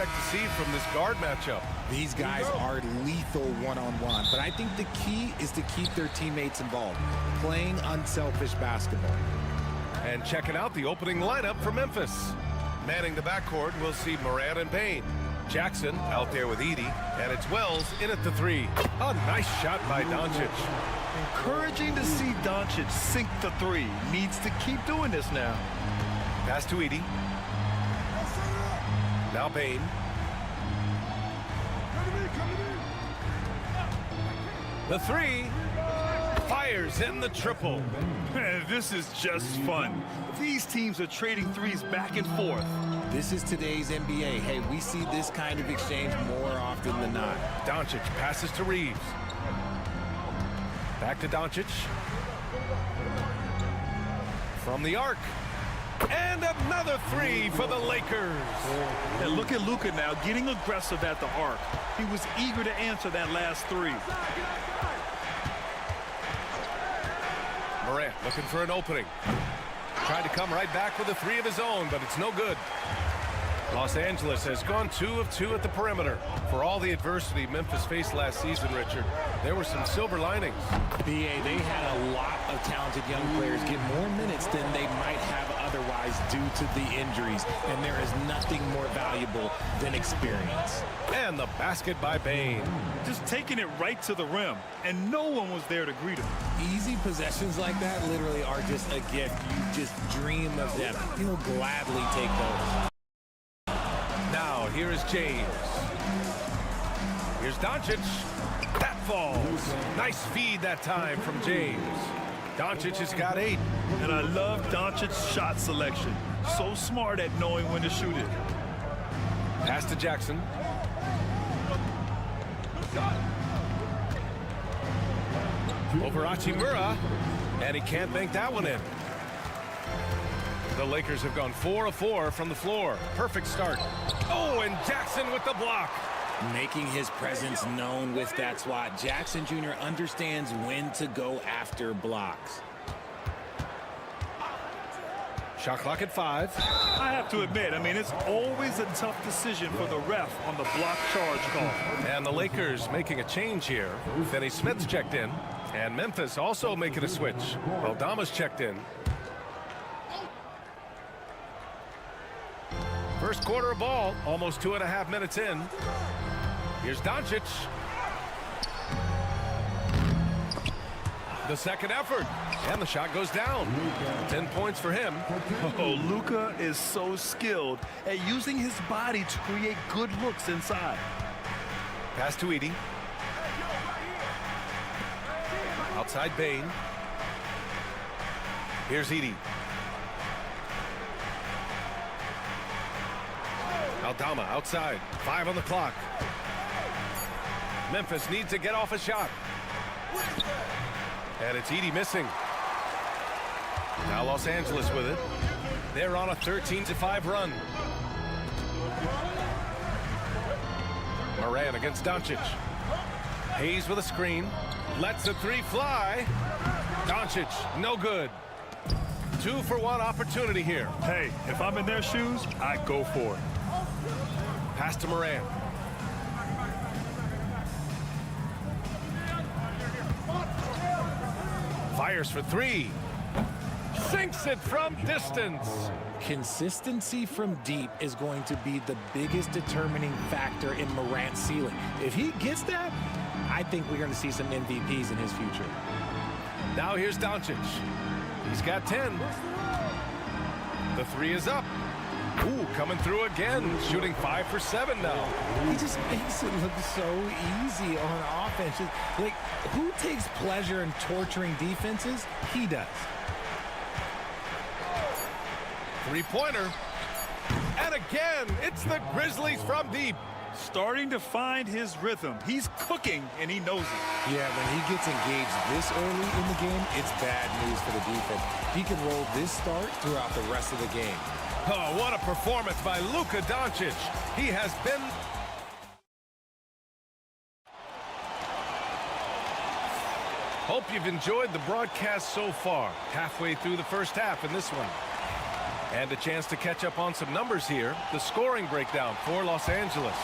expect to see from this guard matchup? These guys are lethal one-on-one, but I think the key is to keep their teammates involved, playing unselfish basketball. And checking out the opening lineup for Memphis. Manning the backcourt, we'll see Morant and Payne. Jackson out there with Edey, and it's Wells in at the 3. A nice shot by Doncic. Encouraging to see Doncic sink the 3. Needs to keep doing this now. Pass to Edey. Now Payne. The 3. Fires in the triple. Man, this is just fun. These teams are trading threes back and forth. This is today's NBA. Hey, we see this kind of exchange more often than not. Doncic passes to Reeves. Back to Doncic. From the arc. And another 3 for the Lakers. And look at Luka now getting aggressive at the arc. He was eager to answer that last 3. Morant looking for an opening. Tried to come right back with a 3 of his own, but it's no good. Los Angeles has gone 2 of 2 at the perimeter. For all the adversity Memphis faced last season, Richard, there were some silver linings. BA, they had a lot of talented young players get more minutes than they might have otherwise due to the injuries, and there is nothing more valuable than experience. And the basket by Payne. Just taking it right to the rim, and no one was there to greet him. Easy possessions like that literally are just a gift. You just dream of them. He'll gladly take those. Now, here is James. Here's Doncic. That falls. Nice feed that time from James. Doncic has got 8. And I love Doncic's shot selection. So smart at knowing when to shoot it. Pass to Jackson. Over Hachimura. And he can't bank that one in. The Lakers have gone 4 of 4 from the floor. Perfect start. Oh, and Jackson with the block. Making his presence known with that swat. Jackson Jr. understands when to go after blocks. Shot clock at 5. I have to admit, it's always a tough decision for the ref on the block charge call. And the Lakers making a change here. Finney Smith's checked in. And Memphis also making a switch. Aldama's checked in. First quarter of ball, almost 2.5 minutes in. Here's Doncic. The second effort, and the shot goes down. 10 points for him. Oh, Luka is so skilled at using his body to create good looks inside. Pass to Edey. Outside Payne. Here's Edey. Aldama outside. 5 on the clock. Memphis needs to get off a shot. And it's Edey missing. Now Los Angeles with it. They're on a 13-5 run. Morant against Doncic. Hayes with a screen. Lets the 3 fly. Doncic, no good. 2-for-1 opportunity here. Hey, if I'm in their shoes, I go for it. Pass to Morant. Fires for 3. Sinks it from distance. Consistency from deep is going to be the biggest determining factor in Morant's ceiling. If he gets that, I think we're going to see some MVPs in his future. Now here's Doncic. He's got 10. The 3 is up. Ooh, coming through again, shooting 5 for 7 now. He just makes it look so easy on offense. Like, who takes pleasure in torturing defenses? He does. 3-pointer. And again, it's the Grizzlies from deep. Starting to find his rhythm. He's cooking, and he knows it. Yeah, when he gets engaged this early in the game, it's bad news for the defense. He can roll this start throughout the rest of the game. Oh, what a performance by Luka Doncic. He has been... Hope you've enjoyed the broadcast so far. Halfway through the first half in this one. And a chance to catch up on some numbers here. The scoring breakdown for Los Angeles.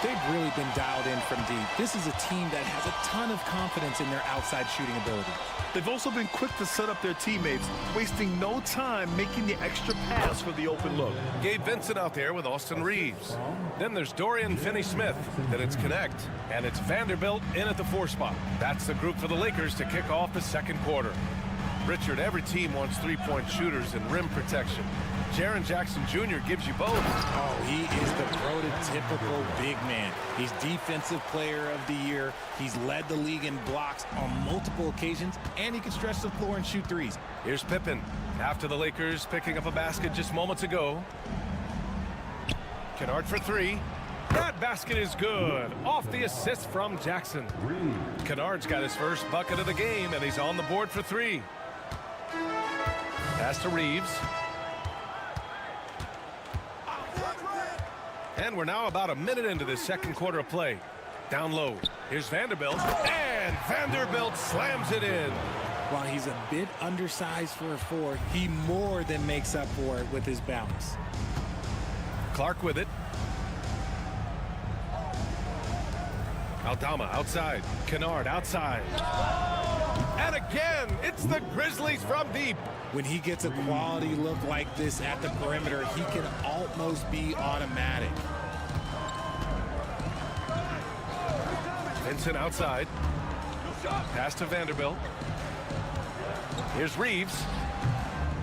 They've really been dialed in from deep. This is a team that has a ton of confidence in their outside shooting ability. They've also been quick to set up their teammates, wasting no time making the extra pass for the open look. Gabe Vincent out there with Austin Reeves. Then there's Dorian Finney-Smith. Then it's Connect. And it's Vanderbilt in at the 4 spot. That's the group for the Lakers to kick off the second quarter. Richard, every team wants three-point shooters and rim protection. Jaren Jackson Jr. gives you both. Oh, he is the prototypical big man. He's Defensive Player of the Year. He's led the league in blocks on multiple occasions, and he can stretch the floor and shoot threes. Here's Pippen. After the Lakers picking up a basket just moments ago. Kennard for 3. That basket is good. Off the assist from Jackson. Kennard's got his first bucket of the game, and he's on the board for 3. Pass to Reeves. And we're now about a minute into this second quarter of play. Down low. Here's Vanderbilt. And Vanderbilt slams it in. While he's a bit undersized for a 4, he more than makes up for it with his bounce. Clark with it. Aldama outside. Kennard outside. And again, it's the Grizzlies from deep. When he gets a quality look like this at the perimeter, he can almost be automatic. Vincent outside. Pass to Vanderbilt. Here's Reeves.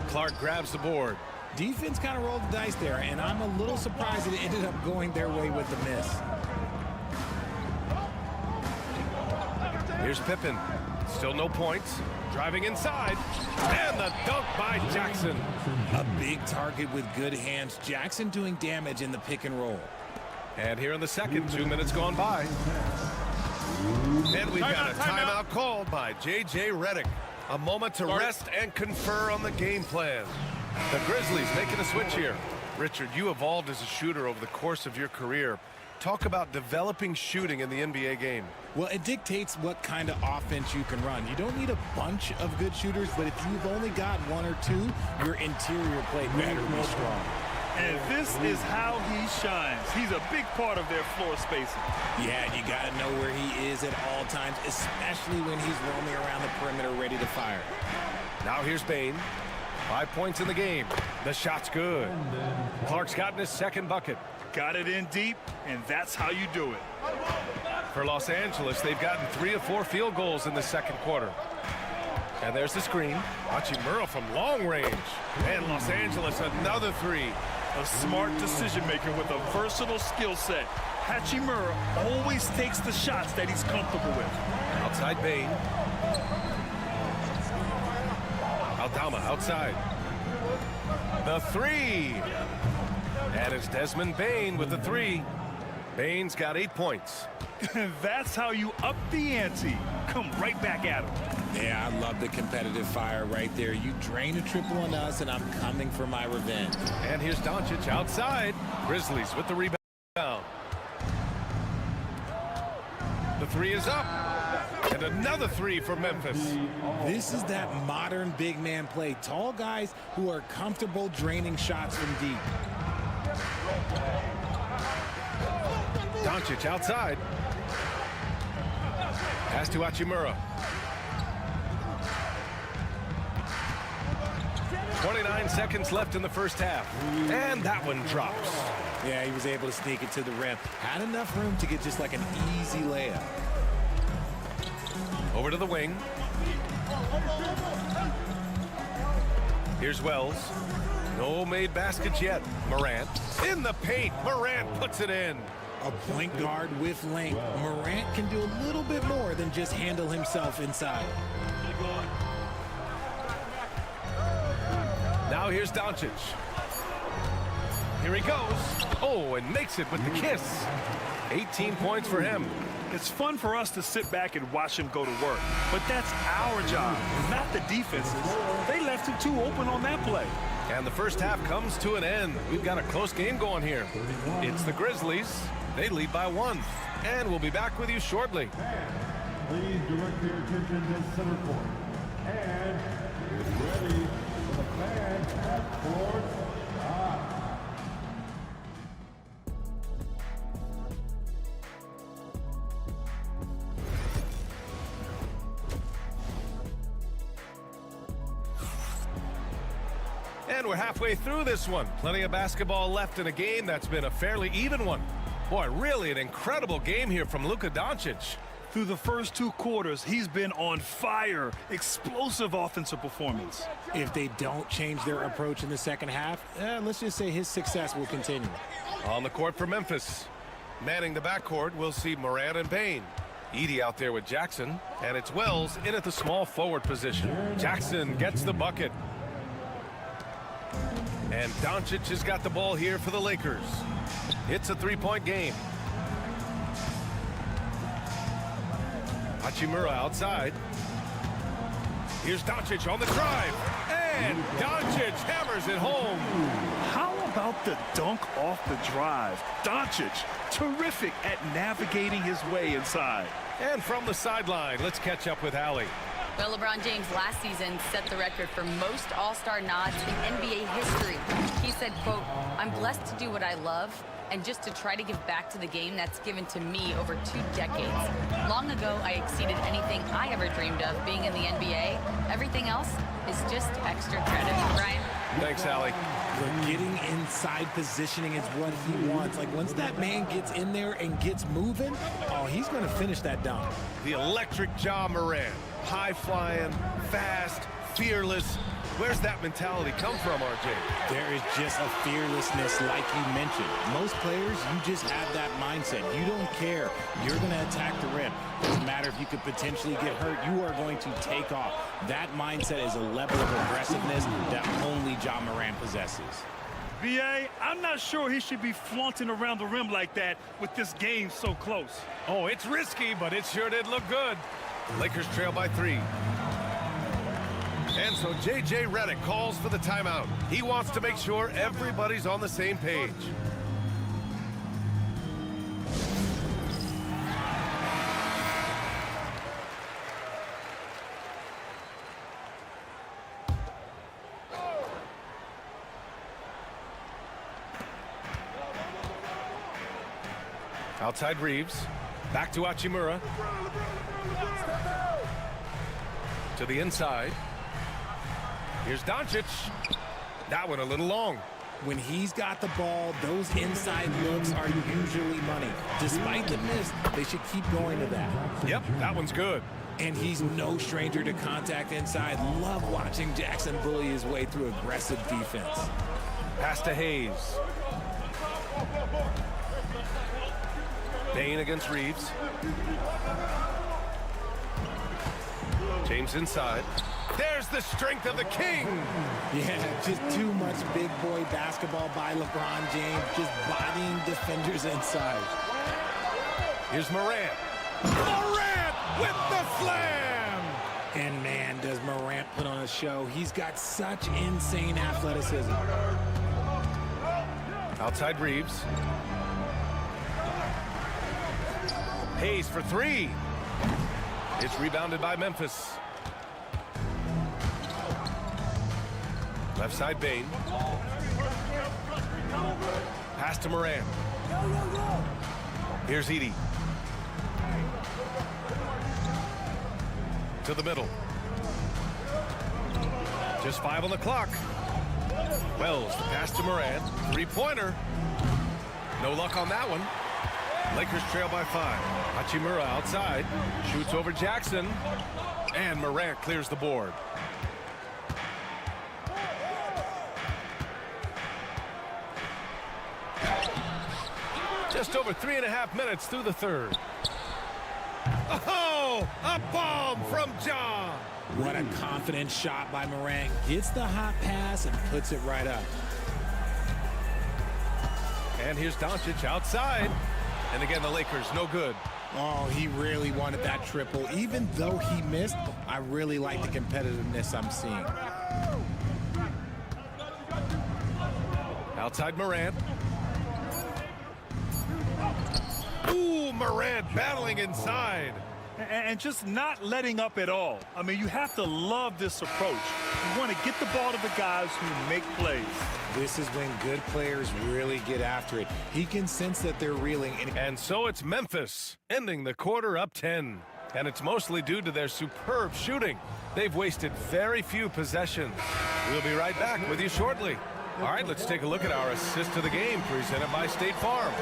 Clark grabs the board. Defense kind of rolled the dice there, and I'm a little surprised it ended up going their way with the miss. Here's Pippen. Still no points. Driving inside. And the dunk by Jackson. A big target with good hands. Jackson doing damage in the pick and roll. And here in the second, 2 minutes gone by. And we've got a timeout called by J.J. Redick. A moment to rest and confer on the game plan. The Grizzlies making a switch here. Richard, you evolved as a shooter over the course of your career. Talk about developing shooting in the NBA game. Well, it dictates what kind of offense you can run. You don't need a bunch of good shooters, but if you've only got 1 or 2, your interior play better be strong. And this is how he shines. He's a big part of their floor spacing. Yeah, you got to know where he is at all times, especially when he's roaming around the perimeter ready to fire. Now here's Bane. 5 points in the game. The shot's good. Clark's gotten his second bucket. Got it in deep, and that's how you do it. For Los Angeles, they've gotten 3 of 4 field goals in the second quarter. And there's the screen. Hachimura from long range. And Los Angeles, another 3. A smart decision maker with a versatile skill set. Hachimura always takes the shots that he's comfortable with. Outside Bane. Aldama outside. The 3. And it's Desmond Bane with the 3. Bane's got 8 points. That's how you up the ante. Come right back at him. Yeah, I love the competitive fire right there. You drain a triple on us, and I'm coming for my revenge. And here's Doncic outside. Grizzlies with the rebound. The 3 is up. And another 3 for Memphis. This is that modern big man play. Tall guys who are comfortable draining shots from deep. Doncic outside. Pass to Hachimura. 29 seconds left in the first half. And that one drops. Yeah, he was able to sneak it to the rim. Had enough room to get just like an easy layup. Over to the wing. Here's Wells. No made baskets yet. Morant in the paint. Morant puts it in. A point guard with length. Morant can do a little bit more than just handle himself inside. Now here's Doncic. Here he goes. Oh, and makes it with the kiss. 18 points for him. It's fun for us to sit back and watch him go to work. But that's our job, not the defense's. They left him too open on that play. And the first half comes to an end. We've got a close game going here. It's the Grizzlies. They lead by 1. And we'll be back with you shortly. Please direct your attention to center court. And get ready for the fans at court. And we're halfway through this one. Plenty of basketball left in a game that's been a fairly even one. Boy, really an incredible game here from Luka Doncic. Through the first 2 quarters, he's been on fire. Explosive offensive performance. If they don't change their approach in the second half, let's just say his success will continue. On the court for Memphis. Manning the backcourt, we'll see Morant and Payne. Edey out there with Jackson, and it's Wells in at the small forward position. Jackson gets the bucket. And Doncic has got the ball here for the Lakers. It's a 3-point game. Hachimura outside. Here's Doncic on the drive. And Doncic hammers it home. How about the dunk off the drive? Doncic, terrific at navigating his way inside. And from the sideline, let's catch up with Allie. Well, LeBron James last season set the record for most All-Star nods in NBA history. He said, quote, "I'm blessed to do what I love and just to try to give back to the game that's given to me over 2 decades. Long ago, I exceeded anything I ever dreamed of being in the NBA. Everything else is just extra credit." Brian? Thanks, Allie. Getting inside positioning is what he wants. Like, once that man gets in there and gets moving, oh, he's going to finish that dunk. The electric Ja Morant. High-flying, fast, fearless. Where's that mentality come from, RJ? There is just a fearlessness like you mentioned. Most players, you just have that mindset. You don't care. You're going to attack the rim. Doesn't matter if you could potentially get hurt. You are going to take off. That mindset is a level of aggressiveness that only Ja Morant possesses. BA, I'm not sure he should be flaunting around the rim like that with this game so close. Oh, it's risky, but it sure did look good. Lakers trail by 3. And so J.J. Redick calls for the timeout. He wants to make sure everybody's on the same page. Outside Reeves. Back to Hachimura. To the inside. Here's Doncic. That one a little long. When he's got the ball, those inside looks are usually money. Despite the miss, they should keep going to that. Yep, that one's good. And he's no stranger to contact inside. Love watching Jackson bully his way through aggressive defense. Pass to Hayes. Payne against Reeves. James inside. There's the strength of the king. Yeah, just too much big boy basketball by LeBron James, just bodying defenders inside. Here's Morant. Morant with the slam! And man, does Morant put on a show. He's got such insane athleticism. Outside Reeves. Hayes for 3. It's rebounded by Memphis. Left side Bane. Pass to Morant. Here's Edey. To the middle. Just 5 on the clock. Wells, the pass to Morant. 3-pointer. No luck on that one. Lakers trail by 5. Hachimura outside. Shoots over Jackson. And Morant clears the board. Just over 3.5 minutes through the third. Oh, a bomb from Ja. What a confident shot by Morant. Gets the hot pass and puts it right up. And here's Doncic outside. And again, the Lakers, no good. Oh, he really wanted that triple. Even though he missed, I really like the competitiveness I'm seeing. Outside Morant. Ooh, Morant battling inside. And just not letting up at all. I mean, you have to love this approach. You want to get the ball to the guys who make plays. This is when good players really get after it. He can sense that they're reeling. And so it's Memphis, ending the quarter up 10. And it's mostly due to their superb shooting. They've wasted very few possessions. We'll be right back with you shortly. All right, let's take a look at our assist of the game presented by State Farm.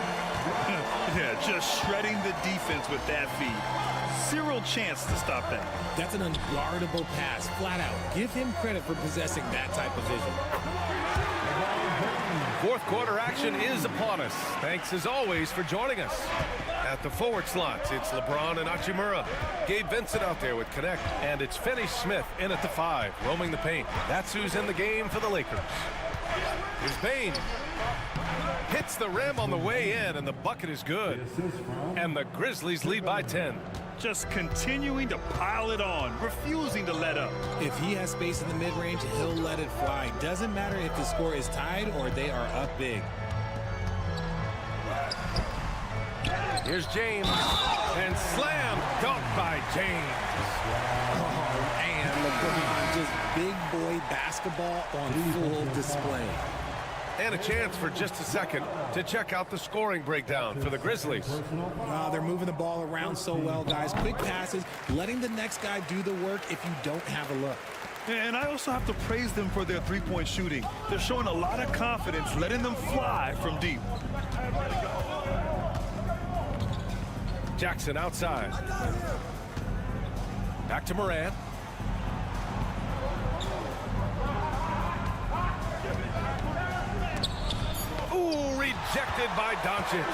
Yeah, just shredding the defense with that feed. Zero chance to stop that. That's an unguardable pass, flat out. Give him credit for possessing that type of vision. Fourth quarter action is upon us. Thanks as always for joining us. At the forward slots, it's LeBron and Hachimura. Gabe Vincent out there with Connect. And it's Finney Smith in at the 5, roaming the paint. That's who's in the game for the Lakers. Here's Bane. Hits the rim on the way in, and the bucket is good. And the Grizzlies lead by 10. Just continuing to pile it on, refusing to let up. If he has space in the mid-range, he'll let it fly. Doesn't matter if the score is tied or they are up big. Here's James. And slam dunk by James. Oh, and LeBron, just big boy basketball on full display. And a chance for just a second to check out the scoring breakdown for the Grizzlies. They're moving the ball around so well, guys. Quick passes, letting the next guy do the work if you don't have a look. And I also have to praise them for their three-point shooting. They're showing a lot of confidence, letting them fly from deep. Jackson outside. Back to Morant. Ooh, rejected by Doncic.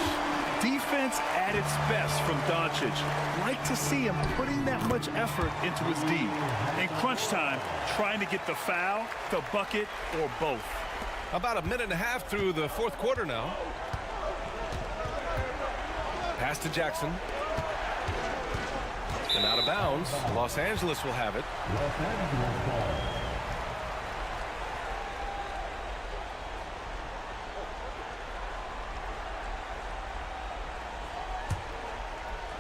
Defense at its best from Doncic. Like to see him putting that much effort into his D. In crunch time, trying to get the foul, the bucket, or both. About a minute and a half through the fourth quarter now. Pass to Jackson. And out of bounds. Los Angeles will have it.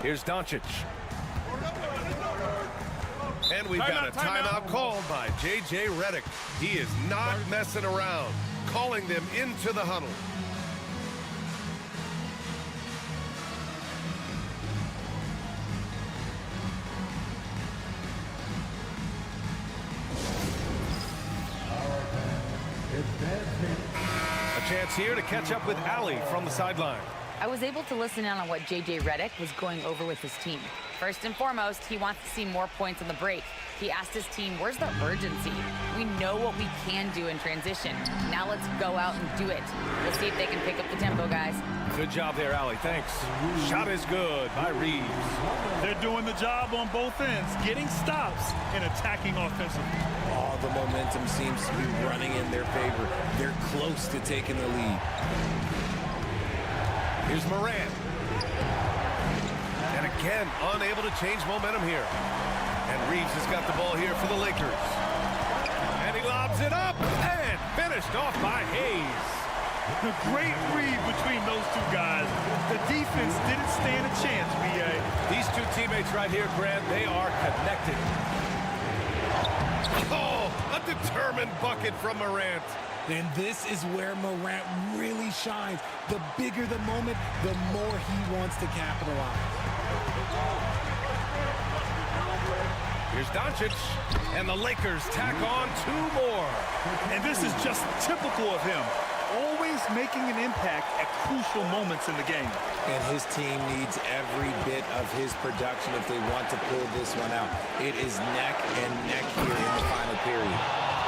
Here's Doncic. And we've got a timeout called by J.J. Redick. He is not messing around, calling them into the huddle. A chance here to catch up with Allie from the sideline. I was able to listen in on what J.J. Redick was going over with his team. First and foremost, he wants to see more points on the break. He asked his team, where's the urgency? We know what we can do in transition. Now let's go out and do it. We'll see if they can pick up the tempo, guys. Good job there, Allie. Thanks. Shot is good by Reeves. They're doing the job on both ends, getting stops and attacking offensively. All the momentum seems to be running in their favor. They're close to taking the lead. Here's Morant. And again, unable to change momentum here. And Reeves has got the ball here for the Lakers. And he lobs it up and finished off by Hayes. A great read between those two guys. The defense didn't stand a chance, B.A. These two teammates right here, Grant, they are connected. Oh, a determined bucket from Morant. And this is where Morant really shines. The bigger the moment, the more he wants to capitalize. Here's Doncic, and the Lakers tack on 2 more. And this is just typical of him. Always making an impact at crucial moments in the game. And his team needs every bit of his production if they want to pull this one out. It is neck and neck here in the final period.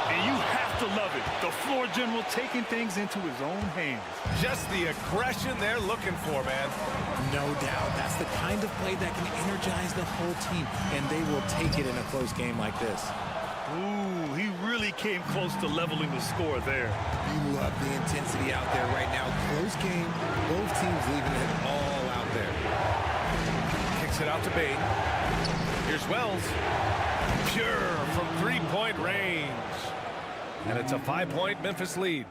And you have to love it. The floor general taking things into his own hands. Just the aggression they're looking for, man. No doubt. That's the kind of play that can energize the whole team, and they will take it in a close game like this. Ooh, he really came close to leveling the score there. You love the intensity out there right now. Close game. Both teams leaving it all out there. Kicks it out to Bane. Here's Wells. Pure from 3-point range. And it's a 5-point Memphis lead.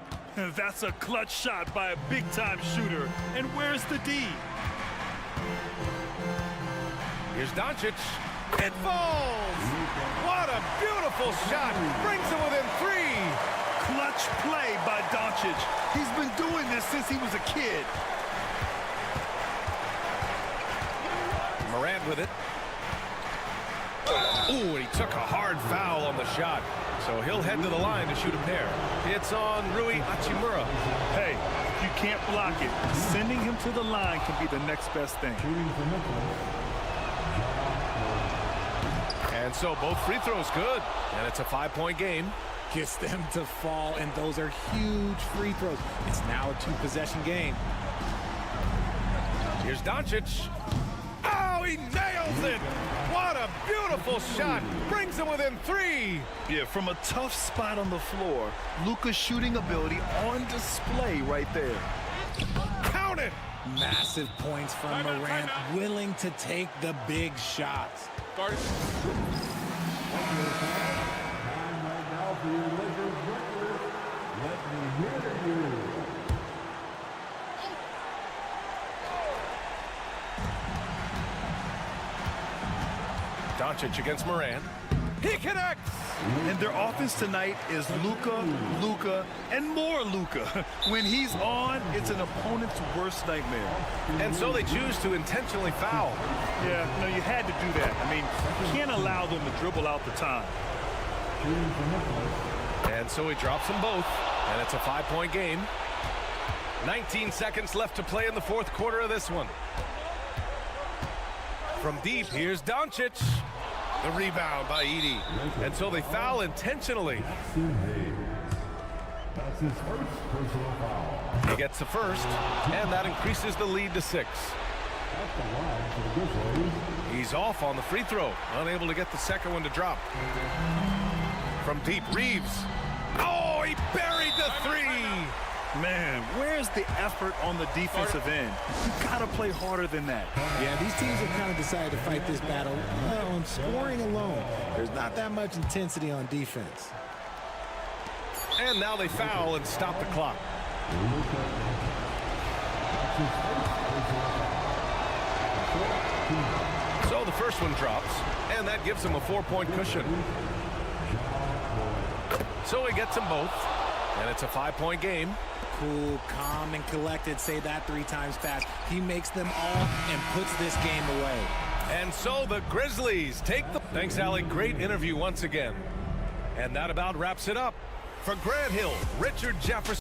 That's a clutch shot by a big-time shooter. And where's the D? Here's Doncic. It falls! What a beautiful shot! Brings it within 3! Clutch play by Doncic. He's been doing this since he was a kid. Morant with it. Ooh, and he took a hard foul on the shot. So he'll head to the line to shoot a pair. It's on Rui Hachimura. Hey, if you can't block it, sending him to the line can be the next best thing. And so both free throws good. And it's a 5-point game. Gets them to fall, and those are huge free throws. It's now a 2-possession game. Here's Doncic. Oh, he nails it! What a beautiful shot. Brings him within 3. Yeah, from a tough spot on the floor, Luka's shooting ability on display right there. Count it! Massive points from Morant, willing to take the big shots. Time right now for your Lakers record. Let me hear you. Doncic against Morant. He connects! And their offense tonight is Luka, and more Luka. When he's on, it's an opponent's worst nightmare. And so they choose to intentionally foul. Yeah, no, you had to do that. I mean, you can't allow them to dribble out the time. And so he drops them both. And it's a 5-point game. 19 seconds left to play in the fourth quarter of this one. From deep, here's Doncic. The rebound by Edey. And so they foul intentionally. That's his first personal foul. He gets the first, and that increases the lead to 6. At the line for the Grizzlies. He's off on the free throw, unable to get the second one to drop. From deep, Reeves. Oh, he buried the 3. Man, where's the effort on the defensive end? You gotta play harder than that. Yeah, these teams have kind of decided to fight this battle on scoring alone. There's not that much intensity on defense. And now they foul and stop the clock. So the first one drops, and that gives him a 4-point cushion. So he gets them both, and it's a 5-point game. Cool, calm, and collected. Say that 3 times fast. He makes them all and puts this game away. And so the Grizzlies take the... Thanks, Alec. Great interview once again. And that about wraps it up. For Grant Hill, Richard Jefferson.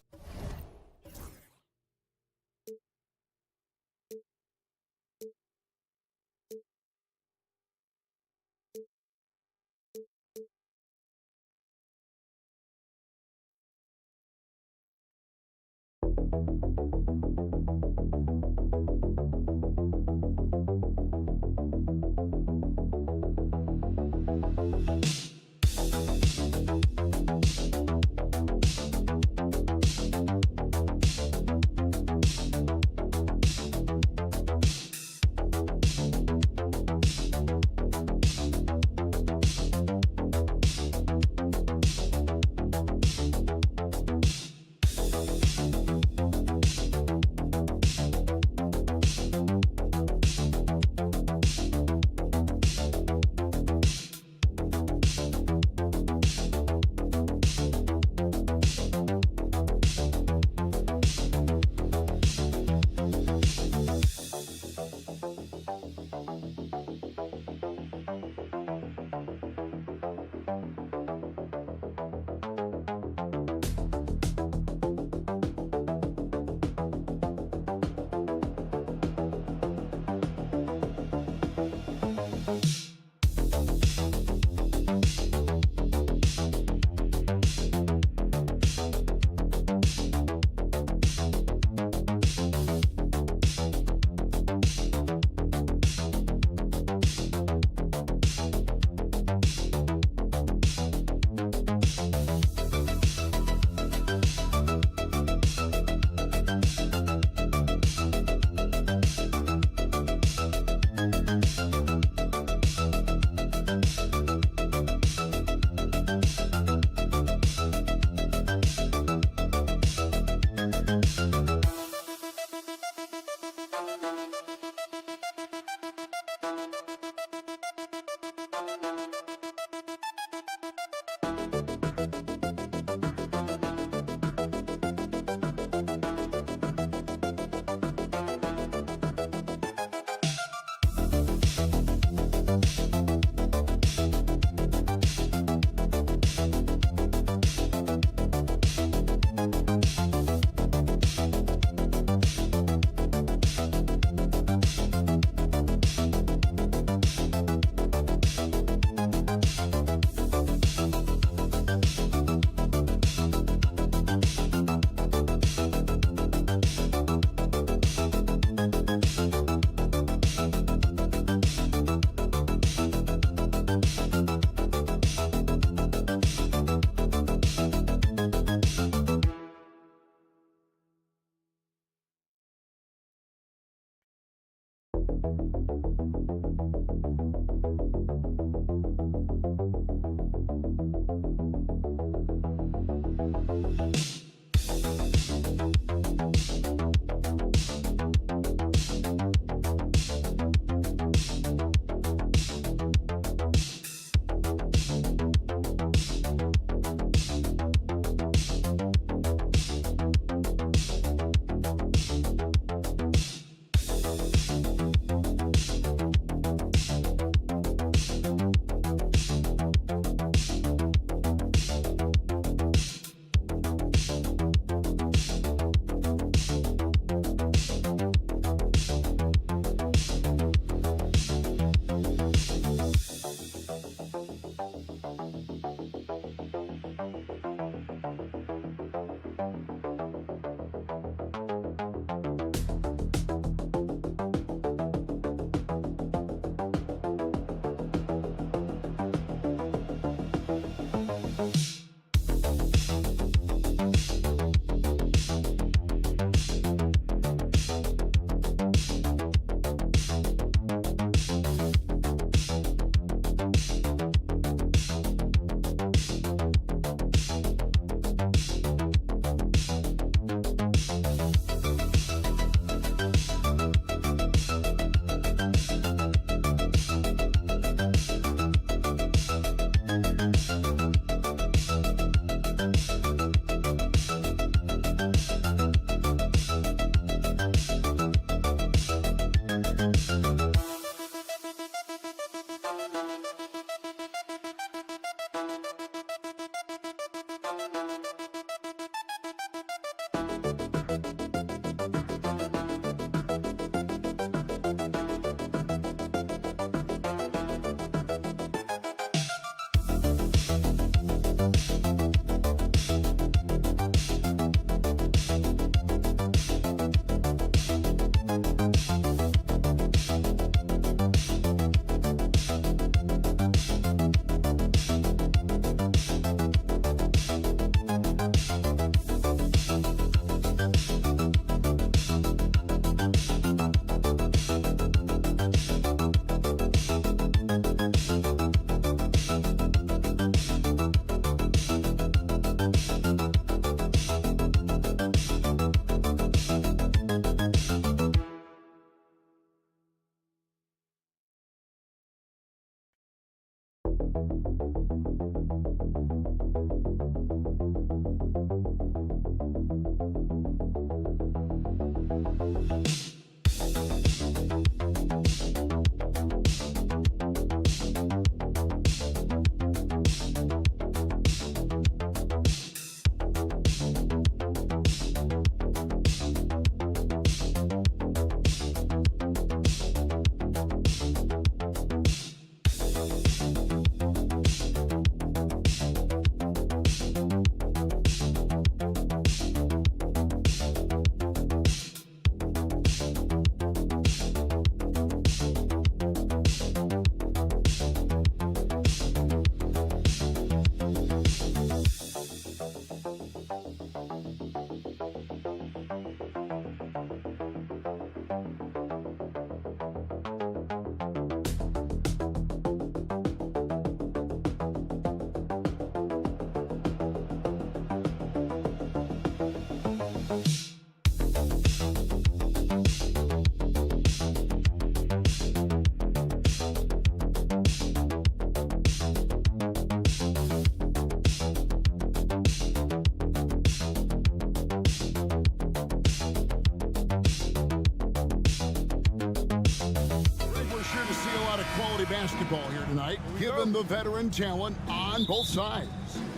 Basketball here tonight, given the veteran talent on both sides.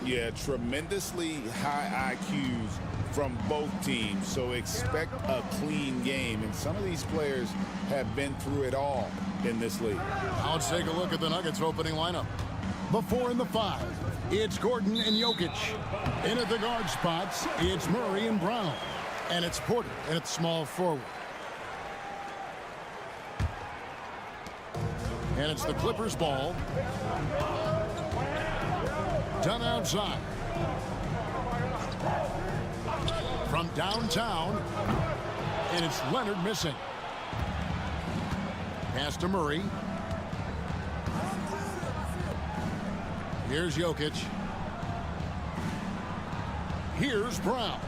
Yeah, tremendously high IQs from both teams, so expect a clean game. And some of these players have been through it all in this league. Now let's take a look at the Nuggets opening lineup. The 4 and the 5, it's Gordon and Jokic. In at the guard spots, it's Murray and Brown. And it's Porter at small forward. And it's the Clippers ball. Done outside. From downtown. And it's Leonard missing. Pass to Murray. Here's Jokic. Here's Brown.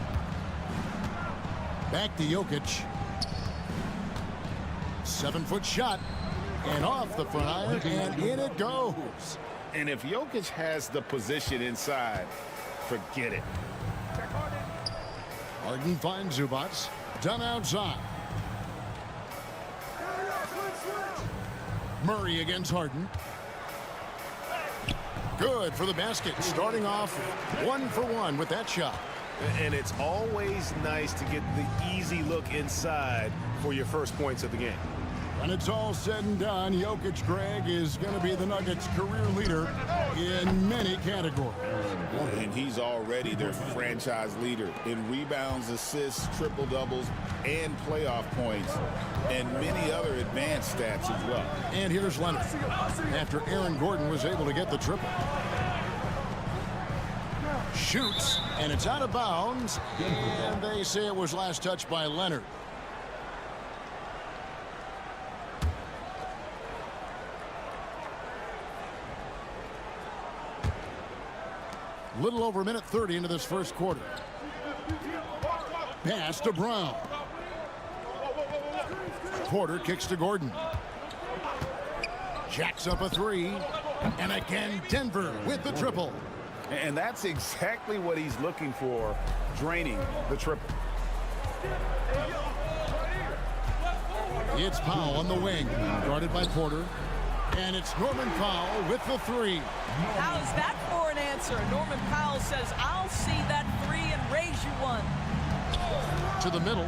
Back to Jokic. 7-foot shot. And off the front iron, and in it goes. And if Jokic has the position inside, forget it. Harden finds Zubac. Done outside. Murray against Harden. Good for the basket. Starting off 1 for 1 with that shot. And it's always nice to get the easy look inside for your first points of the game. When it's all said and done, Jokic, Greg, is going to be the Nuggets' career leader in many categories. And he's already their franchise leader in rebounds, assists, triple-doubles, and playoff points, and many other advanced stats as well. And here's Leonard, after Aaron Gordon was able to get the triple. Shoots, and it's out of bounds, and they say it was last touched by Leonard. Little over a minute 30 into this first quarter. Pass to Brown. Porter kicks to Gordon. Jacks up a 3. And again, Denver with the triple. And that's exactly what he's looking for, draining the triple. It's Powell on the wing, guarded by Porter. And it's Norman Powell with the 3. How's that for an answer? Norman Powell says, I'll see that 3 and raise you one. To the middle.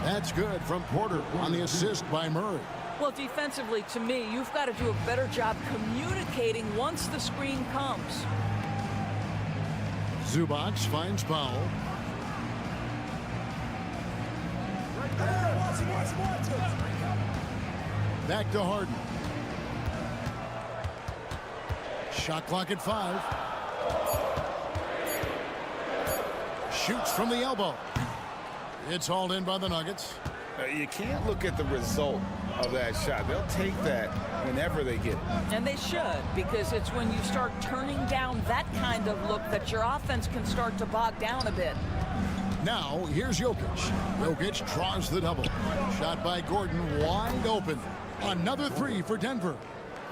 That's good from Porter on the assist by Murray. Well, defensively, to me, you've got to do a better job communicating once the screen comes. Zubac finds Powell. Back to Harden. Shot clock at 5. Shoots from the elbow. It's hauled in by the Nuggets. You can't look at the result of that shot. They'll take that whenever they get it. And they should, because it's when you start turning down that kind of look that your offense can start to bog down a bit. Now, here's Jokic. Jokic draws the double. Shot by Gordon, wide open. Another 3 for Denver.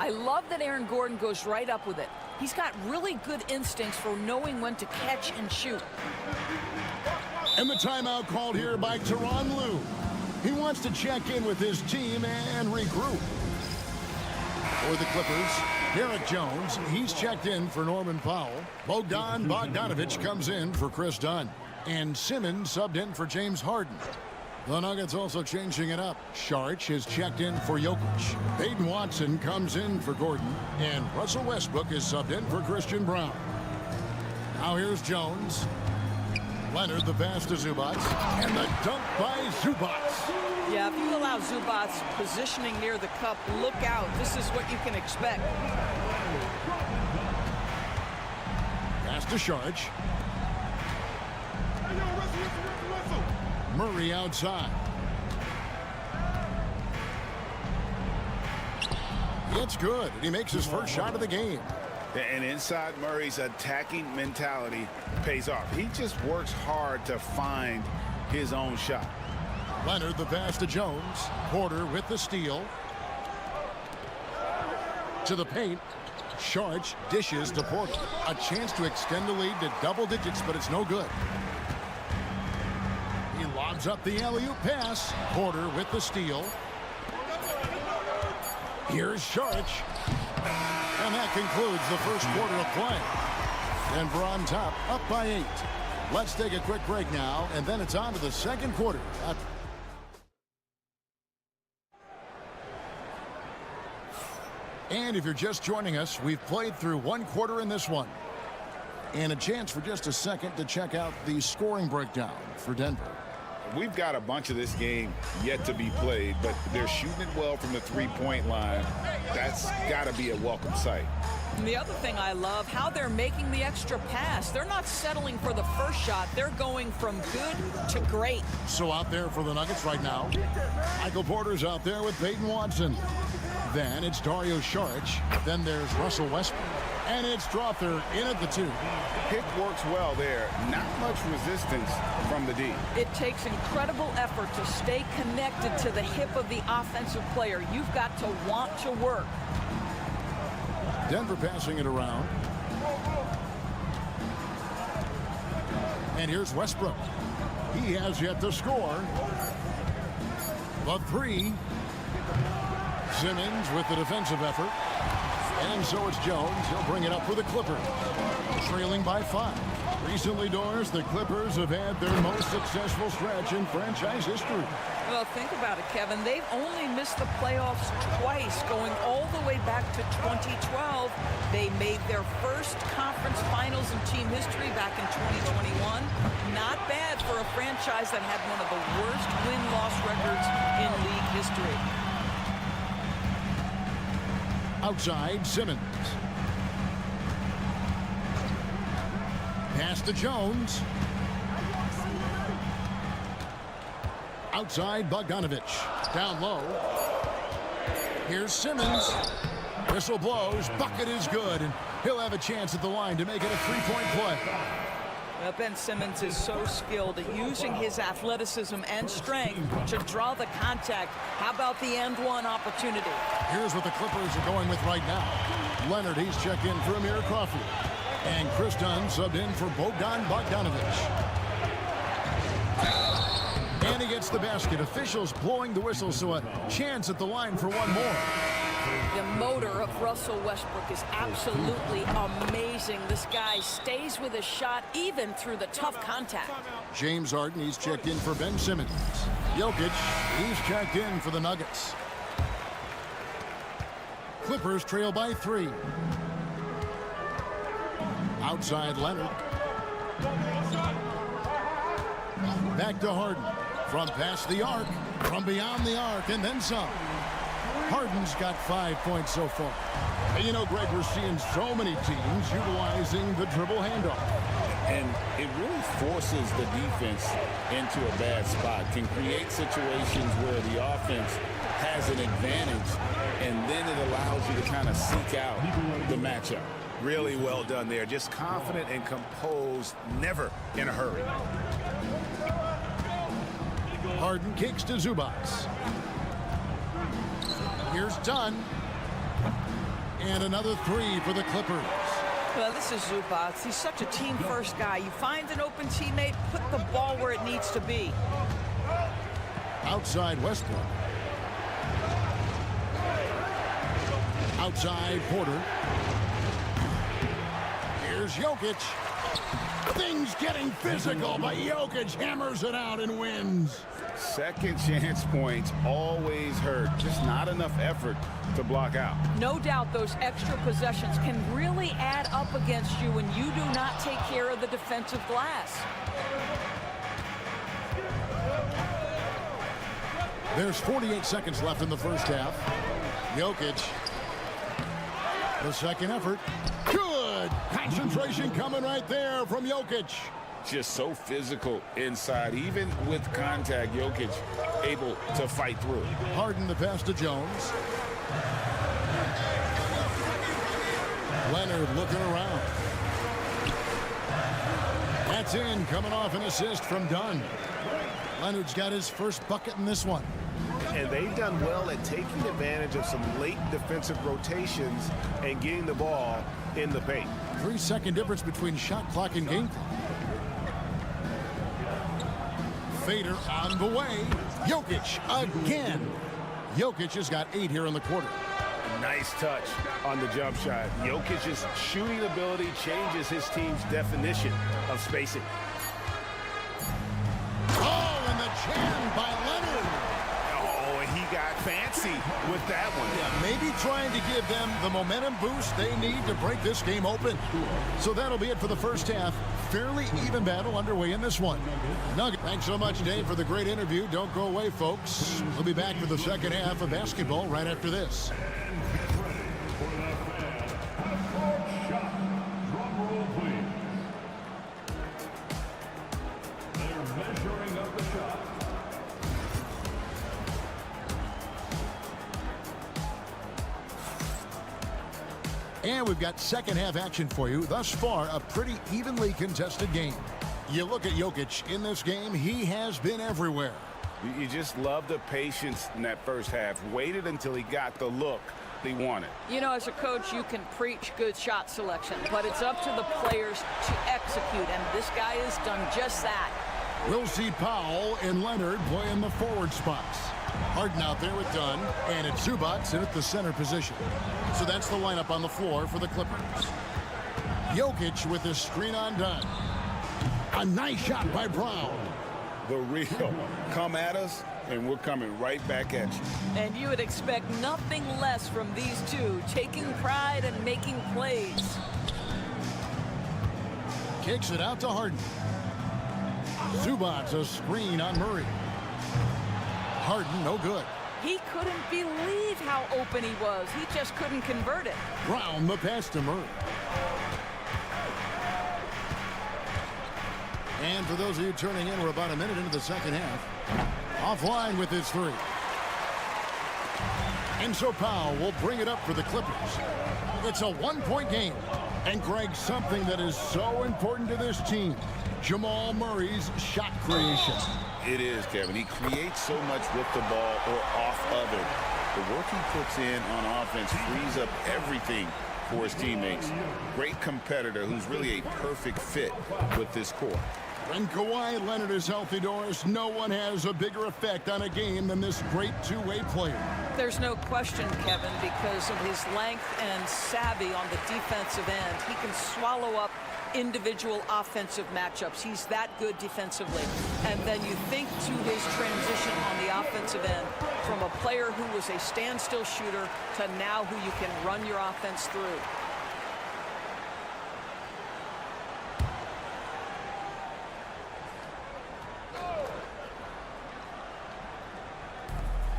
I love that Aaron Gordon goes right up with it. He's got really good instincts for knowing when to catch and shoot. And the timeout called here by Tyronn Lue. He wants to check in with his team and regroup. For the Clippers, Derek Jones, he's checked in for Norman Powell. Bogdan Bogdanović comes in for Chris Dunn. And Simmons subbed in for James Harden. The Nuggets also changing it up. Saric is checked in for Jokic. Peyton Watson comes in for Gordon. And Russell Westbrook is subbed in for Christian Brown. Now here's Jones. Leonard the pass to Zubac. And the dunk by Zubac. Yeah, if you allow Zubac's positioning near the cup, look out. This is what you can expect. Pass to Saric. Murray outside. It's good. He makes his first shot of the game. And inside Murray's attacking mentality pays off. He just works hard to find his own shot. Leonard the pass to Jones. Porter with the steal. To the paint. Saric dishes to Porter. A chance to extend the lead to double digits, but it's no good. He lobs up the alley-oop pass. Porter with the steal. Here's Saric. And that concludes the first quarter of play. Denver on top, up by 8. Let's take a quick break now, and then it's on to the second quarter. And if you're just joining us, we've played through one quarter in this one. And a chance for just a second to check out the scoring breakdown for Denver. We've got a bunch of this game yet to be played, but they're shooting it well from the three-point line. That's got to be a welcome sight. And the other thing I love, how they're making the extra pass. They're not settling for the first shot. They're going from good to great. So out there for the Nuggets right now, Michael Porter's out there with Peyton Watson. Then it's Dario Saric. Then there's Russell Westbrook. And it's Strother in at the 2. Pick works well there. Not much resistance from the D. It takes incredible effort to stay connected to the hip of the offensive player. You've got to want to work. Denver passing it around. And here's Westbrook. He has yet to score. The 3. Simmons with the defensive effort. And so it's Jones. He'll bring it up for the Clippers. Trailing by 5. Recently, Doris, the Clippers have had their most successful stretch in franchise history. Well, think about it, Kevin. They've only missed the playoffs twice, going all the way back to 2012. They made their first conference finals in team history back in 2021. Not bad for a franchise that had one of the worst win-loss records in league history. Outside, Simmons. Pass to Jones. Outside, Bogdanović. Down low. Here's Simmons. Whistle blows. Bucket is good. And he'll have a chance at the line to make it a three-point play. Well, Ben Simmons is so skilled at using his athleticism and strength to draw the contact. How about the end one opportunity? Here's what the Clippers are going with right now. Leonard, he's checked in for Amir Crawford. And Chris Dunn subbed in for Bogdan Bogdanović. And he gets the basket. Officials blowing the whistle, so a chance at the line for one more. The motor of Russell Westbrook is absolutely amazing. This guy stays with his shot even through the tough contact. James Harden, he's checked in for Ben Simmons. Jokic, he's checked in for the Nuggets. Clippers trail by 3. Outside Leonard. Back to Harden. From past the arc, from beyond the arc, and then some. Harden's got 5 points so far. And you know, Greg, we're seeing so many teams utilizing the dribble handoff. And it really forces the defense into a bad spot. Can create situations where the offense has an advantage, and then it allows you to kind of seek out the matchup. Really well done there. Just confident and composed, never in a hurry. Harden kicks to Zubac. Here's Dunn. And another three for the Clippers. Well, this is Zubac. He's such a team-first guy. You find an open teammate, put the ball where it needs to be. Outside Westbrook. Outside Porter. Here's Jokic. Things getting physical, but Jokic hammers it out and wins. Second chance points always hurt. Just not enough effort to block out. No doubt those extra possessions can really add up against you when you do not take care of the defensive glass. There's 48 seconds left in the first half. Jokic. The second effort. Good! Concentration coming right there from Jokic. Just so physical inside. Even with contact, Jokic able to fight through. Harden the pass to Jones. Leonard looking around. That's in, coming off an assist from Dunn. Leonard's got his first bucket in this one. And they've done well at taking advantage of some late defensive rotations and getting the ball in the paint. 3-second difference between shot clock and game clock. Fader on the way. Jokic again. Jokic has got 8 here in the quarter. Nice touch on the jump shot. Jokic's shooting ability changes his team's definition of spacing. Oh, and the jam by Leonard. Oh, and he got fancy with that one. Yeah, maybe trying to give them the momentum boost they need to break this game open. So that'll be it for the first half. Fairly even battle underway in this one. Nugget, thanks so much, Dave, for the great interview. Don't go away, folks. We'll be back for the second half of basketball right after this. And we've got second half action for you. Thus far, a pretty evenly contested game. You look at Jokic in this game, he has been everywhere. You just love the patience in that first half. Waited until he got the look he wanted. You know, as a coach, you can preach good shot selection, but it's up to the players to execute, and this guy has done just that. We'll see Powell and Leonard play in the forward spots. Harden out there with Dunn, and it's Zubac in at the center position. So that's the lineup on the floor for the Clippers. Jokic with his screen on Dunn. A nice shot by Brown. The real come at us, and we're coming right back at you. And you would expect nothing less from these two, taking pride and making plays. Kicks it out to Harden. Zubac a screen on Murray. Harden, no good. He couldn't believe how open he was. He just couldn't convert it. Brown the pass to Murray. And for those of you turning in, we're about a minute into the second half. Offline with his three. And so Powell will bring it up for the Clippers. It's a one-point game. And Greg, something that is so important to this team, Jamal Murray's shot creation. It is, Kevin. He creates so much with the ball or off of it. The work he puts in on offense frees up everything for his teammates. Great competitor who's really a perfect fit with this core. When Kawhi Leonard is healthy, Doris, no one has a bigger effect on a game than this great two-way player. There's no question, Kevin, because of his length and savvy on the defensive end. He can swallow up individual offensive matchups. He's that good defensively. And then you think to his transition on the offensive end from a player who was a standstill shooter to now who you can run your offense through.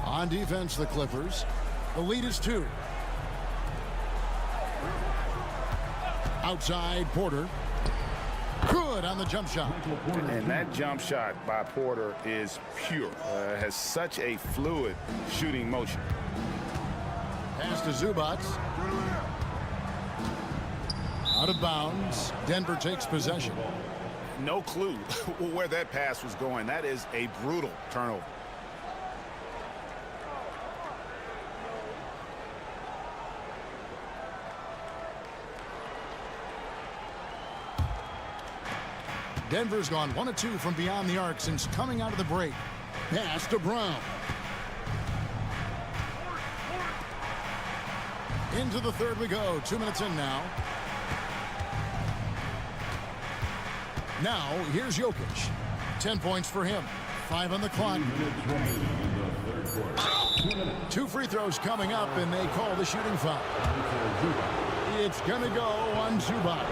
On defense, the Clippers. The lead is 2. Outside, Porter. Good on the jump shot. And that jump shot by Porter is pure. Has such a fluid shooting motion. Pass to Zubac. Out of bounds. Denver takes possession. No clue where that pass was going. That is a brutal turnover. Denver's gone 1 of 2 from beyond the arc since coming out of the break. Pass to Brown. Into the third we go. 2 minutes in now. Now, here's Jokic. 10 points for him. 5 on the clock. 2 free throws coming up, and they call the shooting foul. It's going to go on Zubac.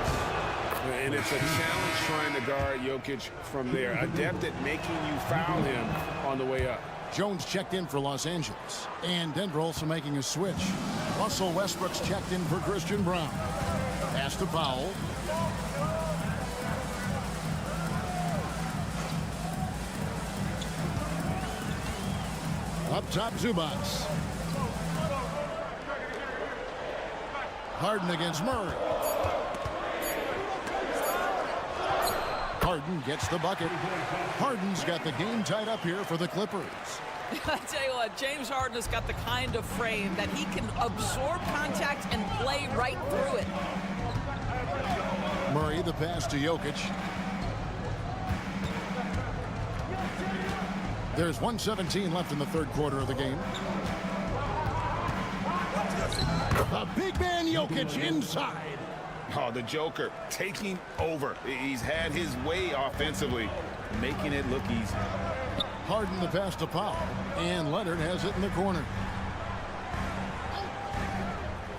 And it's a challenge trying to guard Jokic from there. Adept at making you foul him on the way up. Jones checked in for Los Angeles. And Denver also making a switch. Russell Westbrook's checked in for Christian Brown. Pass to Powell. Up top, Zubac. Harden against Murray. Harden gets the bucket. Harden's got the game tied up here for the Clippers. I tell you what, James Harden has got the kind of frame that he can absorb contact and play right through it. Murray, the pass to Jokic. There's 1:17 left in the third quarter of the game. A big man Jokic inside. Oh, the Joker taking over. He's had his way offensively, making it look easy. Harden the pass to Powell, and Leonard has it in the corner.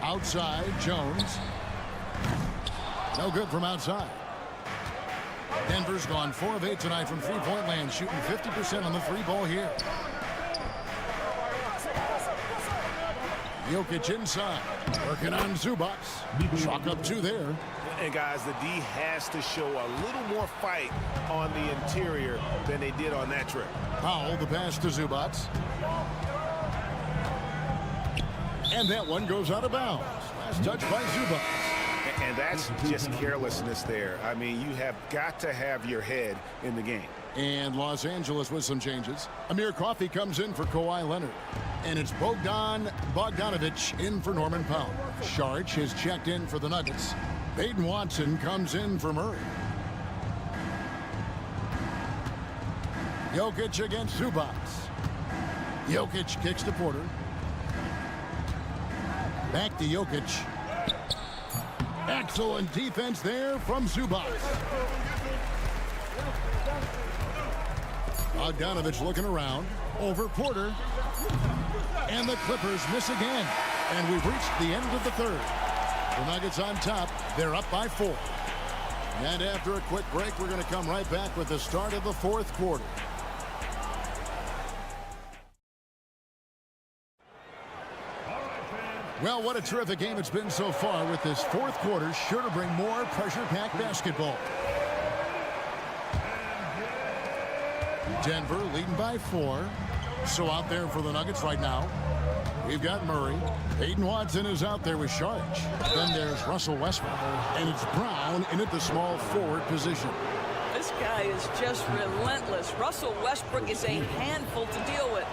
Outside, Jones. No good from outside. Denver's gone 4 of 8 tonight from three-point land, shooting 50% on the three ball here. Jokic inside, working on Zubac. Chalk up 2 there. And guys, the D has to show a little more fight on the interior than they did on that trip. Powell, the pass to Zubac. And that one goes out of bounds. Last touch by Zubac. And that's just carelessness there. I mean, you have got to have your head in the game. And Los Angeles with some changes. Amir Coffey comes in for Kawhi Leonard. And it's Bogdanovich in for Norman Powell. Saric is checked in for the Nuggets. Peyton Watson comes in for Murray. Jokic against Zubac. Jokic kicks to Porter. Back to Jokic. Excellent defense there from Zubac. Bogdanovich looking around. Over Porter. And the Clippers miss again. And we've reached the end of the third. The Nuggets on top. They're up by 4. And after a quick break, we're going to come right back with the start of the fourth quarter. Well, what a terrific game it's been so far, with this fourth quarter sure to bring more pressure-packed basketball. Denver leading by 4. So out there for the Nuggets right now, we've got Murray. Peyton Watson is out there with Saric. Then there's Russell Westbrook. And it's Brown in at the small forward position. This guy is just relentless. Russell Westbrook is a handful to deal with.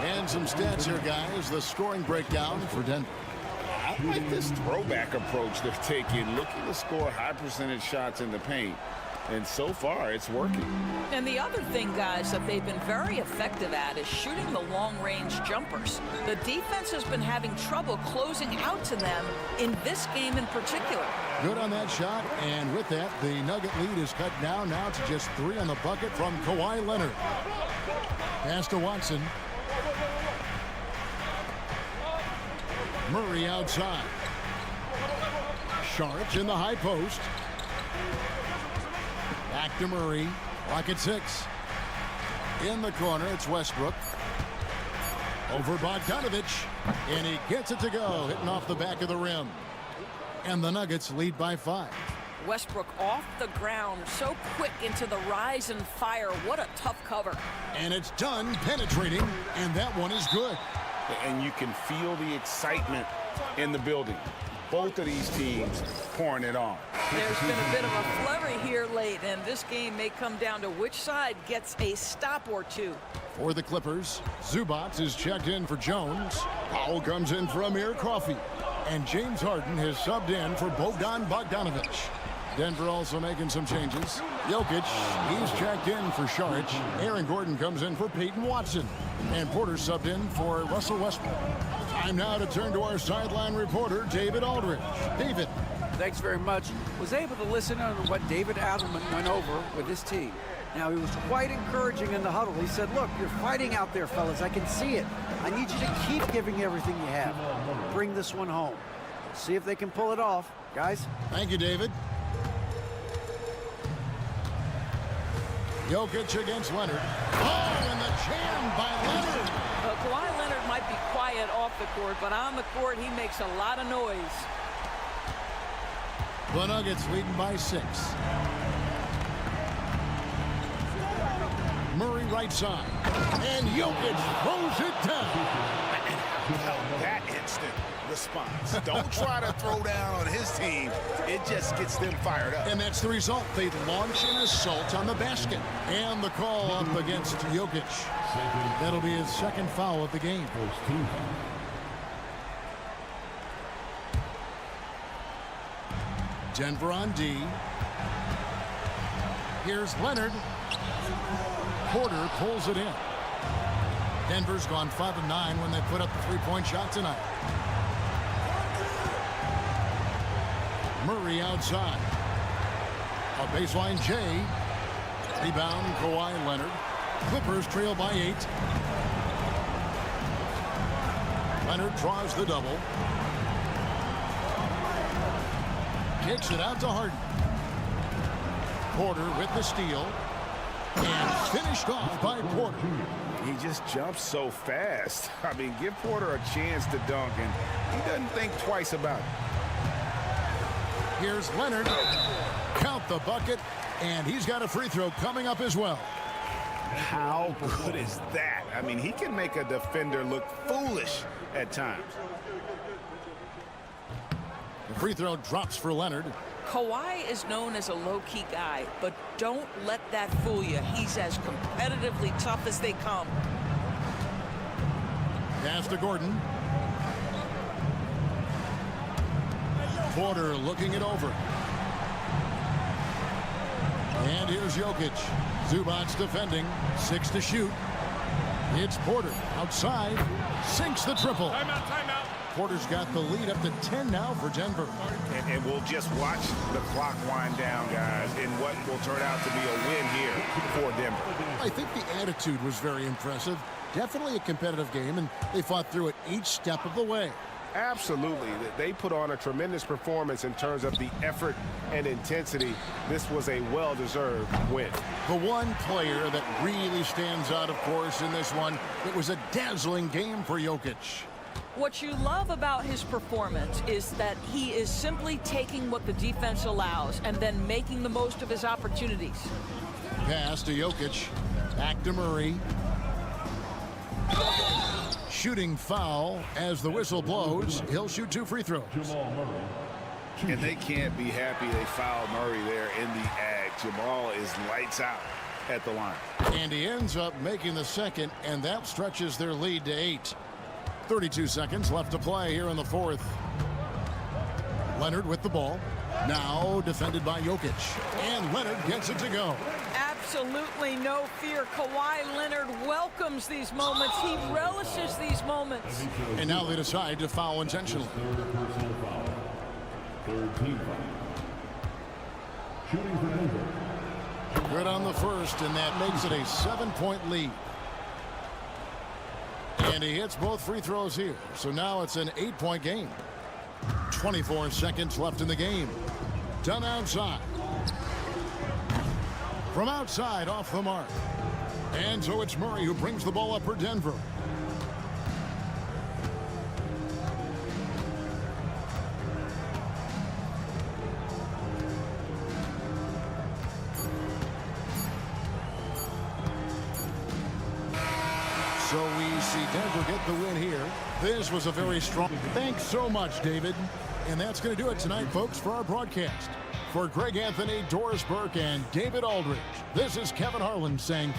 And some stats here, guys. The scoring breakdown for Denver. I like this throwback approach they're taking, looking to score high percentage shots in the paint. And so far, it's working. And the other thing, guys, that they've been very effective at is shooting the long-range jumpers. The defense has been having trouble closing out to them in this game in particular. Good on that shot, and with that, the Nugget lead is cut down now to just 3 on the bucket from Kawhi Leonard. Pass to Watson. Murray outside. Saric in the high post. Back to Murray. Clock at 6. In the corner, it's Westbrook. Over Bogdanovich. And he gets it to go, hitting off the back of the rim. And the Nuggets lead by 5. Westbrook off the ground, so quick into the rise and fire. What a tough cover. And it's done, penetrating, and that one is good. And you can feel the excitement in the building. Both of these teams pouring it on. There's been a bit of a flurry here late, and this game may come down to which side gets a stop or two. For the Clippers, Zubac is checked in for Jones. Powell comes in for Amir Coffey. And James Harden has subbed in for Bogdanovich. Denver also making some changes. Jokic, he's checked in for Saric. Aaron Gordon comes in for Peyton Watson. And Porter subbed in for Russell Westbrook. Time now to turn to our sideline reporter, David Aldridge. David. Thanks very much. Was able to listen on what David Adelman went over with his team. Now, he was quite encouraging in the huddle. He said, look, you're fighting out there, fellas. I can see it. I need you to keep giving everything you have. Bring this one home. See if they can pull it off, guys. Thank you, David. Jokic against Leonard. Oh, and the jam by Leonard. Kawhi Leonard might be quiet off the court, but on the court, he makes a lot of noise. The Nuggets leading by 6. Murray right side. And Jokic throws it down. That instant response. Don't try to throw down on his team. It just gets them fired up. And that's the result. They launch an assault on the basket. And the call up against Jokic. That'll be his second foul of the game. Denver on D. Here's Leonard. Porter pulls it in. Denver's gone 5 of 9 when they put up the three-point shot tonight. Murray outside. A baseline J. Rebound Kawhi Leonard. Clippers trail by 8. Leonard draws the double. Kicks it out to Harden. Porter with the steal. And finished off by Porter. He just jumps so fast. I mean, give Porter a chance to dunk, and he doesn't think twice about it. Here's Leonard. Count the bucket, and he's got a free throw coming up as well. How good is that? I mean, he can make a defender look foolish at times. The free throw drops for Leonard. Kawhi is known as a low-key guy, but don't let that fool you. He's as competitively tough as they come. Pass to Gordon. Porter looking it over. And here's Jokic. Zubac's defending. 6 to shoot. It's Porter outside. Sinks the triple. Timeout, timeout. Porter's got the lead up to 10 now for Denver. And we'll just watch the clock wind down, guys, in what will turn out to be a win here for Denver. I think the attitude was very impressive. Definitely a competitive game, and they fought through it each step of the way. Absolutely. They put on a tremendous performance in terms of the effort and intensity. This was a well-deserved win. The one player that really stands out, of course, in this one, it was a dazzling game for Jokic. What you love about his performance is that he is simply taking what the defense allows and then making the most of his opportunities. Pass to Jokic. Back to Murray. Shooting foul as the whistle blows. He'll shoot 2 free throws. And they can't be happy they fouled Murray there in the act. Jamal is lights out at the line. And he ends up making the second, and that stretches their lead to 8. 32 seconds left to play here in the fourth. Leonard with the ball. Now defended by Jokic. And Leonard gets it to go. Absolutely no fear. Kawhi Leonard welcomes these moments. He relishes these moments. And now they decide to foul intentionally. Third team foul. Shooting for Denver. Good on the first, and that makes it a 7-point lead. And he hits both free throws here. So now it's an 8-point game. 24 seconds left in the game. Done outside. From outside, off the mark. And so it's Murray who brings the ball up for Denver. So we see Denver get the win here. This was a very strong. Thanks so much, David. And that's going to do it tonight, folks, for our broadcast. For Greg Anthony, Doris Burke, and David Aldridge, this is Kevin Harlan saying...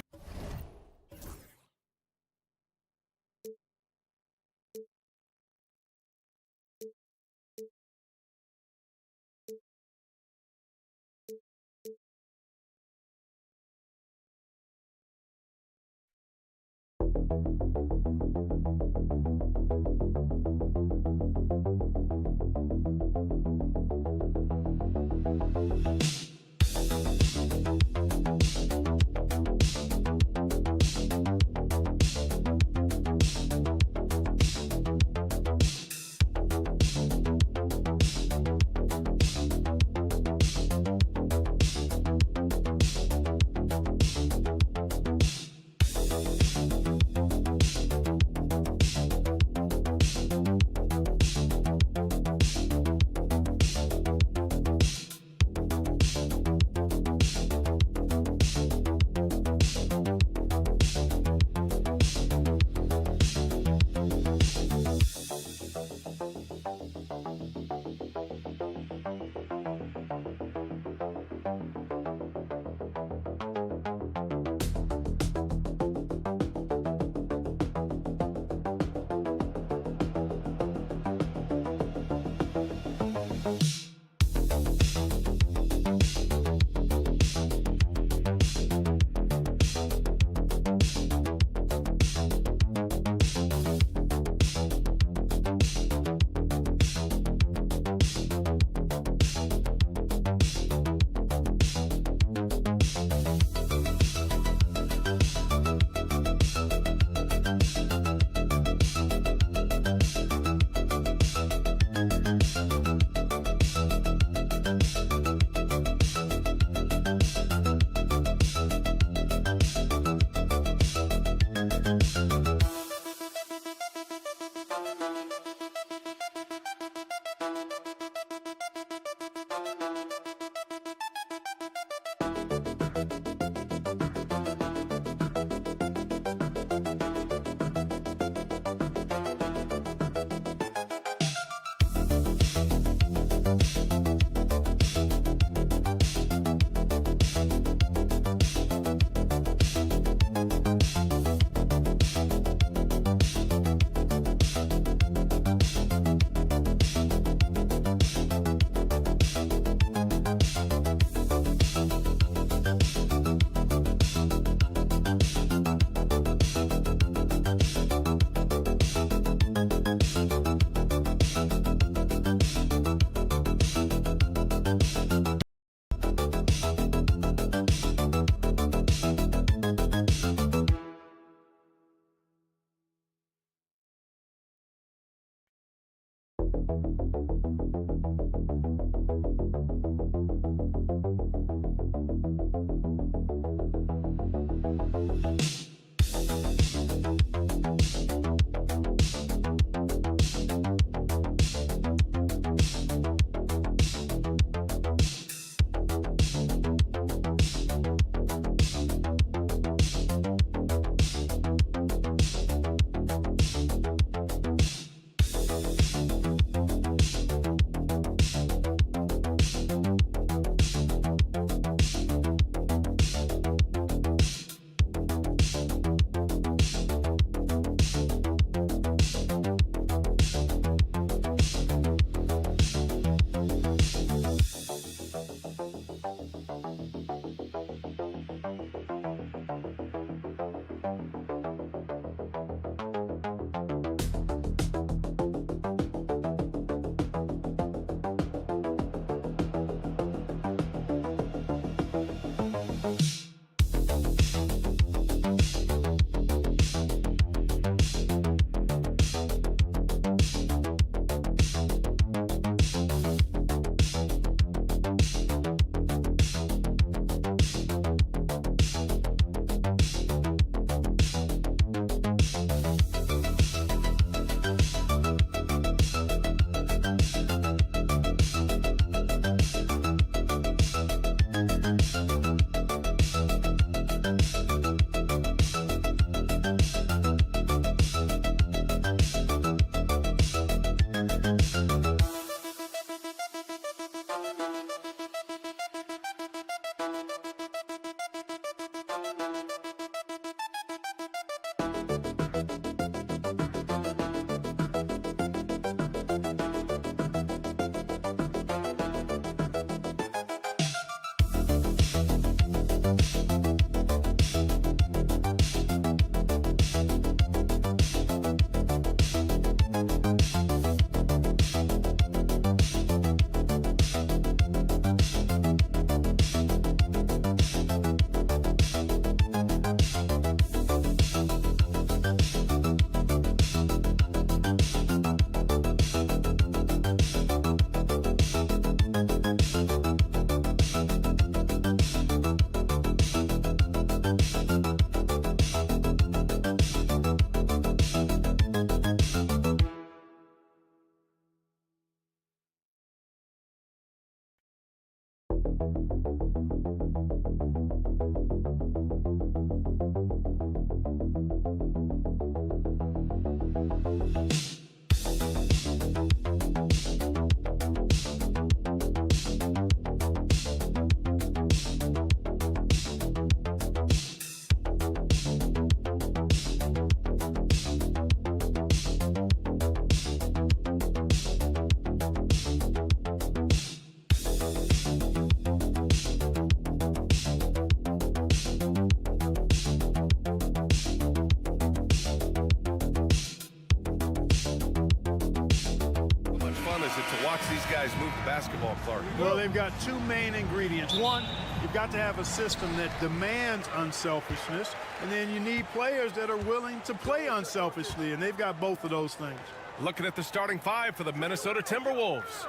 guys move the basketball, Clark? Well, they've got two main ingredients. One, you've got to have a system that demands unselfishness, and then you need players that are willing to play unselfishly, and they've got both of those things. Looking at the starting five for the Minnesota Timberwolves.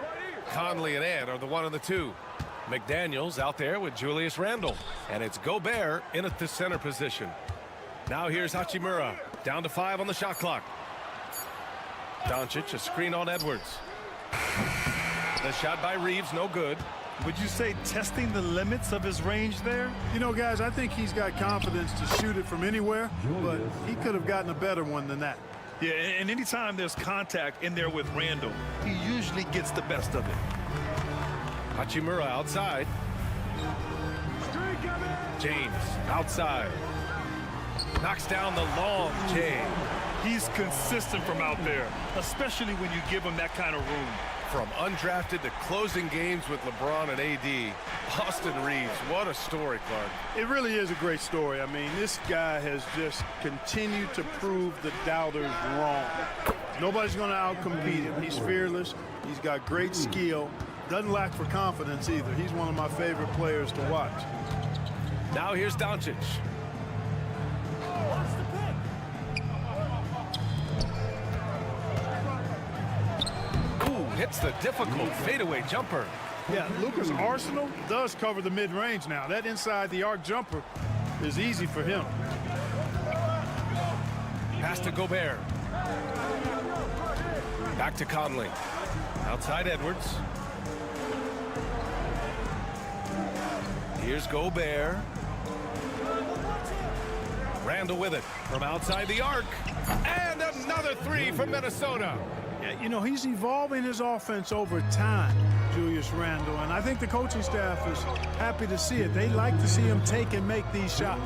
Conley and Ant are the one and the two. McDaniels out there with Julius Randle. And it's Gobert in at the center position. Now here's Hachimura. Down to 5 on the shot clock. Doncic, a screen on Edwards. The shot by Reeves, no good. Would you say testing the limits of his range there? You know, guys, I think he's got confidence to shoot it from anywhere, but he could have gotten a better one than that. Yeah, and anytime there's contact in there with Randle, he usually gets the best of it. Hachimura outside. James outside. Knocks down the long J. He's consistent from out there, especially when you give him that kind of room. From undrafted to closing games with LeBron and AD, Austin Reeves, what a story, Clark. It really is a great story. I mean, this guy has just continued to prove the doubters wrong. Nobody's going to outcompete him. He's fearless. He's got great skill. Doesn't lack for confidence either. He's one of my favorite players to watch. Now here's Doncic. Hits the difficult fadeaway jumper. Yeah, Luka's arsenal does cover the mid-range now. That inside the arc jumper is easy for him. Pass to Gobert. Back to Conley. Outside Edwards. Here's Gobert. Randle with it from outside the arc. And another three from Minnesota. Yeah, you know, he's evolving his offense over time, Julius Randle, and I think the coaching staff is happy to see it. They like to see him take and make these shots.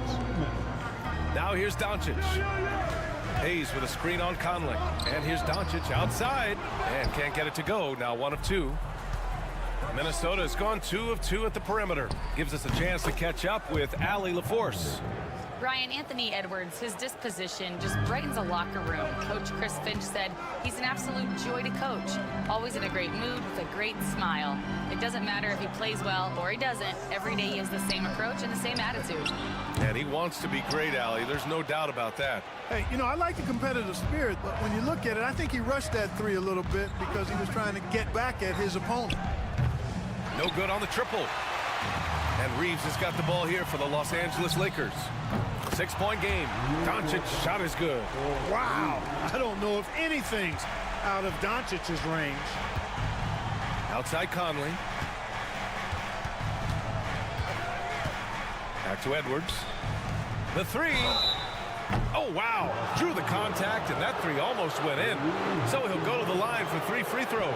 Now here's Doncic. Hayes with a screen on Conley. And here's Doncic outside. And can't get it to go. Now 1 of 2. Minnesota has gone 2 of 2 at the perimeter. Gives us a chance to catch up with Allie LaForce. Brian, Anthony Edwards, his disposition just brightens a locker room. Coach Chris Finch said he's an absolute joy to coach. Always in a great mood with a great smile. It doesn't matter if he plays well or he doesn't. Every day he has the same approach and the same attitude. And he wants to be great, Allie. There's no doubt about that. Hey, you know, I like the competitive spirit, but when you look at it, I think he rushed that three a little bit because he was trying to get back at his opponent. No good on the triple. And Reeves has got the ball here for the Los Angeles Lakers. 6-point game. Doncic's shot is good. Wow. I don't know if anything's out of Doncic's range. Outside Conley. Back to Edwards. The three. Oh, wow. Drew the contact, and that three almost went in. So he'll go to the line for 3 free throws.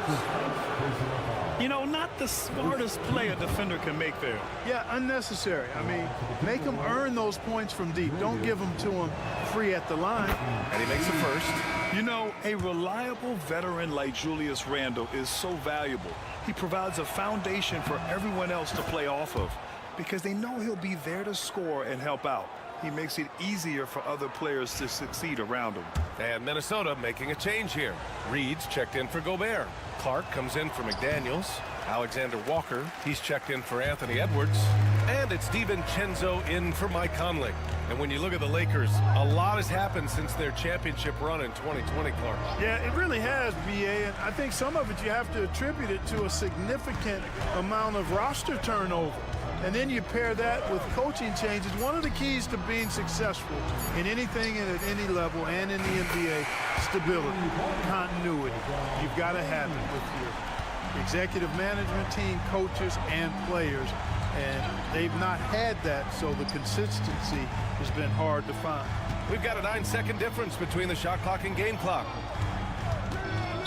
You know, not the smartest play a defender can make there. Yeah, unnecessary. I mean, make him earn those points from deep. Don't give them to him free at the line. And he makes the first. You know, a reliable veteran like Julius Randle is so valuable. He provides a foundation for everyone else to play off of because they know he'll be there to score and help out. He makes it easier for other players to succeed around him. And Minnesota making a change here. Reed's checked in for Gobert. Clark comes in for McDaniels. Alexander Walker, he's checked in for Anthony Edwards. And it's DiVincenzo in for Mike Conley. And when you look at the Lakers, a lot has happened since their championship run in 2020, Clark. Yeah, it really has, BA, and I think some of it you have to attribute it to a significant amount of roster turnover. And then you pair that with coaching changes. One of the keys to being successful in anything and at any level and in the NBA, stability, continuity. You've got to have it with your executive management team, coaches, and players. And they've not had that, so the consistency has been hard to find. We've got a 9-second difference between the shot clock and game clock.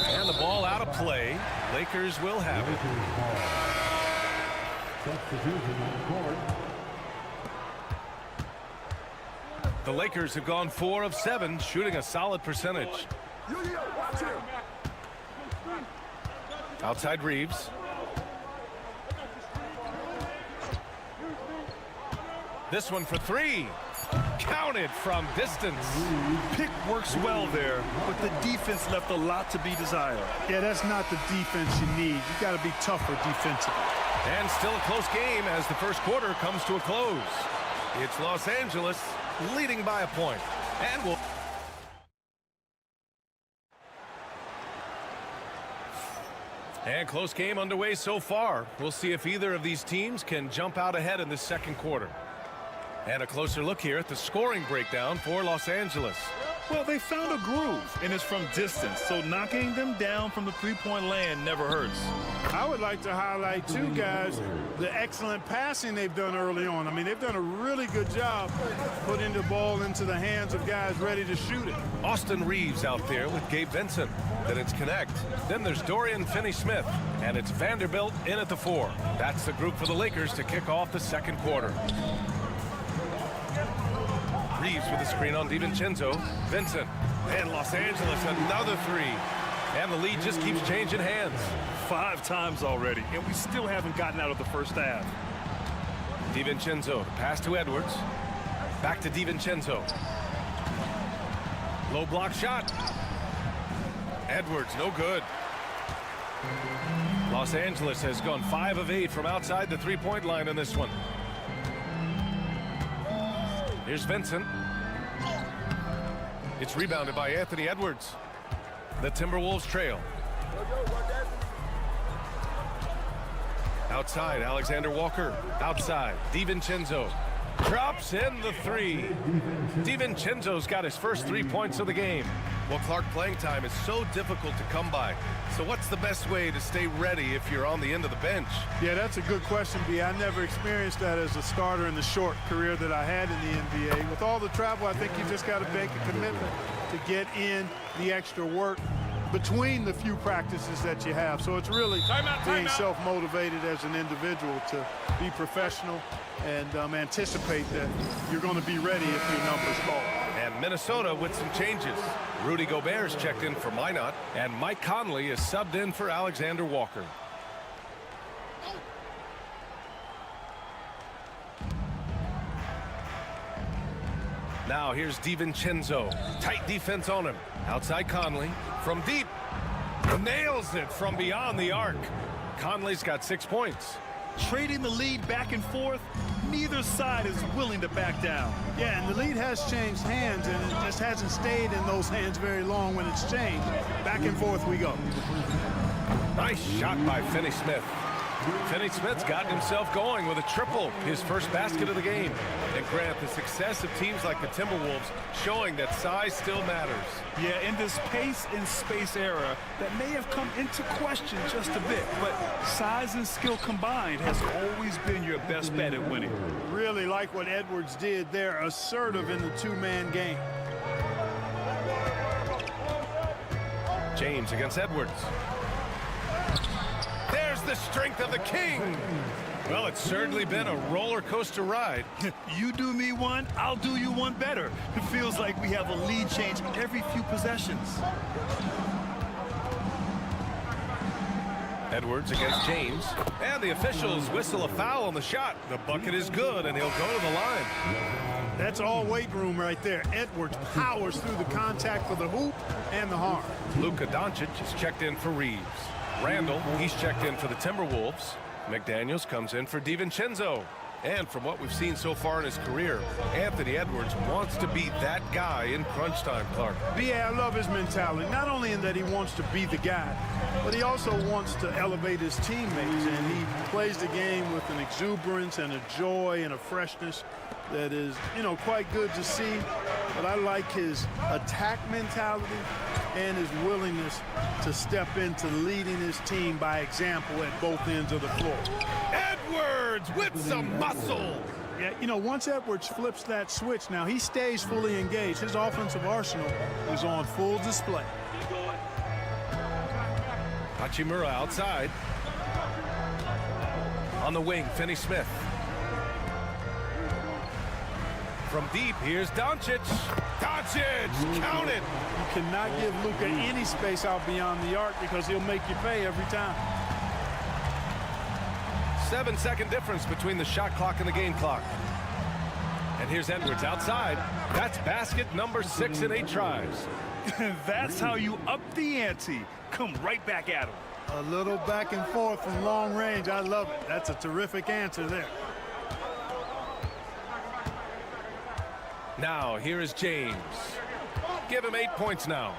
And the ball out of play. Lakers will have it. The Lakers have gone 4 of 7, shooting a solid percentage. Outside Reeves. This one for 3. Counted from distance. Pick works well there, but the defense left a lot to be desired. Yeah, that's not the defense you need. You got to be tougher defensively. And still a close game as the first quarter comes to a close. It's Los Angeles leading by a point. And we'll... And close game underway so far. We'll see if either of these teams can jump out ahead in the second quarter. And a closer look here at the scoring breakdown for Los Angeles. Well, they found a groove, and it's from distance, so knocking them down from the three-point land never hurts. I would like to highlight, too, guys, the excellent passing they've done early on. I mean, they've done a really good job putting the ball into the hands of guys ready to shoot it. Austin Reeves out there with Gabe Vincent. Then it's Connect. Then there's Dorian Finney-Smith. And it's Vanderbilt in at the 4. That's the group for the Lakers to kick off the second quarter. Reeves with a screen on DiVincenzo. Vincent. And Los Angeles another 3. And the lead just keeps changing hands. 5 times already, and we still haven't gotten out of the first half. DiVincenzo, pass to Edwards. Back to DiVincenzo. Low block shot. Edwards, no good. Los Angeles has gone 5 of 8 from outside the three-point line in this one. Here's Vincent. It's rebounded by Anthony Edwards. The Timberwolves trail. Outside, Alexander Walker. Outside, DiVincenzo. Drops in the 3. DiVincenzo's got his first 3 points of the game. Well, Clark, playing time is so difficult to come by. So what's the best way to stay ready if you're on the end of the bench? Yeah, that's a good question, B. I never experienced that as a starter in the short career that I had in the NBA. With all the travel, I think you just got to make a commitment to get in the extra work between the few practices that you have. So it's really being self-motivated as an individual to be professional and anticipate that you're going to be ready if your number's called. And Minnesota with some changes. Rudy Gobert's checked in for Minot, and Mike Conley is subbed in for Alexander Walker. Now here's DiVincenzo. Tight defense on him. Outside Conley. From deep. Nails it from beyond the arc. Conley's got 6 points. Trading the lead back and forth, neither side is willing to back down. Yeah, and the lead has changed hands, and it just hasn't stayed in those hands very long when it's changed. Back and forth we go. Nice shot by Finney-Smith. Finney-Smith's gotten himself going with a triple, his first basket of the game. And Grant, the success of teams like the Timberwolves showing that size still matters. Yeah, in this pace and space era, that may have come into question just a bit, but size and skill combined has always been your best bet at winning. Really like what Edwards did there, assertive in the two-man game. James against Edwards. There's the strength of the king. Well, it's certainly been a roller coaster ride. You do me one, I'll do you one better. It feels like we have a lead change every few possessions. Edwards against James. And the officials whistle a foul on the shot. The bucket is good, and he'll go to the line. That's all weight room right there. Edwards powers through the contact for the hoop and the harm. Luka Doncic is checked in for Reeves. Randall, he's checked in for the Timberwolves. McDaniels comes in for DiVincenzo. And from what we've seen so far in his career, Anthony Edwards wants to be that guy in crunch time, Clark. I love his mentality, not only in that he wants to be the guy, but he also wants to elevate his teammates, and he plays the game with an exuberance and a joy and a freshness that is, quite good to see. But I like his attack mentality and his willingness to step into leading his team by example at both ends of the floor. Edwards with some muscle. Yeah, once Edwards flips that switch, now he stays fully engaged. His offensive arsenal is on full display. Hachimura outside. On the wing, Finney-Smith. From deep, here's Doncic. Doncic, count it. You cannot give Luka any space out beyond the arc because he'll make you pay every time. 7-second difference between the shot clock and the game clock. And here's Edwards outside. That's basket number 6 in 8 tries. That's how you up the ante. Come right back at him. A little back and forth from long range. I love it. That's a terrific answer there. Now, here is James. Give him 8 points now.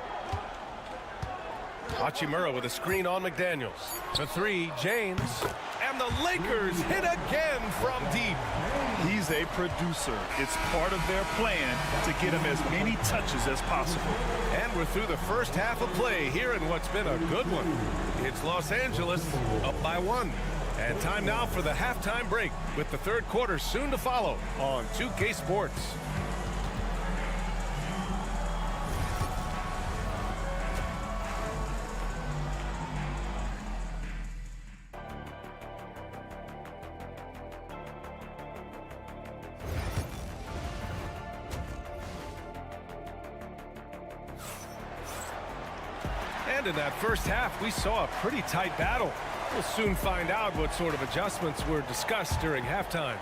Hachimura with a screen on McDaniels. For 3, James. And the Lakers hit again from deep. He's a producer. It's part of their plan to get him as many touches as possible. And we're through the first half of play here in what's been a good one. It's Los Angeles up by 1. And time now for the halftime break with the third quarter soon to follow on 2K Sports. And in that first half, we saw a pretty tight battle. We'll soon find out what sort of adjustments were discussed during halftime.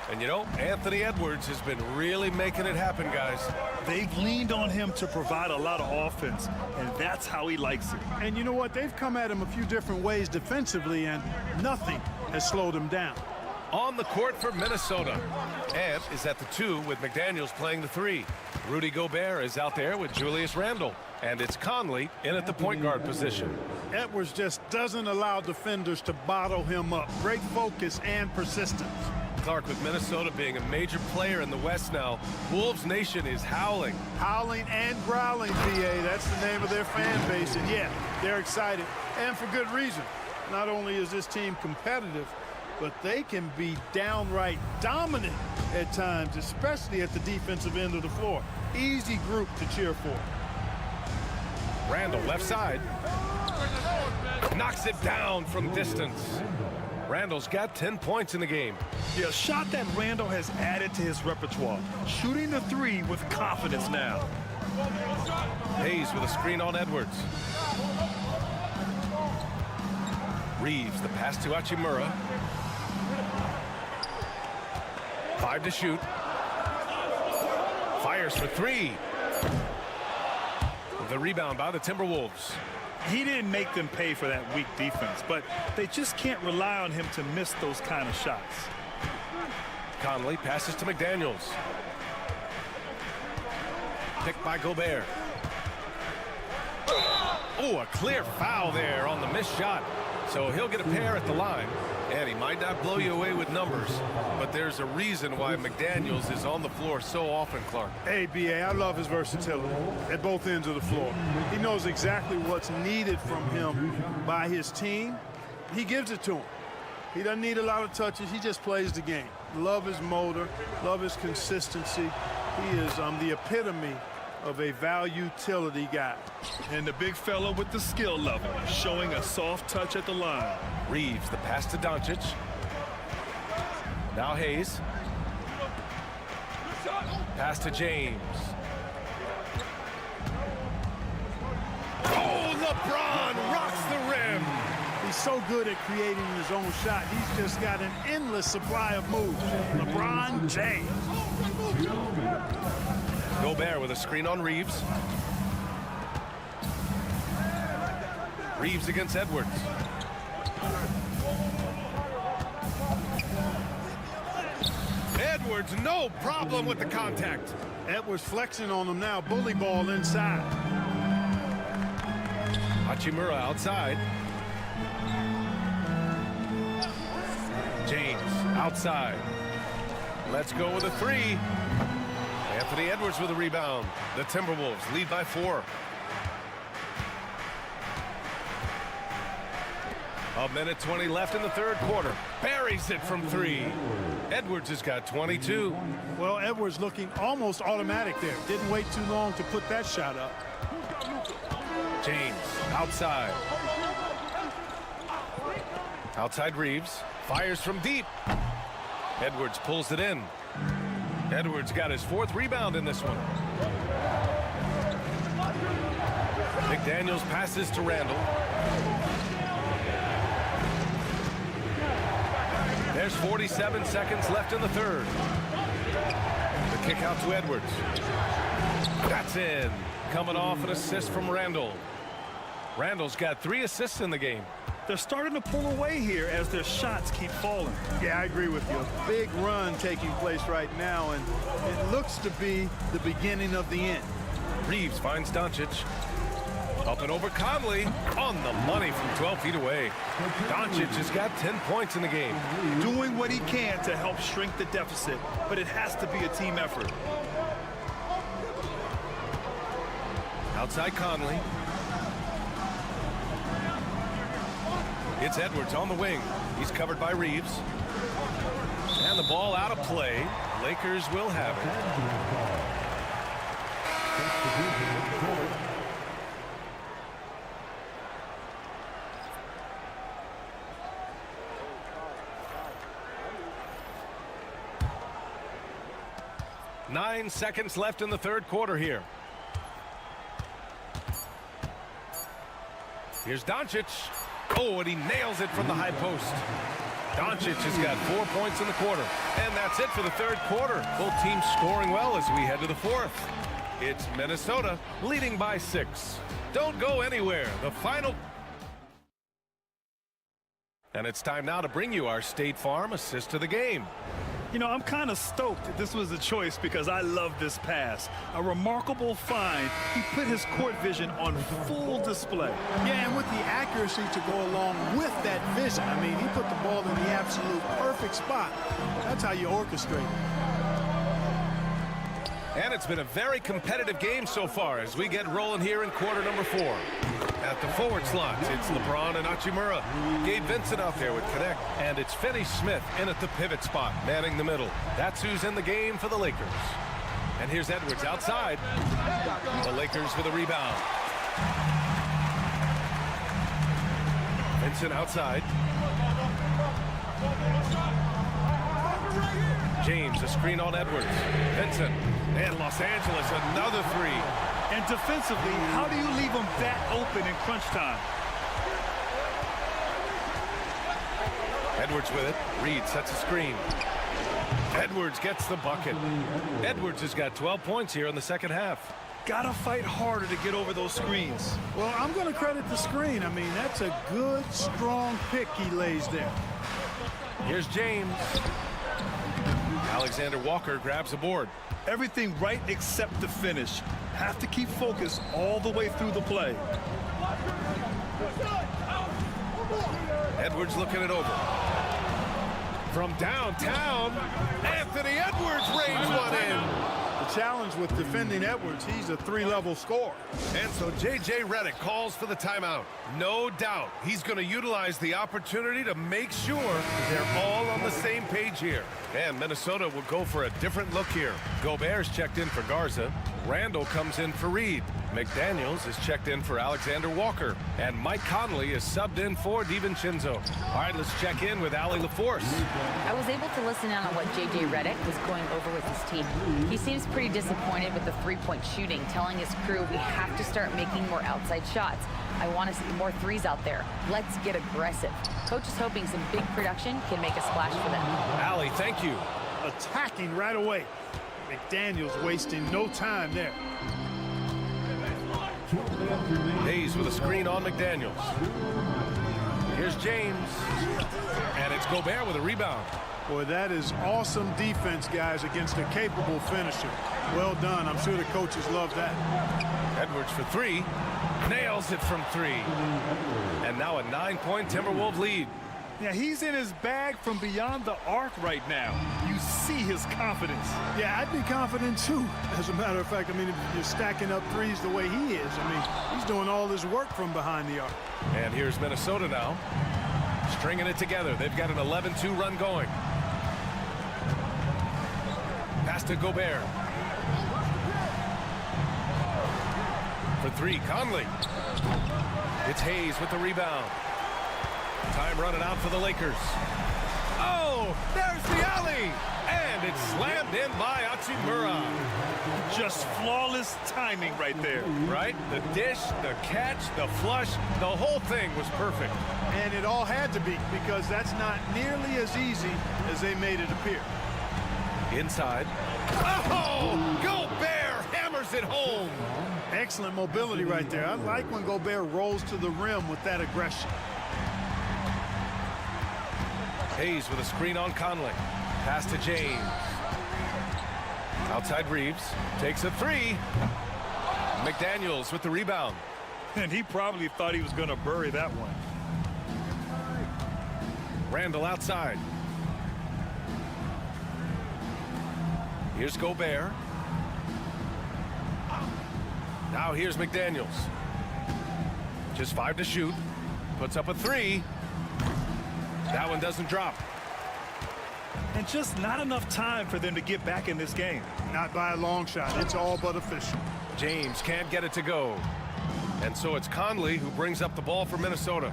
And Anthony Edwards has been really making it happen, guys. They've leaned on him to provide a lot of offense, and that's how he likes it. And you know what? They've come at him a few different ways defensively, and nothing has slowed him down. On the court for Minnesota. Ant is at the 2 with McDaniels playing the 3. Rudy Gobert is out there with Julius Randle. And it's Conley in at the point guard position. Edwards just doesn't allow defenders to bottle him up. Great focus and persistence. Clark, with Minnesota being a major player in the West now, Wolves Nation is howling. Howling and growling, PA. That's the name of their fan base. And yeah, they're excited. And for good reason. Not only is this team competitive, but they can be downright dominant at times, especially at the defensive end of the floor. Easy group to cheer for. Randall left side. Knocks it down from distance. Randall's got 10 points in the game. Yeah, a shot that Randall has added to his repertoire. Shooting the 3 with confidence now. Hayes with a screen on Edwards. Reeves, the pass to Hachimura. 5 to shoot. Fires for three. The rebound by the Timberwolves. He didn't make them pay for that weak defense, but they just can't rely on him to miss those kind of shots. Conley passes to McDaniels. Picked by Gobert. Oh, a clear foul there on the missed shot. So he'll get a pair at the line. And he might not blow you away with numbers, but there's a reason why McDaniels is on the floor so often, Clark. Hey, B.A., I love his versatility at both ends of the floor. He knows exactly what's needed from him by his team. He gives it to him. He doesn't need a lot of touches. He just plays the game. Love his motor, love his consistency. He is the epitome of a value-utility guy. And the big fella with the skill level, showing a soft touch at the line. Reeves, the pass to Doncic. Now Hayes. Pass to James. Oh, LeBron rocks the rim. He's so good at creating his own shot. He's just got an endless supply of moves. LeBron James. Gobert with a screen on Reeves. Reeves against Edwards. Edwards, no problem with the contact. Edwards flexing on him now. Bully ball inside. Hachimura outside. James outside. Let's go with a three. Anthony Edwards with a rebound. The Timberwolves lead by 4. A minute 20 left in the third quarter. Buries it from 3. Edwards has got 22. Well, Edwards looking almost automatic there. Didn't wait too long to put that shot up. James outside. Outside Reeves. Fires from deep. Edwards pulls it in. Edwards got his 4th rebound in this one. McDaniels passes to Randall. There's 47 seconds left in the third. The kick out to Edwards. That's in. Coming off an assist from Randall. Randall's got 3 assists in the game. They're starting to pull away here as their shots keep falling. Yeah, I agree with you. A big run taking place right now, and it looks to be the beginning of the end. Reeves finds Doncic. Up and over Conley. On the money from 12 feet away. Doncic has got 10 points in the game. Doing what he can to help shrink the deficit, but it has to be a team effort. Outside Conley. It's Edwards on the wing. He's covered by Reeves. And the ball out of play. Lakers will have it. 9 seconds left in the third quarter here. Here's Doncic. Oh, and he nails it from the high post. Doncic has got 4 points in the quarter. And that's it for the third quarter. Both teams scoring well as we head to the fourth. It's Minnesota leading by 6. Don't go anywhere. The final. And it's time now to bring you our State Farm assist of the game. You know, I'm kind of stoked that this was a choice because I love this pass. A remarkable find. He put his court vision on full display. Yeah, and with the accuracy to go along with that vision. I mean, he put the ball in the absolute perfect spot. That's how you orchestrate it. And it's been a very competitive game so far as we get rolling here in quarter number 4. At the forward slots, it's LeBron and Hachimura. Gabe Vincent out there with Connect. And it's Finney Smith in at the pivot spot, manning the middle. That's who's in the game for the Lakers. And here's Edwards outside. The Lakers with a rebound. Vincent outside. James, a screen on Edwards. Vincent. And Los Angeles, another 3. And defensively, how do you leave them that open in crunch time? Edwards with it. Reed sets a screen. Edwards gets the bucket. Edwards has got 12 points here in the second half. Gotta fight harder to get over those screens. Well, I'm going to credit the screen. I mean, that's a good, strong pick he lays there. Here's James. Alexander Walker grabs a board. Everything right except the finish. Have to keep focused all the way through the play. Edwards looking it over. From downtown, Anthony Edwards rains one in. The challenge with defending Edwards, he's a three-level scorer. And so J.J. Redick calls for the timeout. No doubt he's going to utilize the opportunity to make sure they're all on the same page here. And Minnesota will go for a different look here. Gobert's checked in for Garza. Randall comes in for Reed. McDaniels is checked in for Alexander Walker. And Mike Conley is subbed in for DiVincenzo. All right, let's check in with Allie LaForce. I was able to listen in on what J.J. Redick was going over with his team. He seems pretty disappointed with the three-point shooting, telling his crew we have to start making more outside shots. I want to see more threes out there. Let's get aggressive. Coach is hoping some big production can make a splash for them. Allie, thank you. Attacking right away. McDaniels wasting no time there. Hayes with a screen on McDaniels. Here's James. And it's Gobert with a rebound. Boy, that is awesome defense, guys, against a capable finisher. Well done. I'm sure the coaches love that. Edwards for three. Nails it from three. And now a 9-point Timberwolves lead. Yeah, he's in his bag from beyond the arc right now. You see his confidence. Yeah, I'd be confident too. As a matter of fact, I mean, if you're stacking up threes the way he is, I mean, he's doing all this work from behind the arc. And here's Minnesota now, stringing it together. They've got an 11-2 run going. Pass to Gobert. For three, Conley. It's Hayes with the rebound. Time running out for the Lakers. Oh, there's the alley. And it's slammed in by Hachimura. Just flawless timing right there. Right? The dish, the catch, the flush, the whole thing was perfect. And it all had to be, because that's not nearly as easy as they made it appear. Inside. Oh, Gobert hammers it home. Excellent mobility right there. I like when Gobert rolls to the rim with that aggression. Hayes with a screen on Conley. Pass to James. Outside Reeves. Takes a three. McDaniels with the rebound. And he probably thought he was going to bury that one. Randall outside. Here's Gobert. Now here's McDaniels. Just 5 to shoot. Puts up a three. That one doesn't drop. And just not enough time for them to get back in this game. Not by a long shot. It's all but official. James can't get it to go. And so it's Conley who brings up the ball for Minnesota.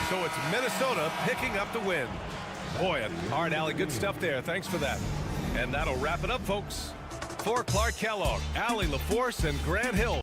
So it's Minnesota picking up the win. Boy, all right, Allie, good stuff there. Thanks for that. And that'll wrap it up, folks. For Clark Kellogg, Allie LaForce, and Grant Hill.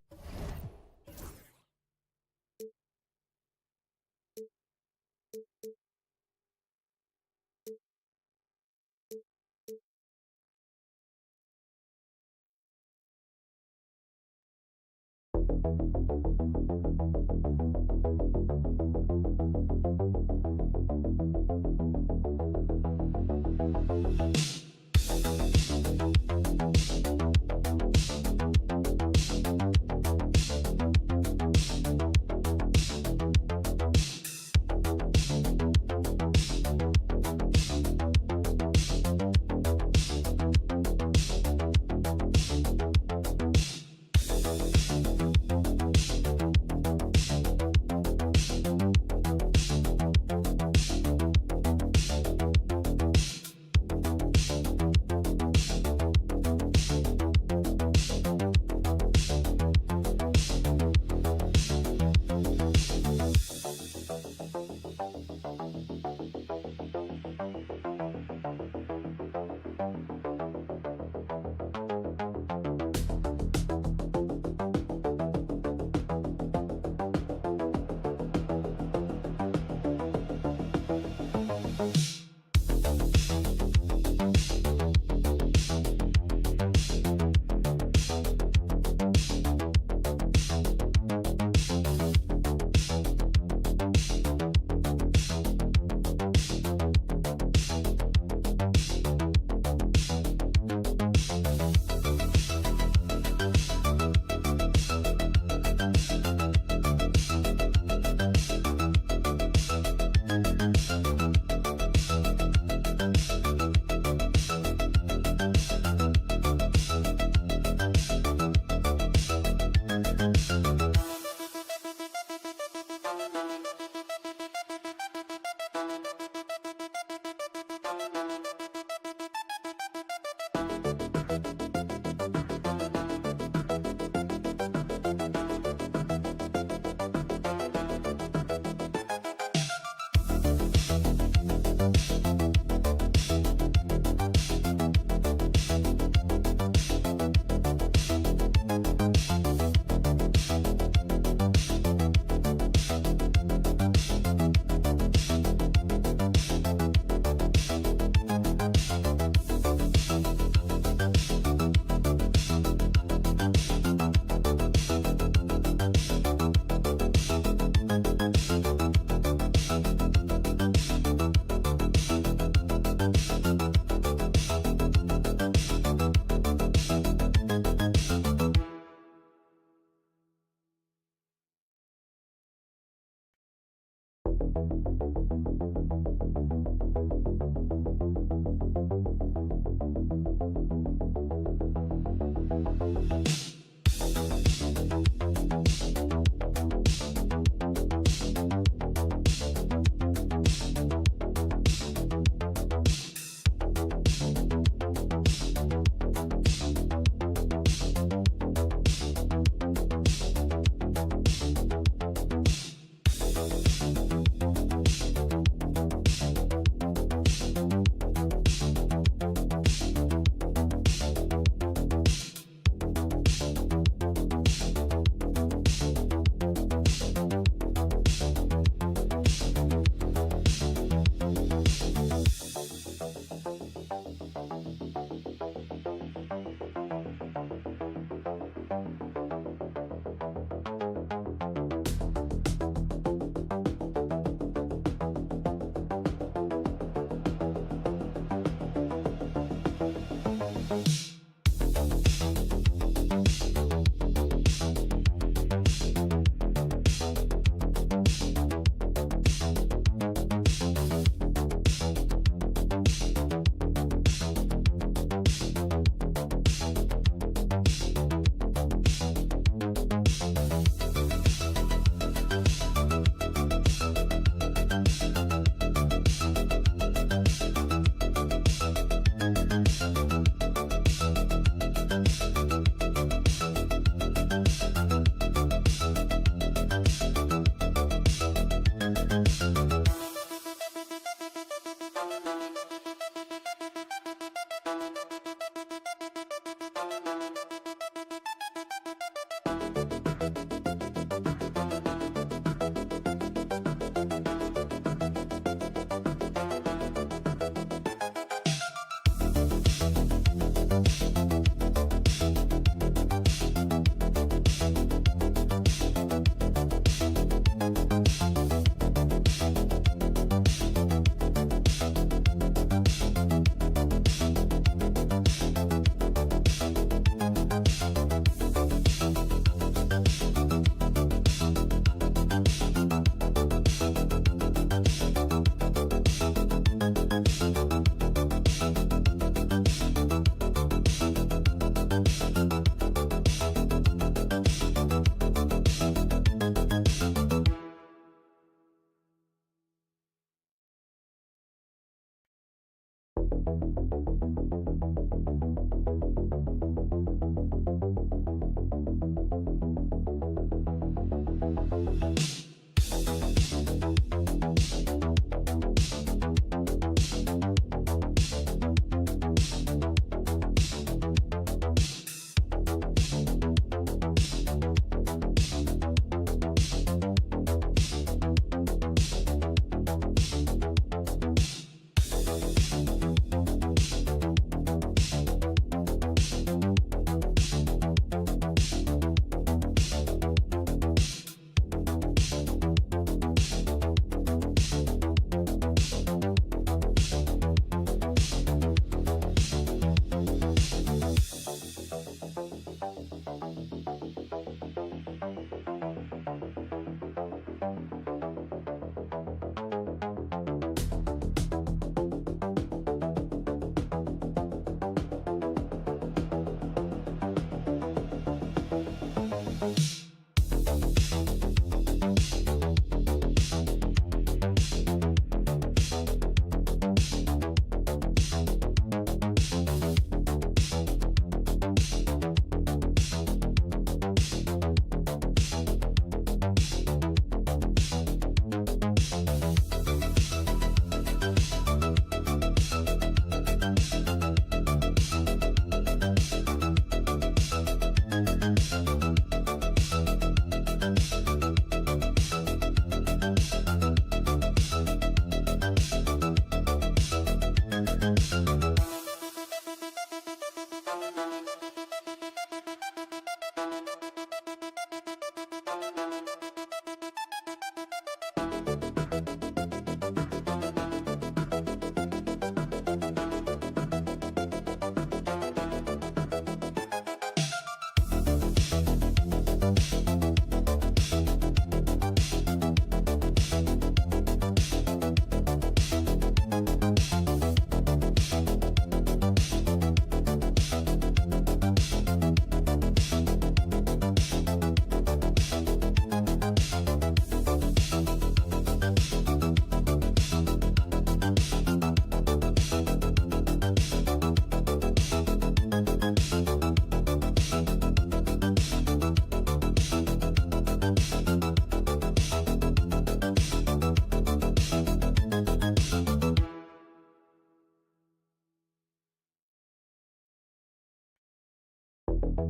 Into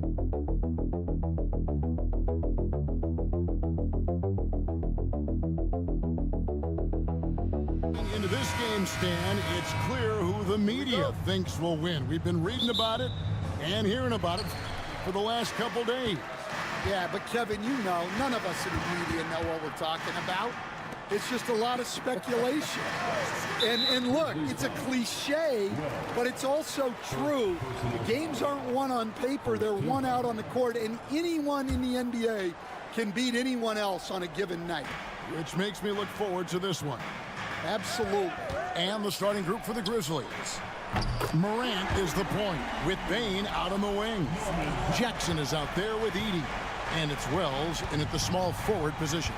this game, Stan, it's clear who the media thinks will win. We've been reading about it and hearing about it for the last couple days. Yeah, but Kevin, you know, none of us in the media know what we're talking about. It's just a lot of speculation. And look, it's a cliche, but it's also true. The games aren't won on paper, they're won out on the court, and anyone in the NBA can beat anyone else on a given night. Which makes me look forward to this one. Absolutely. And the starting group for the Grizzlies. Morant is the point, with Bane out on the wing. Jackson is out there with Edey. And it's Wells in at the small forward position.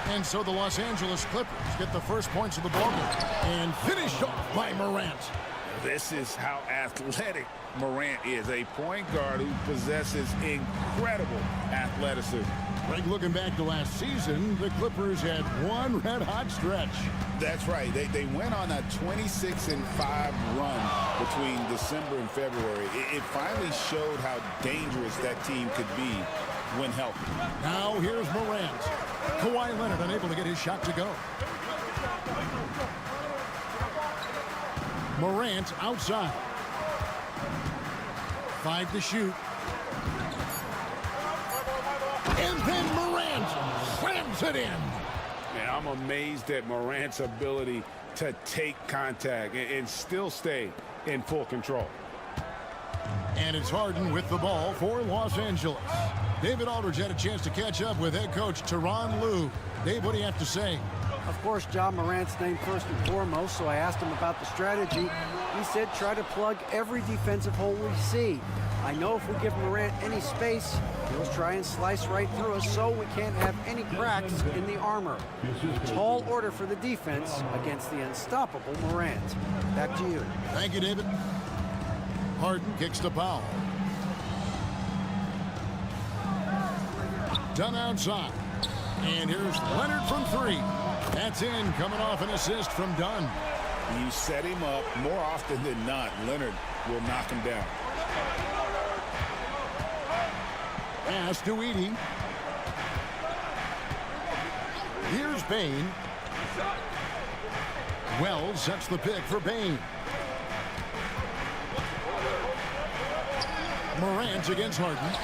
And so the Los Angeles Clippers get the first points of the ballgame. And finished off by Morant. This is how athletic Morant is, a point guard who possesses incredible athleticism. Greg, looking back to last season, the Clippers had one red-hot stretch. That's right. They went on a 26-5 run between December and February. It finally showed how dangerous that team could be when healthy. Now here's Morant. Kawhi Leonard unable to get his shot to go. Morant outside. 5 to shoot. And then Morant slams it in. Man, I'm amazed at Morant's ability to take contact and still stay in full control. And it's Harden with the ball for Los Angeles. David Aldridge had a chance to catch up with head coach Tyronn Lue. Dave, what do you have to say? Of course, John Morant's named first and foremost, so I asked him about the strategy. He said try to plug every defensive hole we see. I know if we give Morant any space, he'll try and slice right through us so we can't have any cracks in the armor. Tall order for the defense against the unstoppable Morant. Back to you. Thank you, David. Harden kicks to Powell. Done outside. And here's Leonard from 3. That's in, coming off an assist from Dunn. You set him up more often than not. Leonard will knock him down. Pass to Edey. Here's Bane. Wells sets the pick for Bane. Morant against Harden.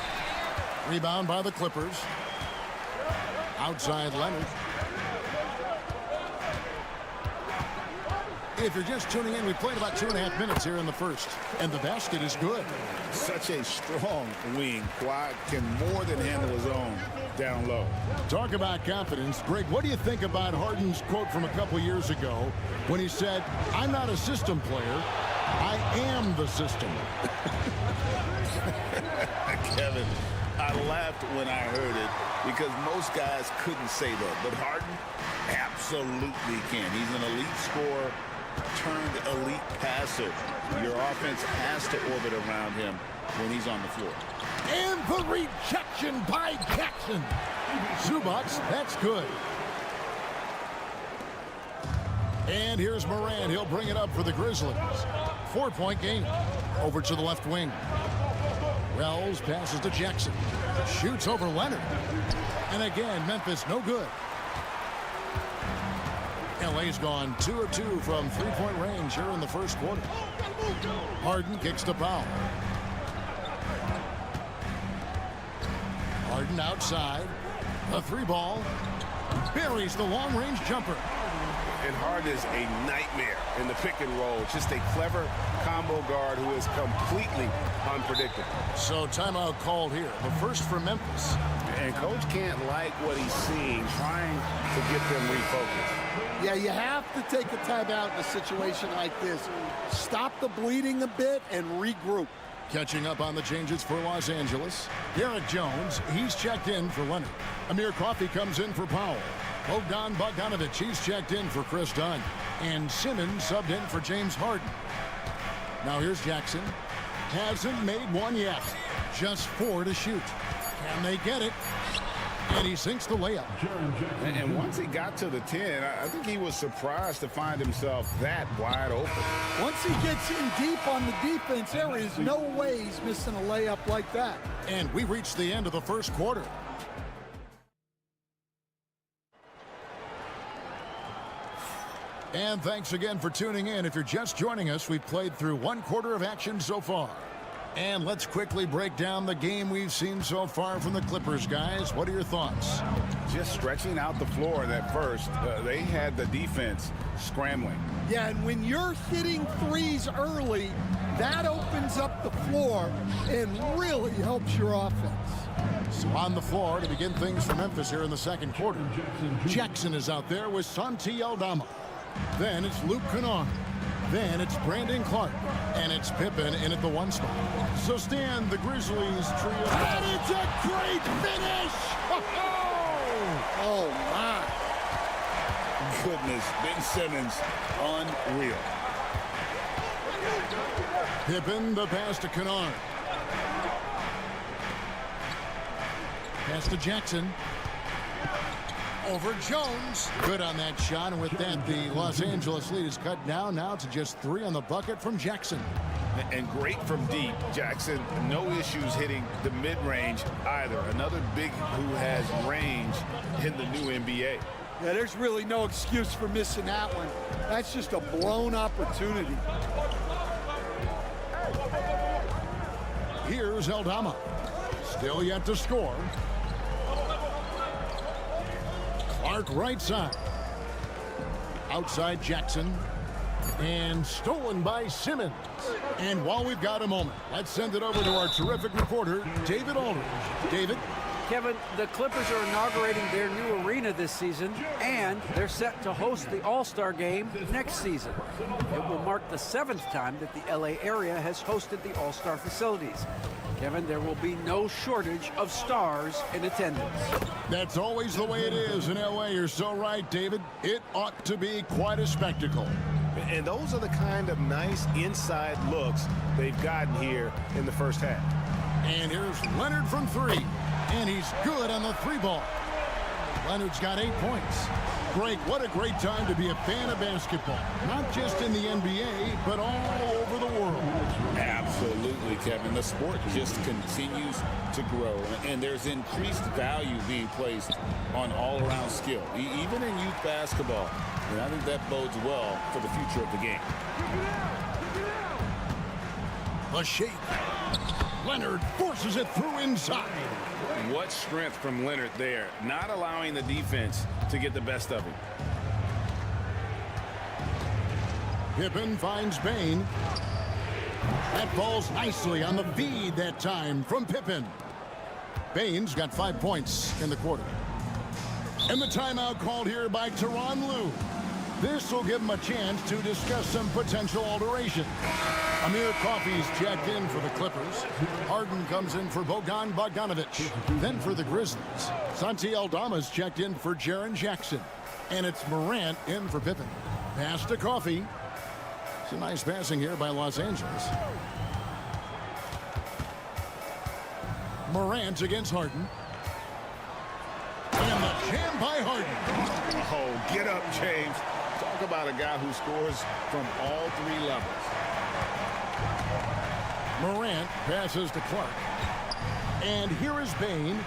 Rebound by the Clippers. Outside Leonard. If you're just tuning in, we played about 2.5 minutes here in the first, and the basket is good. Such a strong wing. Kawhi can more than handle his own down low. Talk about confidence. Greg, what do you think about Harden's quote from a couple years ago when he said, "I'm not a system player, I am the system"? Kevin, I laughed when I heard it because most guys couldn't say that, but Harden absolutely can. He's an elite scorer turned elite passer. Your offense has to orbit around him when he's on the floor. And the rejection by Jackson. Zubac, that's good. And here's Morant. He'll bring it up for the Grizzlies. 4-point game. Over to the left wing. Wells passes to Jackson. Shoots over Leonard. And again, Memphis no good. LA's gone 2 of 2 from 3-point range here in the first quarter. Harden kicks to Powell. Harden outside. A 3-ball. Buries the long-range jumper. And Harden is a nightmare in the pick and roll. Just a clever combo guard who is completely unpredictable. So timeout called here. The first for Memphis. And coach can't like what he's seeing, trying to get them refocused. Yeah, you have to take a timeout in a situation like this. Stop the bleeding a bit and regroup. Catching up on the changes for Los Angeles. Derek Jones, he's checked in for Leonard. Amir Coffey comes in for Powell. Bogdan Bogdanovic, he's checked in for Chris Dunn. And Simmons subbed in for James Harden. Now here's Jackson. Hasn't made one yet. Just 4 to shoot. Can they get it? And he sinks the layup. And once he got to the 10, I think he was surprised to find himself that wide open. Once he gets in deep on the defense, there is no way he's missing a layup like that. And we reached the end of the first quarter. And thanks again for tuning in. If you're just joining us, we've played through one quarter of action so far. And let's quickly break down the game we've seen so far from the Clippers, guys. What are your thoughts? Just stretching out the floor in that first. They had the defense scrambling. Yeah, and when you're hitting threes early, that opens up the floor and really helps your offense. So on the floor to begin things for Memphis here in the second quarter. Jackson is out there with Santi Aldama. Then it's Luke Kennard. Then it's Brandon Clark. And it's Pippen in at the 1 spot. So stand the Grizzlies trio. And it's a great finish! Oh, my. Goodness, Ben Simmons, unreal. Pippen, the pass to Kennard. Pass to Jackson. Over Jones. Good on that shot, and with that, the Los Angeles lead is cut down now to just 3 on the bucket from Jackson. And great from deep. Jackson, no issues hitting the mid-range either. Another big who has range in the new NBA. Yeah, there's really no excuse for missing that one. That's just a blown opportunity. Here's Aldama. Still yet to score. Clark right side. Outside Jackson. And stolen by Simmons. And while we've got a moment, let's send it over to our terrific reporter, David Aldridge. David? Kevin, the Clippers are inaugurating their new arena this season, and they're set to host the All-Star Game next season. It will mark the 7th time that the LA area has hosted the All-Star facilities. Kevin, there will be no shortage of stars in attendance. That's always the way it is in LA. You're so right, David. It ought to be quite a spectacle. And those are the kind of nice inside looks they've gotten here in the first half. And here's Leonard from 3. And he's good on the 3 ball. Leonard's got 8 points. Greg, what a great time to be a fan of basketball. Not just in the NBA, but all over the world. Absolutely, Kevin. The sport just continues to grow, and there's increased value being placed on all-around skill, even in youth basketball. And I think that bodes well for the future of the game. A shake. Leonard forces it through inside. What strength from Leonard there, not allowing the defense to get the best of him. Pippen finds Bain. That falls nicely on the feed that time from Pippen. Bain's got 5 points in the quarter. And the timeout called here by Tyronn Lue. This will give him a chance to discuss some potential alteration. Amir Coffey's checked in for the Clippers. Harden comes in for Bojan Bogdanovic. Then for the Grizzlies, Santi Aldama's checked in for Jaren Jackson. And it's Morant in for Pippen. Pass to Coffey. It's a nice passing here by Los Angeles. Morant against Harden. And the jam by Harden. Oh, get up, James. Talk about a guy who scores from all 3 levels. Morant passes to Clark. And here is Bain.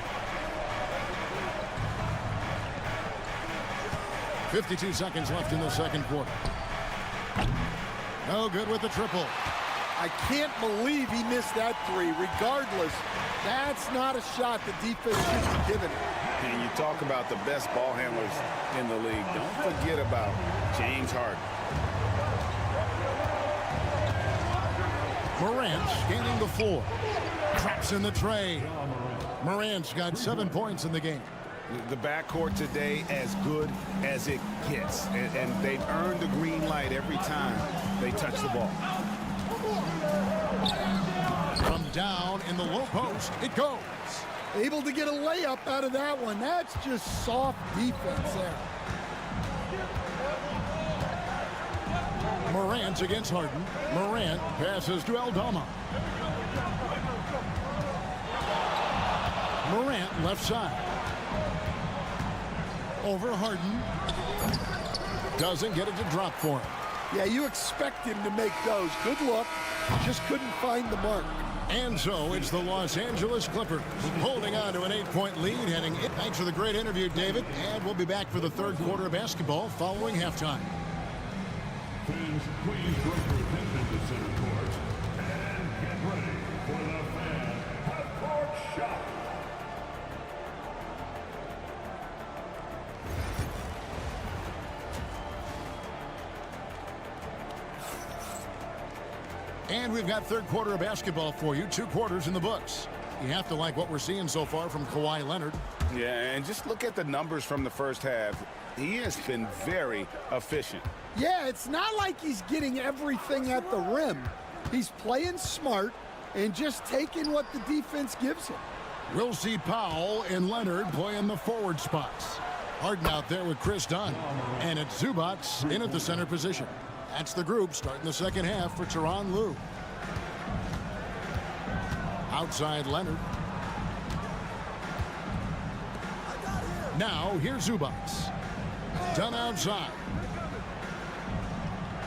52 seconds left in the second quarter. No good with the triple. I can't believe he missed that 3. Regardless, that's not a shot the defense should be giving him. And you talk about the best ball handlers in the league. Don't forget about James Harden. Morant scanning the floor. Traps in the tray. Morant's got 7 points in the game. The backcourt today as good as it gets. And they've earned the green light every time they touch the ball. From down in the low post, it goes. Able to get a layup out of that one. That's just soft defense there. Morant against Harden. Morant passes to Aldama. Morant left side. Over Harden. Doesn't get it to drop for him. Yeah, you expect him to make those. Good look. Just couldn't find the mark. And so it's the Los Angeles Clippers holding on to an 8-point lead heading in. Thanks for the great interview, David. And we'll be back for the third quarter of basketball following halftime. Please represent the center court and get ready for the fan half-court shot. And we've got third quarter of basketball for you. 2 quarters in the books. You have to like what we're seeing so far from Kawhi Leonard. Yeah, and just look at the numbers from the first half. He has been very efficient. Yeah, it's not like he's getting everything at the rim. He's playing smart and just taking what the defense gives him. We'll see Powell and Leonard playing the forward spots. Harden out there with Chris Dunn. And it's Zubac in at the center position. That's the group starting the second half for Tyronn Lue. Outside Leonard. Now here's Zubac. Dunn outside.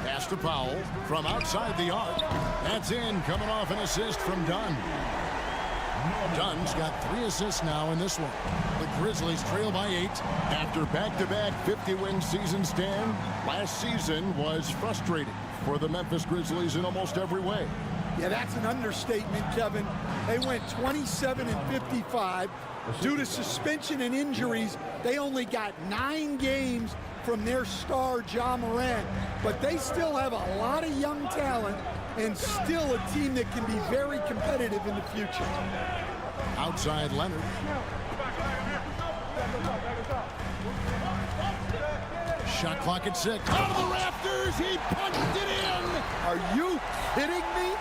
Pass to Powell from outside the arc. That's in, coming off an assist from Dunn. Dunn's got 3 assists now in this one. The Grizzlies trail by 8 after back-to-back 50-win season stand. Last season was frustrating for the Memphis Grizzlies in almost every way. Yeah, that's an understatement, Kevin. They went 27-55. Due to suspension and injuries, they only got 9 games from their star, Ja Morant. But they still have a lot of young talent and still a team that can be very competitive in the future. Outside Leonard. Shot clock at 6. Out of the rafters, he punched it in. Are you kidding me?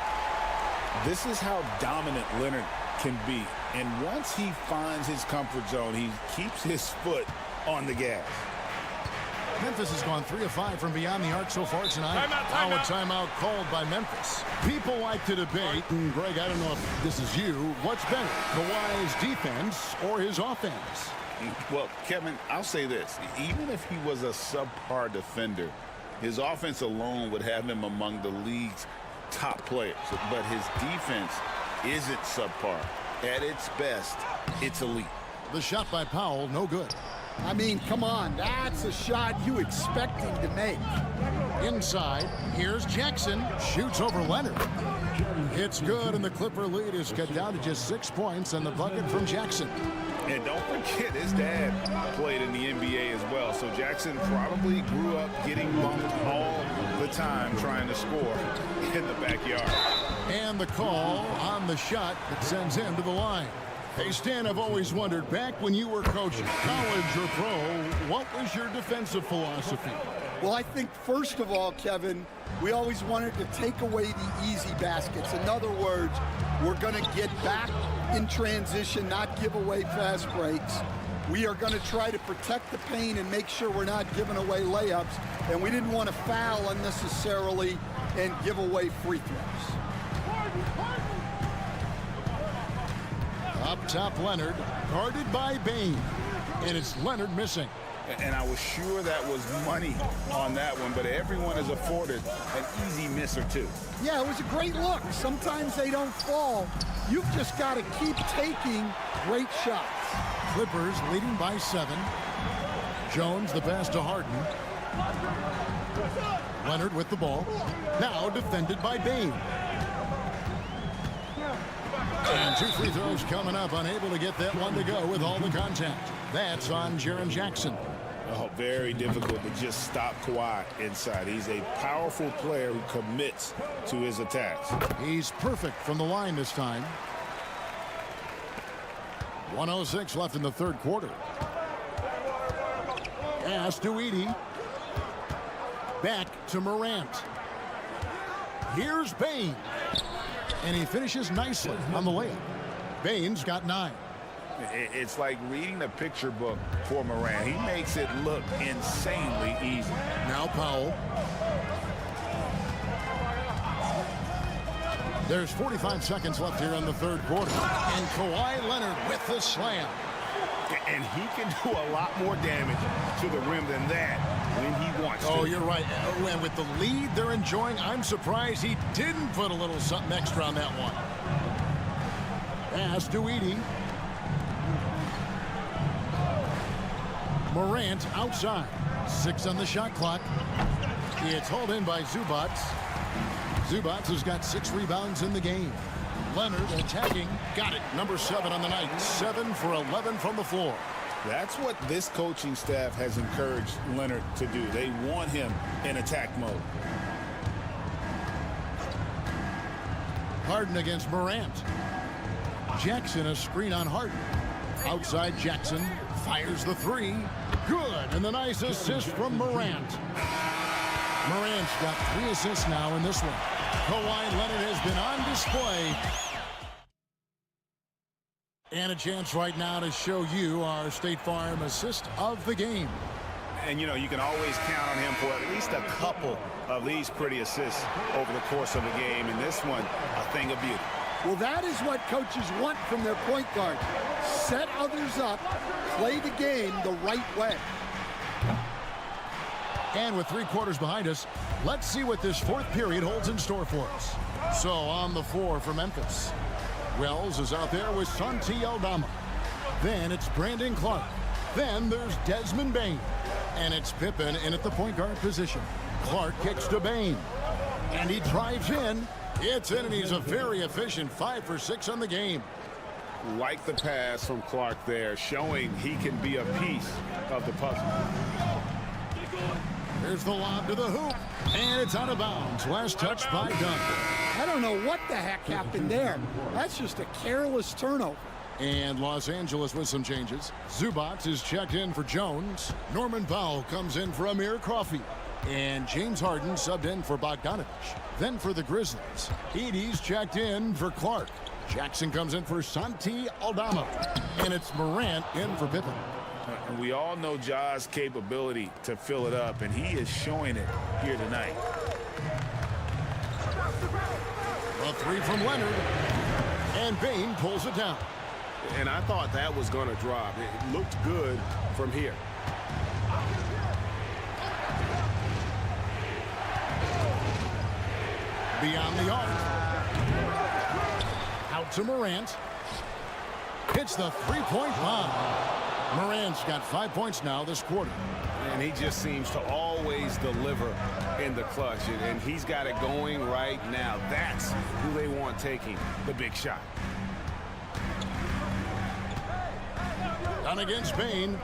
This is how dominant Leonard can be. And once he finds his comfort zone, he keeps his foot on the gas. Memphis has gone 3 of 5 from beyond the arc so far tonight. Now a timeout called by Memphis. People like to debate, and Greg, I don't know if this is you, what's better, Kawhi's defense or his offense? Well, Kevin, I'll say this. Even if he was a subpar defender, his offense alone would have him among the league's top players. But his defense isn't subpar. At its best, it's elite. The shot by Powell, no good. I mean, come on. That's a shot you expect him to make. Inside, here's Jackson. Shoots over Leonard. It's good, and the Clipper lead is cut down to just 6 points, and the bucket from Jackson. And don't forget, his dad played in the NBA as well. So Jackson probably grew up getting bumped all the time trying to score in the backyard. And the call on the shot that sends him to the line. Hey, Stan, I've always wondered, back when you were coaching, college or pro, what was your defensive philosophy? Well, I think, first of all, Kevin, we always wanted to take away the easy baskets. In other words, we're going to get back in transition, not give away fast breaks. We are going to try to protect the paint and make sure we're not giving away layups. And we didn't want to foul unnecessarily and give away free throws. Up top, Leonard, guarded by Bane. And it's Leonard missing. And I was sure that was money on that one, but everyone is afforded an easy miss or two. Yeah, it was a great look. Sometimes they don't fall. You've just got to keep taking great shots. Clippers leading by 7. Jones the pass to Harden. Leonard with the ball. Now defended by Bane. And 2 free throws coming up. Unable to get that one to go with all the contact. That's on Jaren Jackson. Oh, very difficult to just stop Kawhi inside. He's a powerful player who commits to his attacks. He's perfect from the line this time. 1:06 left in the third quarter. Pass to Edey. Back to Morant. Here's Bane. And he finishes nicely on the layup. Bane's got 9. It's like reading a picture book for Morant. He makes it look insanely easy. Now Powell. There's 45 seconds left here in the third quarter. And Kawhi Leonard with the slam. And he can do a lot more damage to the rim than that when he wants to. Oh, you're right. And with the lead they're enjoying, I'm surprised he didn't put a little something extra on that one. Pass to Edie. Morant outside. 6 on the shot clock. It's hauled in by Zubats. Zubats has got 6 rebounds in the game. Leonard attacking. Got it. Number 7 on the night. 7 for 11 from the floor. That's what this coaching staff has encouraged Leonard to do. They want him in attack mode. Harden against Morant. Jackson a screen on Harden. Outside Jackson. Fires the 3. Good. And the nice assist from Morant. Morant's got 3 assists now in this one. Kawhi Leonard has been on display. And a chance right now to show you our State Farm assist of the game. And, you know, you can always count on him for at least a couple of these pretty assists over the course of a game. And this one, a thing of beauty. Well, that is what coaches want from their point guard. Set others up, play the game the right way. And with 3 quarters behind us, let's see what this 4th period holds in store for us. So on the floor for Memphis, Wells is out there with Santi Aldama. Then it's Brandon Clark. Then there's Desmond Bane. And it's Pippen in at the point guard position. Clark kicks to Bane. And he drives in. It's in, and he's a very efficient 5 for 6 on the game. Like the pass from Clark there, showing he can be a piece of the puzzle. Here's the lob to the hoop, and it's out of bounds. Last touch by Dunn. I don't know what the heck happened there. That's just a careless turnover. And Los Angeles with some changes. Zubats is checked in for Jones. Norman Powell comes in for Amir Coffey. And James Harden subbed in for Bogdanovich. Then for the Grizzlies, Edie's checked in for Clark. Jackson comes in for Santi Aldama. And it's Morant in for Pippen. And we all know Ja's capability to fill it up, and he is showing it here tonight. A 3 from Leonard. And Bane pulls it down. And I thought that was going to drop. It looked good from here. Beyond the arc. Out to Morant. Hits the 3-point line. Morant's got 5 points now this quarter. And he just seems to always deliver in the clutch. And he's got it going right now. That's who they want taking the big shot. Dunn against Bane.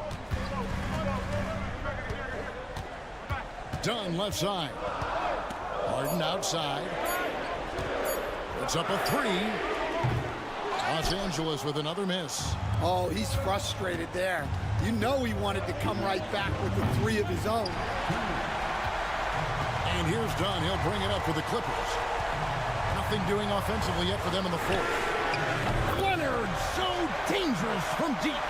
Dunn left side. Harden outside. It's up a 3. Los Angeles with another miss. Oh, he's frustrated there. You know he wanted to come right back with the 3 of his own. And here's Dunn. He'll bring it up for the Clippers. Nothing doing offensively yet for them in the 4th. Leonard, so dangerous from deep.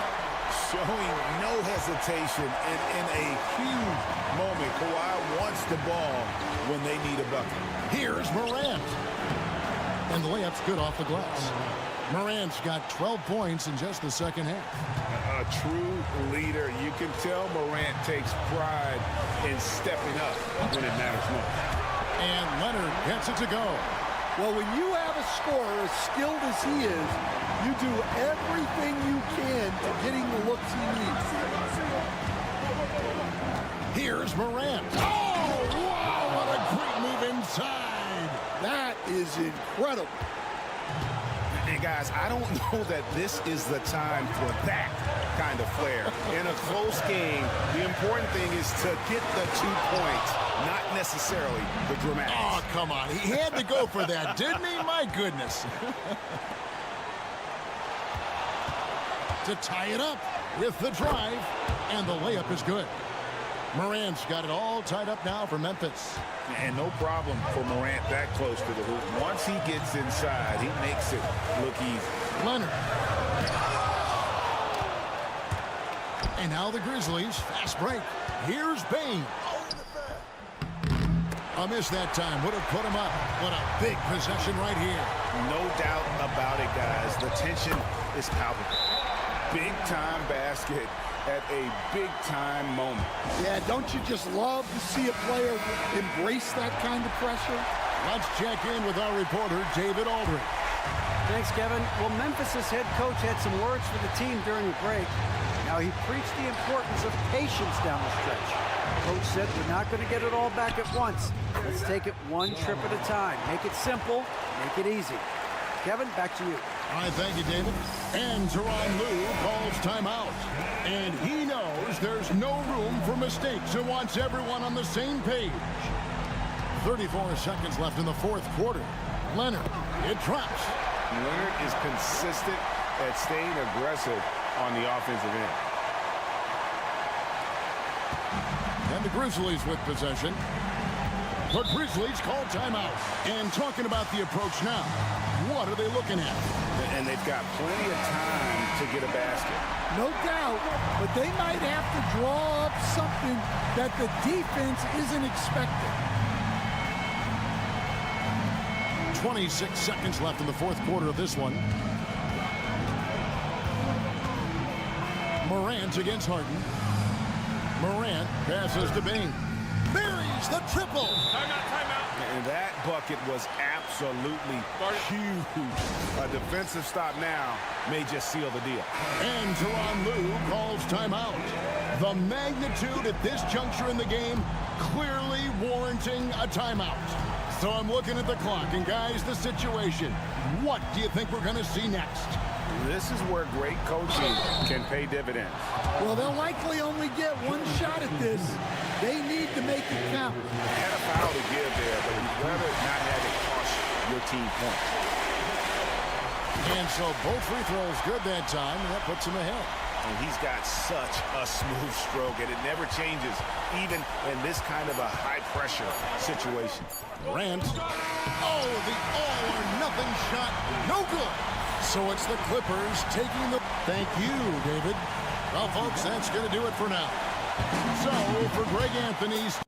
Showing no hesitation, and in a huge moment, Kawhi wants the ball when they need a bucket. Here's Morant. And the layup's good off the glass. Morant's got 12 points in just the second half. A true leader. You can tell Morant takes pride in stepping up when it matters most. And Leonard gets it to go. Well, when you have a scorer as skilled as he is, you do everything you can to getting the looks he needs. Here's Morant. Oh, wow, what a great move inside. That is incredible. And guys, I don't know that this is the time for that kind of flair. In a close game, the important thing is to get the 2 points, not necessarily the dramatics. Oh, come on. He had to go for that, didn't he? My goodness. To tie it up with the drive, and the layup is good. Morant's got it all tied up now for Memphis. And no problem for Morant that close to the hoop. Once he gets inside, he makes it look easy. Leonard. And now the Grizzlies. Fast break. Here's Bane. A miss that time. Would have put him up. What a big possession right here. No doubt about it, guys. The tension is palpable. big-time basket at a big-time moment. Yeah, don't you just love to see a player embrace that kind of pressure? Let's check in with our reporter, David Aldridge. Thanks, Kevin. Well, Memphis' head coach had some words for the team during the break. Now, he preached the importance of patience down the stretch. Coach said, we're not going to get it all back at once. Let's take it one trip at a time. Make it simple, make it easy. Kevin, back to you. All right, thank you, David. And Tyronn Lue calls timeout. And he knows there's no room for mistakes and wants everyone on the same page. 34 seconds left in the fourth quarter. Leonard, it drops. Leonard is consistent at staying aggressive on the offensive end. And the Grizzlies with possession. The Grizzlies call timeout. And talking about the approach now, what are they looking at? And they've got plenty of time to get a basket. No doubt, but they might have to draw up something that the defense isn't expecting. 26 seconds left in the fourth quarter of this one. Morant against Harden. Morant passes to Bing. Buries the triple. And that bucket was absolutely huge. A defensive stop now may just seal the deal. And Tyronn Lue calls timeout. The magnitude at this juncture in the game clearly warranting a timeout. So I'm looking at the clock, and guys, the situation. What do you think we're going to see next? This is where great coaching can pay dividends. Well, they'll likely only get one shot at this. They need to make it count. Had a foul to give there, but you'd rather not have it cost your team points. And so both free throws good that time, and that puts him ahead. And he's got such a smooth stroke, and it never changes, even in this kind of a high-pressure situation. Morant. Oh, the all-or-nothing shot. No good. So it's the Clippers taking the... Thank you, David. Well, folks, that's going to do it for now. So, for Greg Anthony's...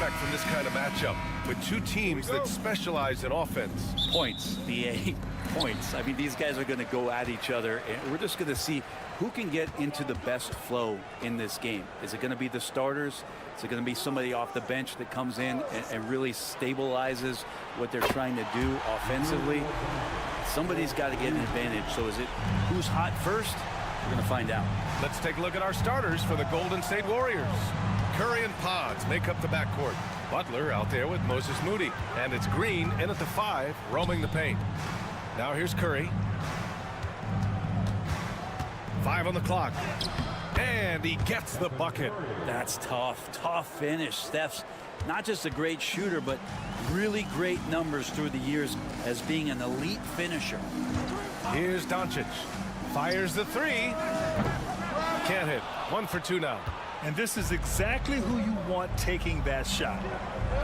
expect from this kind of matchup with two teams that specialize in offense? Points, BA, points. I mean, these guys are going to go at each other, and we're just going to see who can get into the best flow in this game. Is it going to be the starters? Is it going to be somebody off the bench that comes in and really stabilizes what they're trying to do offensively? Somebody's got to get an advantage. So is it who's hot first? We're going to find out. Let's take a look at our starters for the Golden State Warriors. Curry and Pods make up the backcourt. Butler out there with Moses Moody. And it's Green in at the 5, roaming the paint. Now here's Curry. 5 on the clock. And he gets the bucket. That's tough. Tough finish. Steph's not just a great shooter, but really great numbers through the years as being an elite finisher. Here's Doncic. Fires the 3. Can't hit. 1 for 2 now. And this is exactly who you want taking that shot.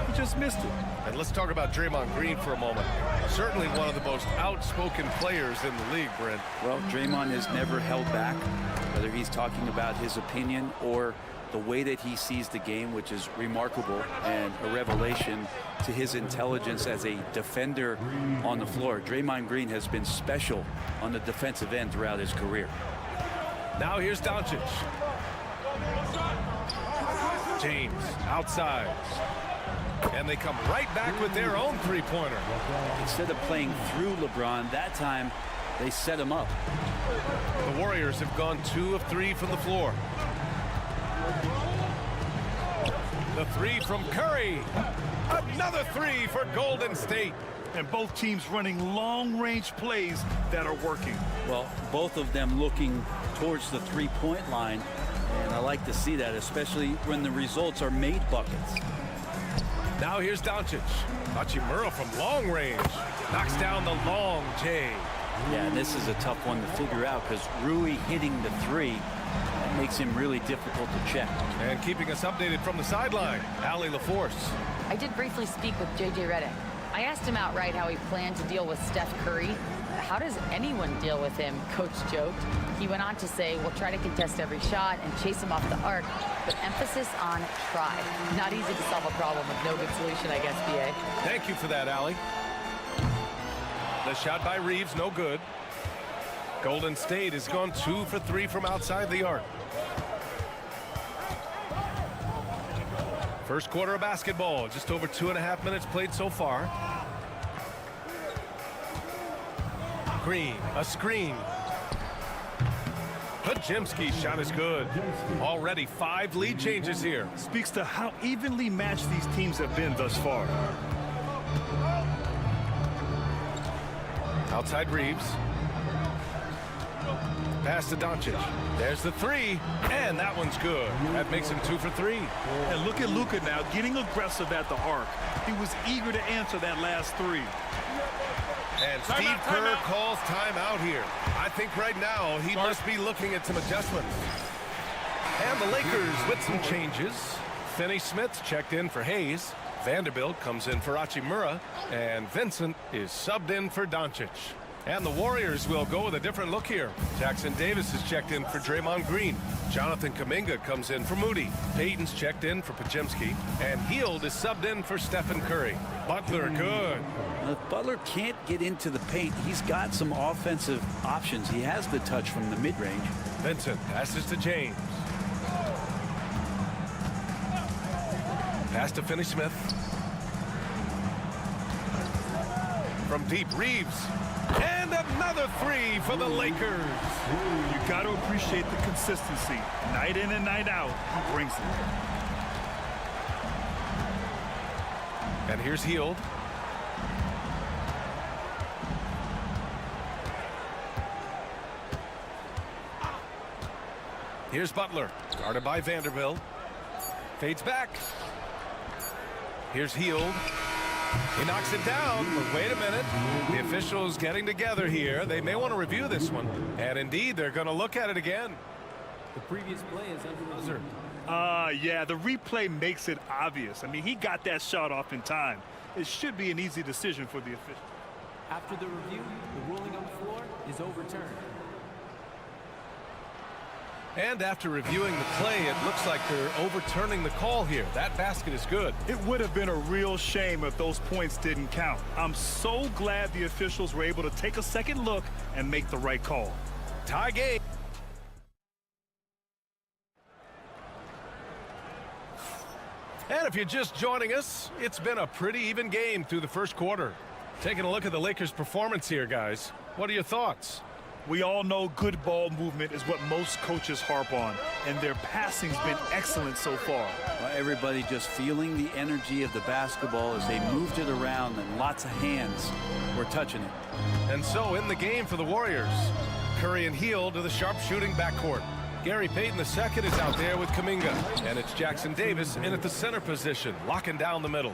He just missed it. And let's talk about Draymond Green for a moment. Certainly one of the most outspoken players in the league, Brent. Well, Draymond has never held back, whether he's talking about his opinion or the way that he sees the game, which is remarkable and a revelation to his intelligence as a defender on the floor. Draymond Green has been special on the defensive end throughout his career. Now here's Doncic. James outside. And they come right back with their own three-pointer. Instead of playing through LeBron, that time they set him up. The Warriors have gone 2 of 3 from the floor. The 3 from Curry. Another 3 for Golden State. And both teams running long-range plays that are working. Well, both of them looking towards the three-point line. And I like to see that, especially when the results are made buckets. Now here's Doncic. Hachimura from long range. Knocks down the long J. Yeah, and this is a tough one to figure out because Rui hitting the 3 makes him really difficult to check. And keeping us updated from the sideline, Allie LaForce. I did briefly speak with J.J. Redick. I asked him outright how he planned to deal with Steph Curry. How does anyone deal with him? Coach joked. He went on to say, we'll try to contest every shot and chase him off the arc, but emphasis on try. Not easy to solve a problem with no good solution, I guess, BA. Thank you for that, Allie. The shot by Reeves, no good. Golden State has gone 2 for 3 from outside the arc. First quarter of basketball, just over 2.5 minutes played so far. Green, a screen. Pajemski's shot is good. Already 5 lead changes here. Speaks to how evenly matched these teams have been thus far. Outside Reeves. Pass to Doncic. There's the 3, and that one's good. That makes him 2 for 3. And look at Luka now getting aggressive at the arc. He was eager to answer that last 3. And Steve Kerr calls timeout here. I think right now he must be looking at some adjustments. And the Lakers with some changes. Finney Smith's checked in for Hayes. Vanderbilt comes in for Hachimura. And Vincent is subbed in for Doncic. And the Warriors will go with a different look here. Jackson Davis is checked in for Draymond Green. Jonathan Kuminga comes in for Moody. Payton's checked in for Pajemski. And Hield is subbed in for Stephen Curry. Butler, good. If Butler can't get into the paint, he's got some offensive options. He has the touch from the mid-range. Vincent passes to James. Pass to Finney Smith. From deep, Reeves. And another 3 for the Lakers. You got to appreciate the consistency. Night in and night out, he brings it. And here's Hield. Here's Butler, guarded by Vanderbilt. Fades back. Here's Hield. He knocks it down, but wait a minute. The officials getting together here. They may want to review this one. And indeed, they're going to look at it again. The previous play is under buzzer. Yeah, the replay makes it obvious. I mean, he got that shot off in time. It should be an easy decision for the official. After the review, the ruling on the floor is overturned. And after reviewing the play, it looks like they're overturning the call here. That basket is good. It would have been a real shame if those points didn't count. I'm so glad the officials were able to take a second look and make the right call. Tie game. And if you're just joining us, it's been a pretty even game through the first quarter. Taking a look at the Lakers' performance here, guys. What are your thoughts? We all know good ball movement is what most coaches harp on, and their passing's been excellent so far. Well, everybody just feeling the energy of the basketball as they moved it around, and lots of hands were touching it. And so in the game for the Warriors, Curry and Hield to the sharpshooting backcourt. Gary Payton II is out there with Kuminga, and it's Jackson Davis in at the center position, locking down the middle.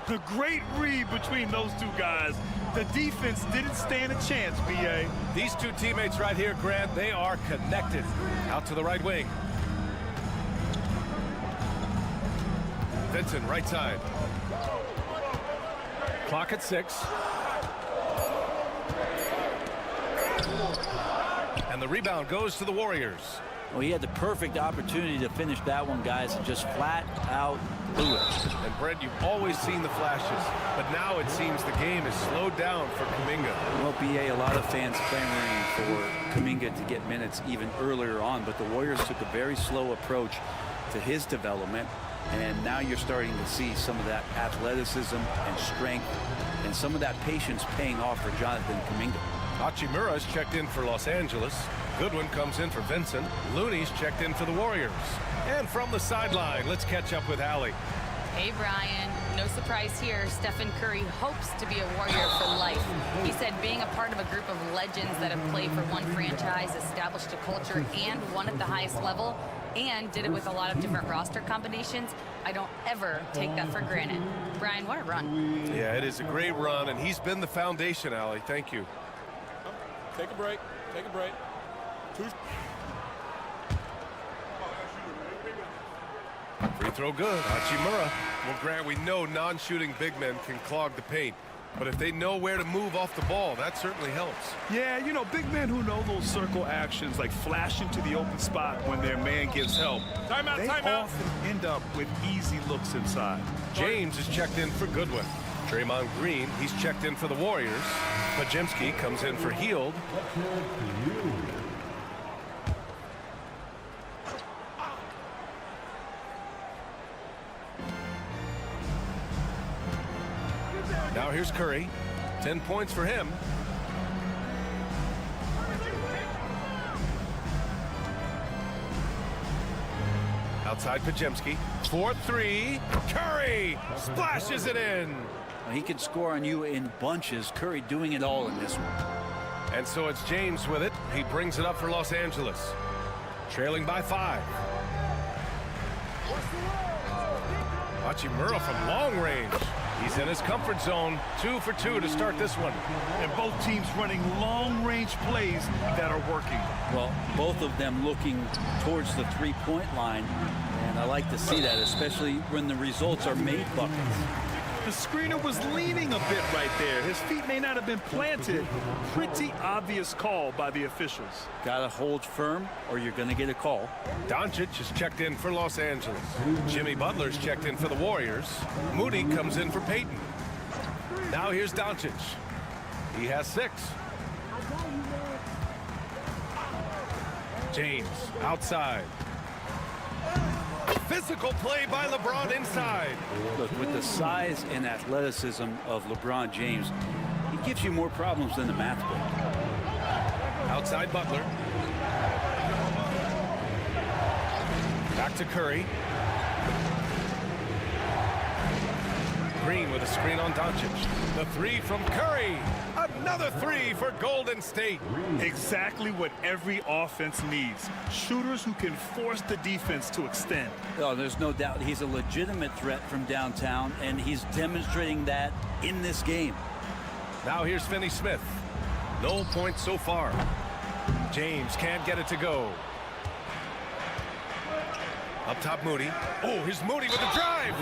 The great read between those two guys. The defense didn't stand a chance, B.A. These two teammates right here, Grant, they are connected. Out to the right wing. Vincent, right side. Clock at 6. And the rebound goes to the Warriors. Well, he had the perfect opportunity to finish that one, guys, and just flat out blew it. And Brent, you've always seen the flashes, but now it seems the game is slowed down for Kuminga. Well, B.A., a lot of fans clamoring for Kuminga to get minutes even earlier on, but the Warriors took a very slow approach to his development, and now you're starting to see some of that athleticism and strength and some of that patience paying off for Jonathan Kuminga. Hachimura's checked in for Los Angeles. Goodwin comes in for Vincent. Looney's checked in for the Warriors. And from the sideline, let's catch up with Allie. Hey, Brian. No surprise here. Stephen Curry hopes to be a Warrior for life. He said being a part of a group of legends that have played for one franchise, established a culture, and won at the highest level, and did it with a lot of different roster combinations, I don't ever take that for granted. Brian, what a run. Yeah, it is a great run, and he's been the foundation, Allie. Thank you. Take a break. Take a break. Free throw good. Hachimura. Well, Grant, we know non-shooting big men can clog the paint. But if they know where to move off the ball, that certainly helps. Yeah, you know, big men who know those circle actions, like flashing to the open spot when their man gives help, they often end up with easy looks inside. James is checked in for Goodwin. Draymond Green, he's checked in for the Warriors. Pajemski comes in for Hield. Now here's Curry. 10 points for him. Outside Pajemski. 4-3. Curry splashes it in. He can score on you in bunches. Curry doing it all in this one. And so it's James with it. He brings it up for Los Angeles. Trailing by 5. Hachimura from long range. He's in his comfort zone. 2 for 2 to start this one. And both teams running long-range plays that are working. Well, both of them looking towards the three-point line. And I like to see that, especially when the results are made buckets. The screener was leaning a bit right there. His feet may not have been planted. Pretty obvious call by the officials. Got to hold firm or you're going to get a call. Doncic is checked in for Los Angeles. Jimmy Butler's checked in for the Warriors. Moody comes in for Payton. Now here's Doncic. He has 6. James outside. Physical play by LeBron inside. Look, with the size and athleticism of LeBron James, he gives you more problems than the math book. Outside Butler. Back to Curry. Green with a screen on Doncic. The 3 from Curry. Another 3 for Golden State. Exactly what every offense needs. Shooters who can force the defense to extend. Oh, there's no doubt he's a legitimate threat from downtown, and he's demonstrating that in this game. Now here's Finney-Smith. No points so far. James can't get it to go. Up top, Moody. Oh, here's Moody with a drive.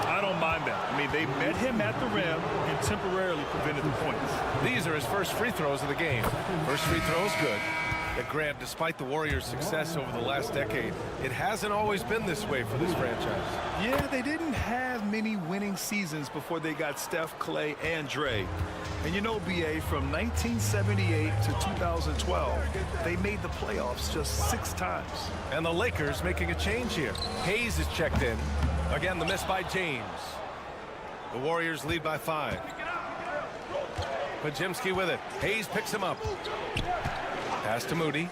I don't mind that. I mean, they met him at the rim and temporarily prevented the points. These are his first free throws of the game. First free throw is good. But Grant, despite the Warriors' success over the last decade, it hasn't always been this way for this franchise. Yeah, they didn't have many winning seasons before they got Steph, Clay, and Dre. And you know, BA, from 1978 to 2012, they made the playoffs just 6 times. And the Lakers making a change here. Hayes is checked in. Again, the miss by James. The Warriors lead by 5. Pajimski with it. Hayes picks him up. Pass to Moody.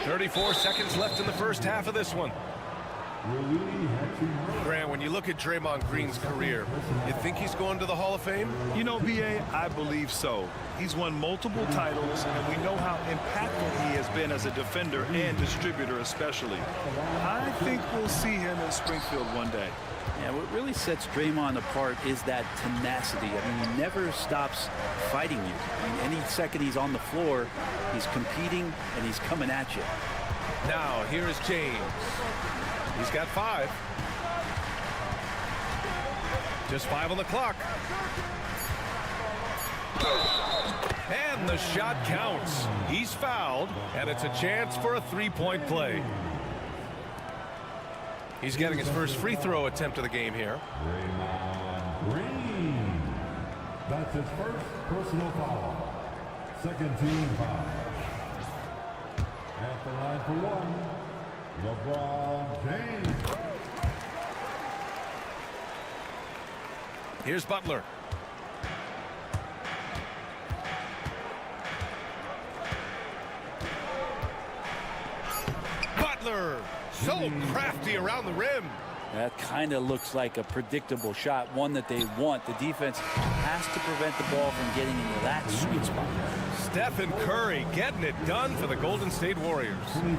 34 seconds left in the first half of this one. Grant, when you look at Draymond Green's career, you think he's going to the Hall of Fame? You know, BA, I believe so. He's won multiple titles, and we know how impactful he has been as a defender and distributor especially. I think we'll see him in Springfield one day. Yeah, what really sets Draymond apart is that tenacity. I mean, he never stops fighting you. I mean, any second he's on the floor, he's competing and he's coming at you. Now, here is James. He's got 5. Just 5 on the clock. And the shot counts. He's fouled, and it's a chance for a 3-point play. He's getting his first free throw attempt of the game here. Draymond Green. That's his first personal foul. Second team foul. At the line for 1, LeBron James. Here's Butler. Butler, so crafty around the rim. That kind of looks like a predictable shot, one that they want. The defense has to prevent the ball from getting into that sweet spot. Stephen Curry getting it done for the Golden State Warriors,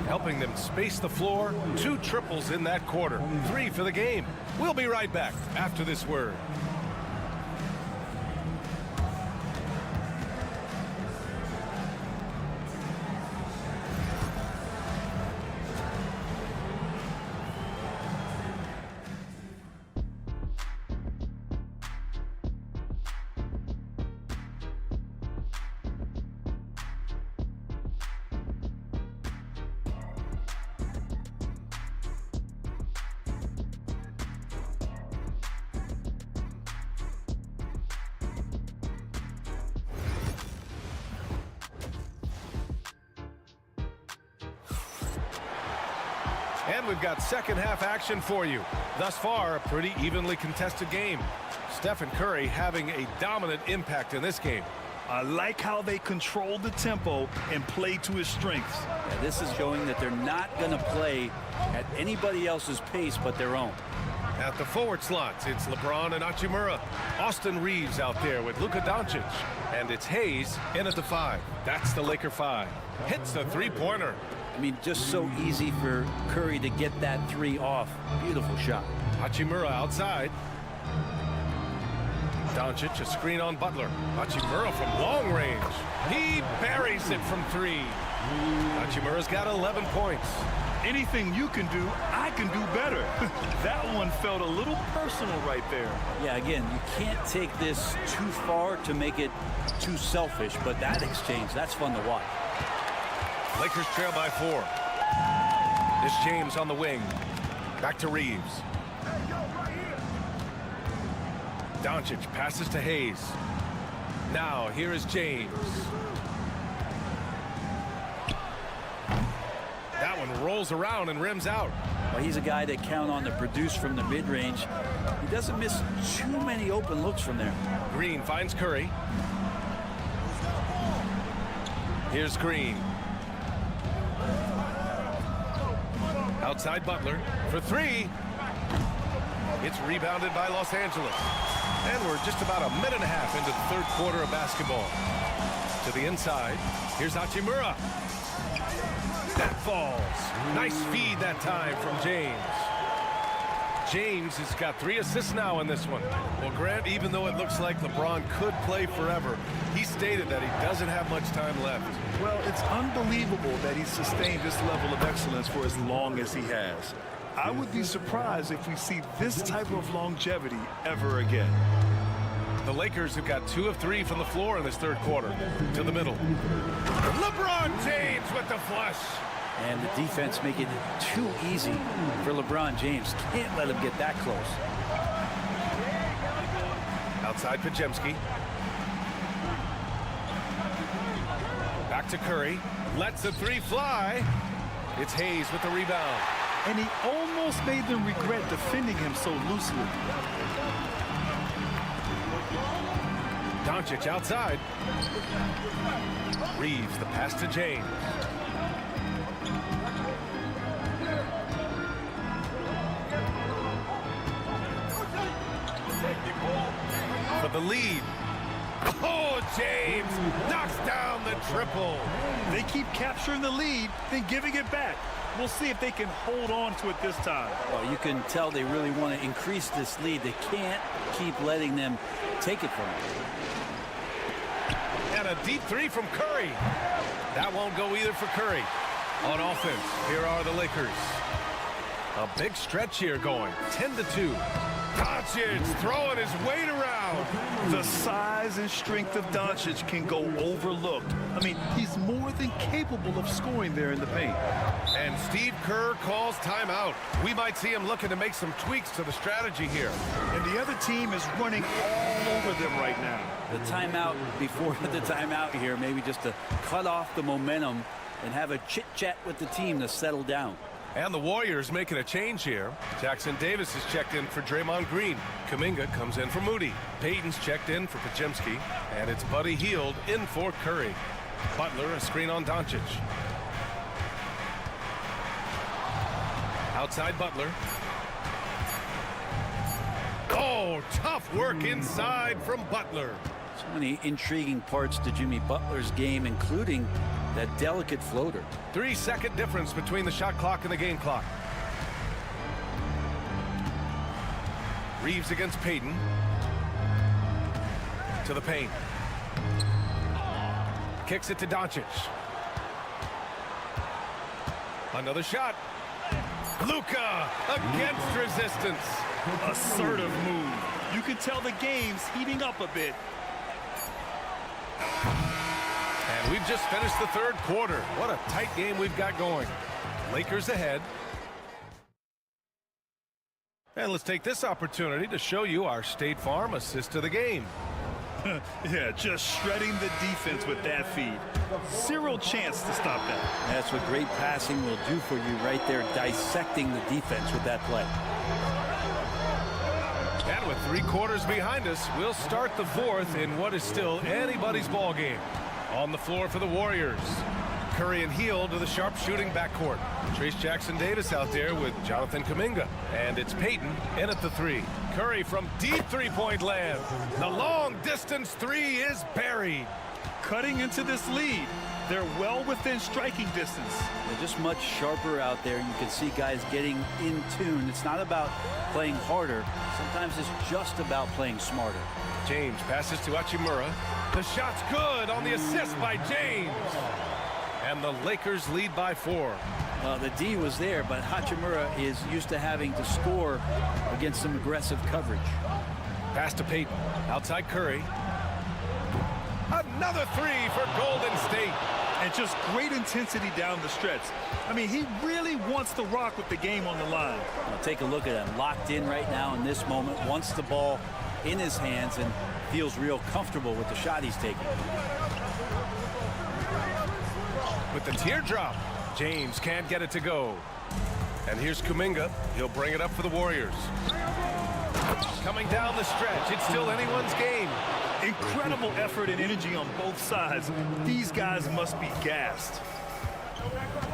helping them space the floor. 2 triples in that quarter, 3 for the game. We'll be right back after this word. And we've got second half action for you. Thus far, a pretty evenly contested game. Stephen Curry having a dominant impact in this game. I like how they control the tempo and play to his strengths. Yeah, this is showing that they're not going to play at anybody else's pace but their own. At the forward slots, it's LeBron and Hachimura. Austin Reeves out there with Luka Doncic. And it's Hayes in at the 5. That's the Laker 5. Hits the 3-pointer. I mean, just so easy for Curry to get that 3 off. Beautiful shot. Hachimura outside. Doncic, a screen on Butler. Hachimura from long range. He buries it from 3. Hachimura's got 11 points. Anything you can do, I can do better. That one felt a little personal right there. Yeah, again, you can't take this too far to make it too selfish, but that exchange, that's fun to watch. Lakers trail by 4. This James on the wing. Back to Reeves. Doncic passes to Hayes. Now here is James. That one rolls around and rims out. Well, he's a guy that count on to produce from the mid-range. He doesn't miss too many open looks from there. Green finds Curry. Here's Green. Outside Butler for 3. It's rebounded by Los Angeles. And we're just about a minute and a half into the third quarter of basketball. To the inside. Here's Hachimura. That falls. Nice feed that time from James. James has got 3 assists now in this one. Well, Grant, even though it looks like LeBron could play forever, he stated that he doesn't have much time left. Well, it's unbelievable that he's sustained this level of excellence for as long as he has. I would be surprised if we see this type of longevity ever again. The Lakers have got 2 of 3 from the floor in this third quarter. To the middle. LeBron James with the flush. And the defense making it too easy for LeBron James. Can't let him get that close. Outside Pajemski. Back to Curry. Lets the 3 fly. It's Hayes with the rebound. And he almost made them regret defending him so loosely. Doncic outside. Reeves the pass to James. For the lead. Oh, James knocks down the triple. They keep capturing the lead, then giving it back. We'll see if they can hold on to it this time. Well, you can tell they really want to increase this lead. They can't keep letting them take it from them. And a deep 3 from Curry. That won't go either for Curry. On offense, here are the Lakers. A big stretch here going, 10-2. Doncic throwing his weight around. The size and strength of Doncic can go overlooked. I mean, he's more than capable of scoring there in the paint. And Steve Kerr calls timeout. We might see him looking to make some tweaks to the strategy here. And the other team is running all over them right now. The timeout before the timeout here, maybe just to cut off the momentum and have a chit-chat with the team to settle down. And the Warriors making a change here. Jackson Davis is checked in for Draymond Green. Kuminga comes in for Moody. Payton's checked in for Pajemski. And it's Buddy Hield in for Curry. Butler, a screen on Doncic. Outside Butler. Oh, tough work inside from Butler. So many intriguing parts to Jimmy Butler's game, including that delicate floater. 3-second difference between the shot clock and the game clock. Reeves against Payton. To the paint. Kicks it to Doncic. Another shot. Luka against resistance. Assertive move. You can tell the game's heating up a bit. And we've just finished the third quarter. What a tight game we've got going. Lakers ahead. And let's take this opportunity to show you our State Farm assist of the game. Yeah, just shredding the defense with that feed. Zero chance to stop that. That's what great passing will do for you right there, dissecting the defense with that play. And with 3 quarters behind us, we'll start the fourth in what is still anybody's ball game. On the floor for the Warriors. Curry and Hield to the sharpshooting backcourt. Trace Jackson Davis out there with Jonathan Kuminga. And it's Payton in at the 3. Curry from deep 3-point land. The long distance 3 is buried. Cutting into this lead. They're well within striking distance. They're just much sharper out there. You can see guys getting in tune. It's not about playing harder. Sometimes it's just about playing smarter. James passes to Hachimura. The shot's good on the assist by James. And the Lakers lead by 4. Well, the D was there, but Hachimura is used to having to score against some aggressive coverage. Pass to Payton. Outside Curry. Another 3 for Golden State. And just great intensity down the stretch. I mean, he really wants to rock with the game on the line. Well, take a look at him. Locked in right now in this moment. Wants the ball in his hands and feels real comfortable with the shot he's taking. With the teardrop, James can't get it to go. And here's Kuminga. He'll bring it up for the Warriors. Coming down the stretch, it's still anyone's game. Incredible effort and energy on both sides. These guys must be gassed.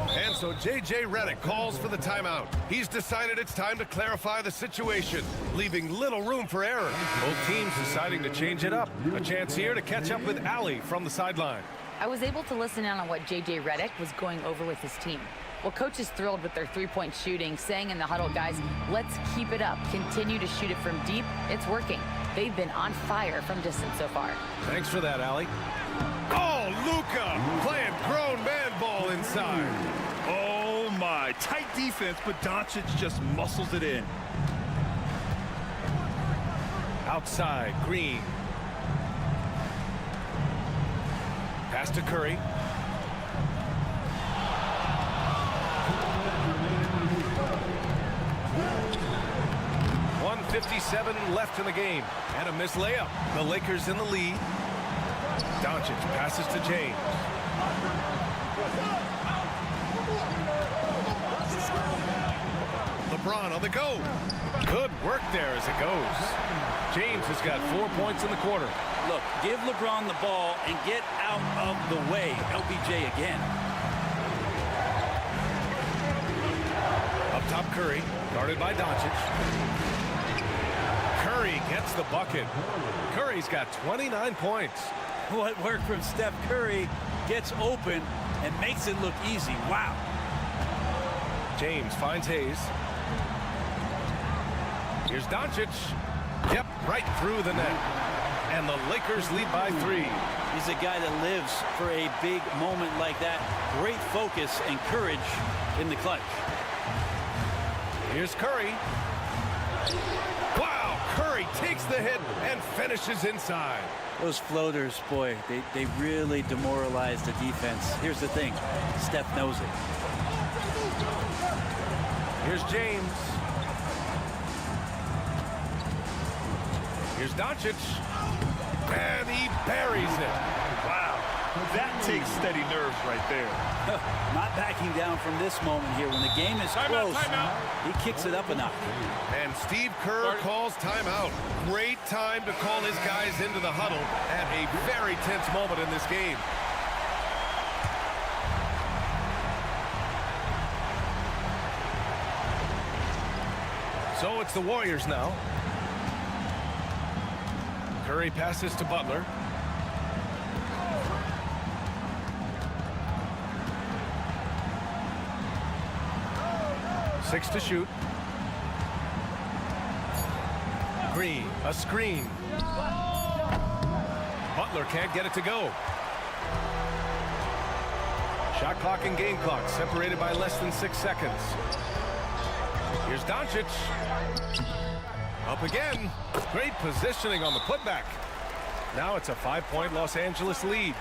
And so J.J. Redick calls for the timeout. He's decided it's time to clarify the situation, leaving little room for error. Both teams deciding to change it up. A chance here to catch up with Allie from the sideline. I was able to listen in on what J.J. Redick was going over with his team. Well, coach is thrilled with their 3-point shooting, saying in the huddle, guys, let's keep it up. Continue to shoot it from deep. It's working. They've been on fire from distance so far. Thanks for that, Allie. Oh, Luka playing grown man ball inside. Oh, my. Tight defense, but Doncic just muscles it in. Outside, Green. Pass to Curry. 1:57 left in the game. And a missed layup. The Lakers in the lead. Doncic passes to James. LeBron on the go. Good work there as it goes. James has got 4 points in the quarter. Look, give LeBron the ball and get out of the way. LBJ again. Up top, Curry, guarded by Doncic. Curry gets the bucket. Curry's got 29 points. What work from Steph Curry gets open and makes it look easy. Wow. James finds Hayes. Here's Doncic. Yep, right through the net. And the Lakers lead by 3. He's a guy that lives for a big moment like that. Great focus and courage in the clutch. Here's Curry. Wow, Curry takes the hit and finishes inside. Those floaters, boy, they really demoralize the defense. Here's the thing, Steph knows it. Here's James. Here's Doncic. And he buries it. Wow. That takes steady nerves right there. Not backing down from this moment here. When the game is close, he kicks it up a notch. And Steve Kerr calls timeout. Great time to call his guys into the huddle at a very tense moment in this game. So it's the Warriors now. Curry passes to Butler. Six to shoot. Green, a screen. Butler can't get it to go. Shot clock and game clock separated by less than 6 seconds. Here's Doncic. Up again. Great positioning on the putback. Now it's a 5-point Los Angeles lead.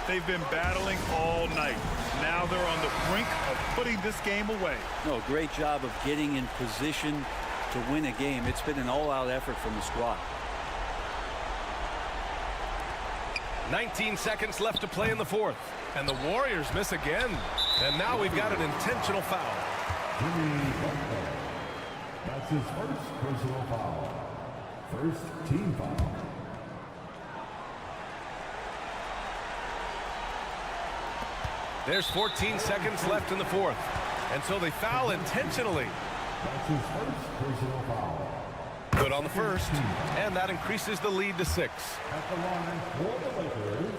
They've been battling all night. Now they're on the brink of putting this game away. No, great job of getting in position to win a game. It's been an all-out effort from the squad. 19 seconds left to play in the fourth. And the Warriors miss again. And now we've got an intentional foul. That's his first personal foul. First team foul. There's 14 seconds left in the fourth. And so they foul intentionally. That's his first personal foul. Good on the first. And that increases the lead to 6. At the line for the Lakers.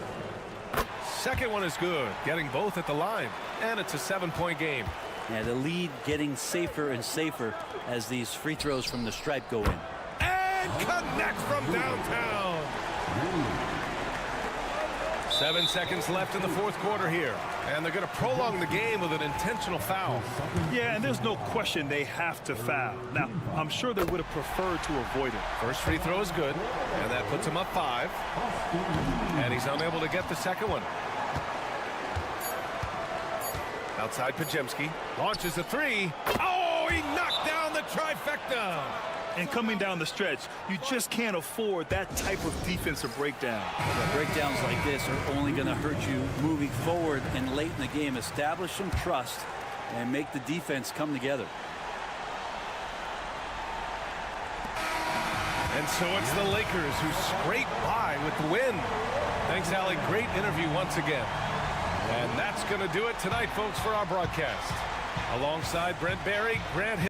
Second one is good. Getting both at the line. And it's a 7-point game. Yeah, the lead getting safer and safer as these free throws from the stripe go in. And connect from downtown. 7 seconds left in the fourth quarter here. And they're going to prolong the game with an intentional foul. Yeah, and there's no question they have to foul. Now, I'm sure they would have preferred to avoid it. First free throw is good. And that puts him up 5. And he's unable to get the second one. Outside Pajemski. Launches a 3. Oh, he knocked down the trifecta. And coming down the stretch, you just can't afford that type of defensive breakdown. Yeah, breakdowns like this are only going to hurt you moving forward and late in the game. Establish some trust and make the defense come together. And so it's the Lakers who scrape by with the win. Thanks, Allie. Great interview once again. And that's going to do it tonight, folks, for our broadcast. Alongside Brent Barry, Grant Hill.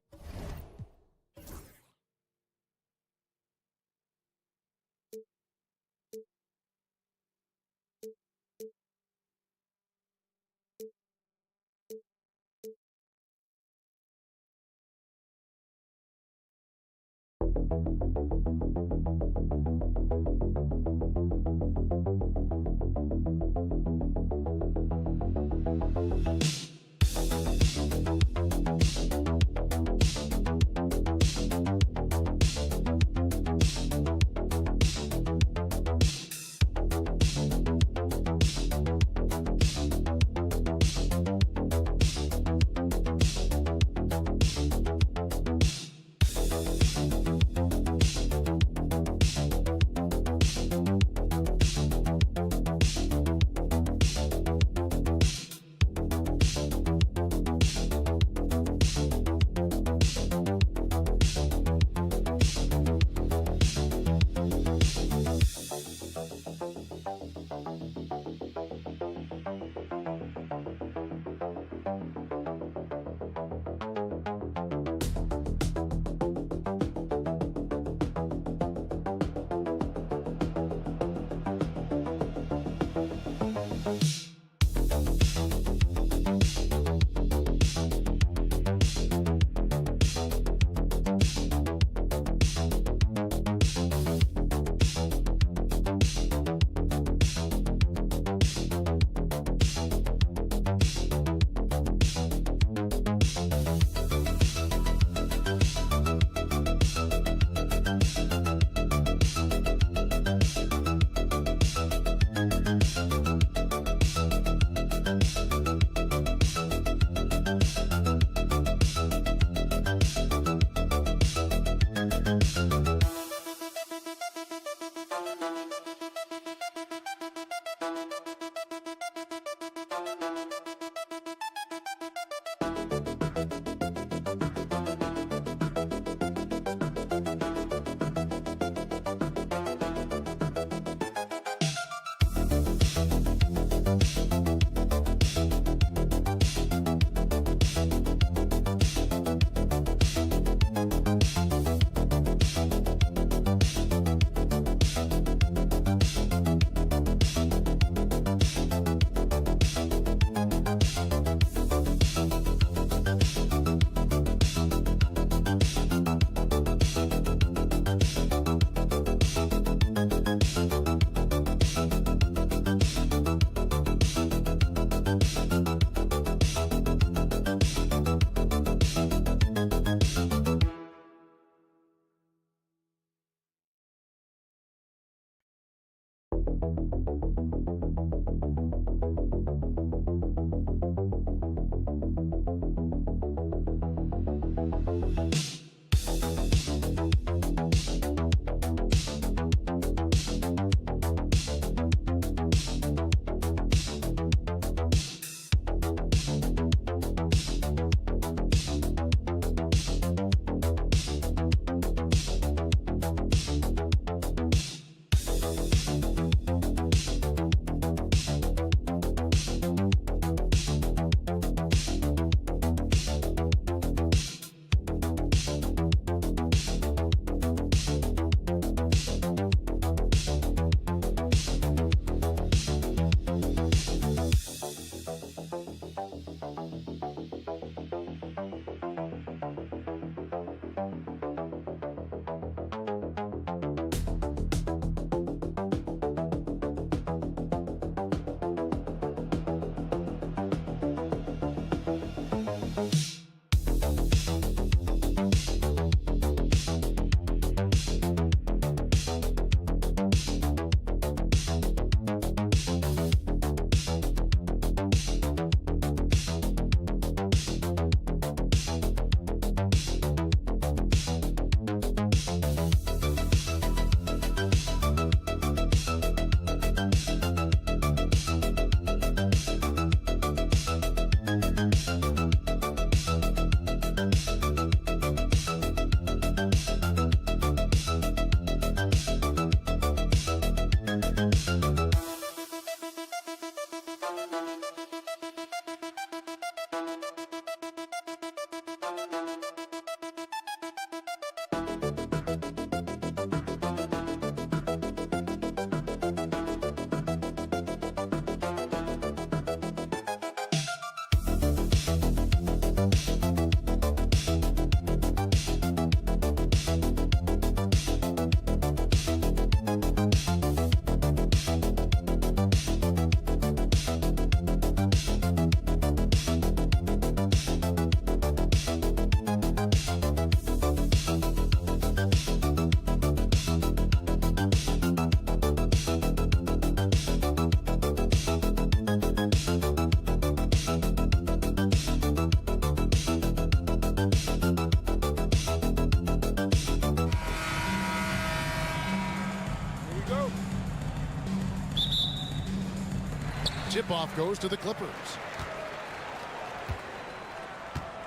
Tip-off goes to the Clippers.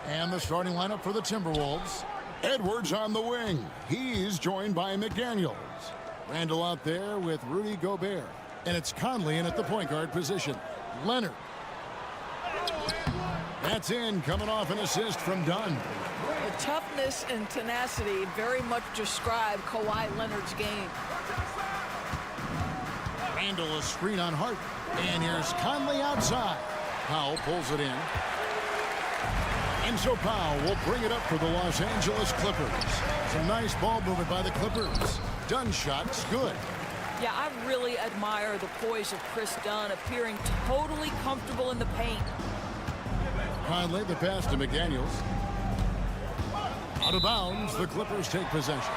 And the starting lineup for the Timberwolves. Edwards on the wing. He's joined by McDaniels. Randall out there with Rudy Gobert. And it's Conley in at the point guard position. Leonard. That's in, coming off an assist from Dunn. The toughness and tenacity very much describe Kawhi Leonard's game. Randall a screen on Hart. And here's Conley outside. Powell pulls it in. And so Powell will bring it up for the Los Angeles Clippers. Some nice ball movement by the Clippers. Dunn shot's good. Yeah, I really admire the poise of Chris Dunn, appearing totally comfortable in the paint. Conley the pass to McDaniels. Out of bounds, the Clippers take possession.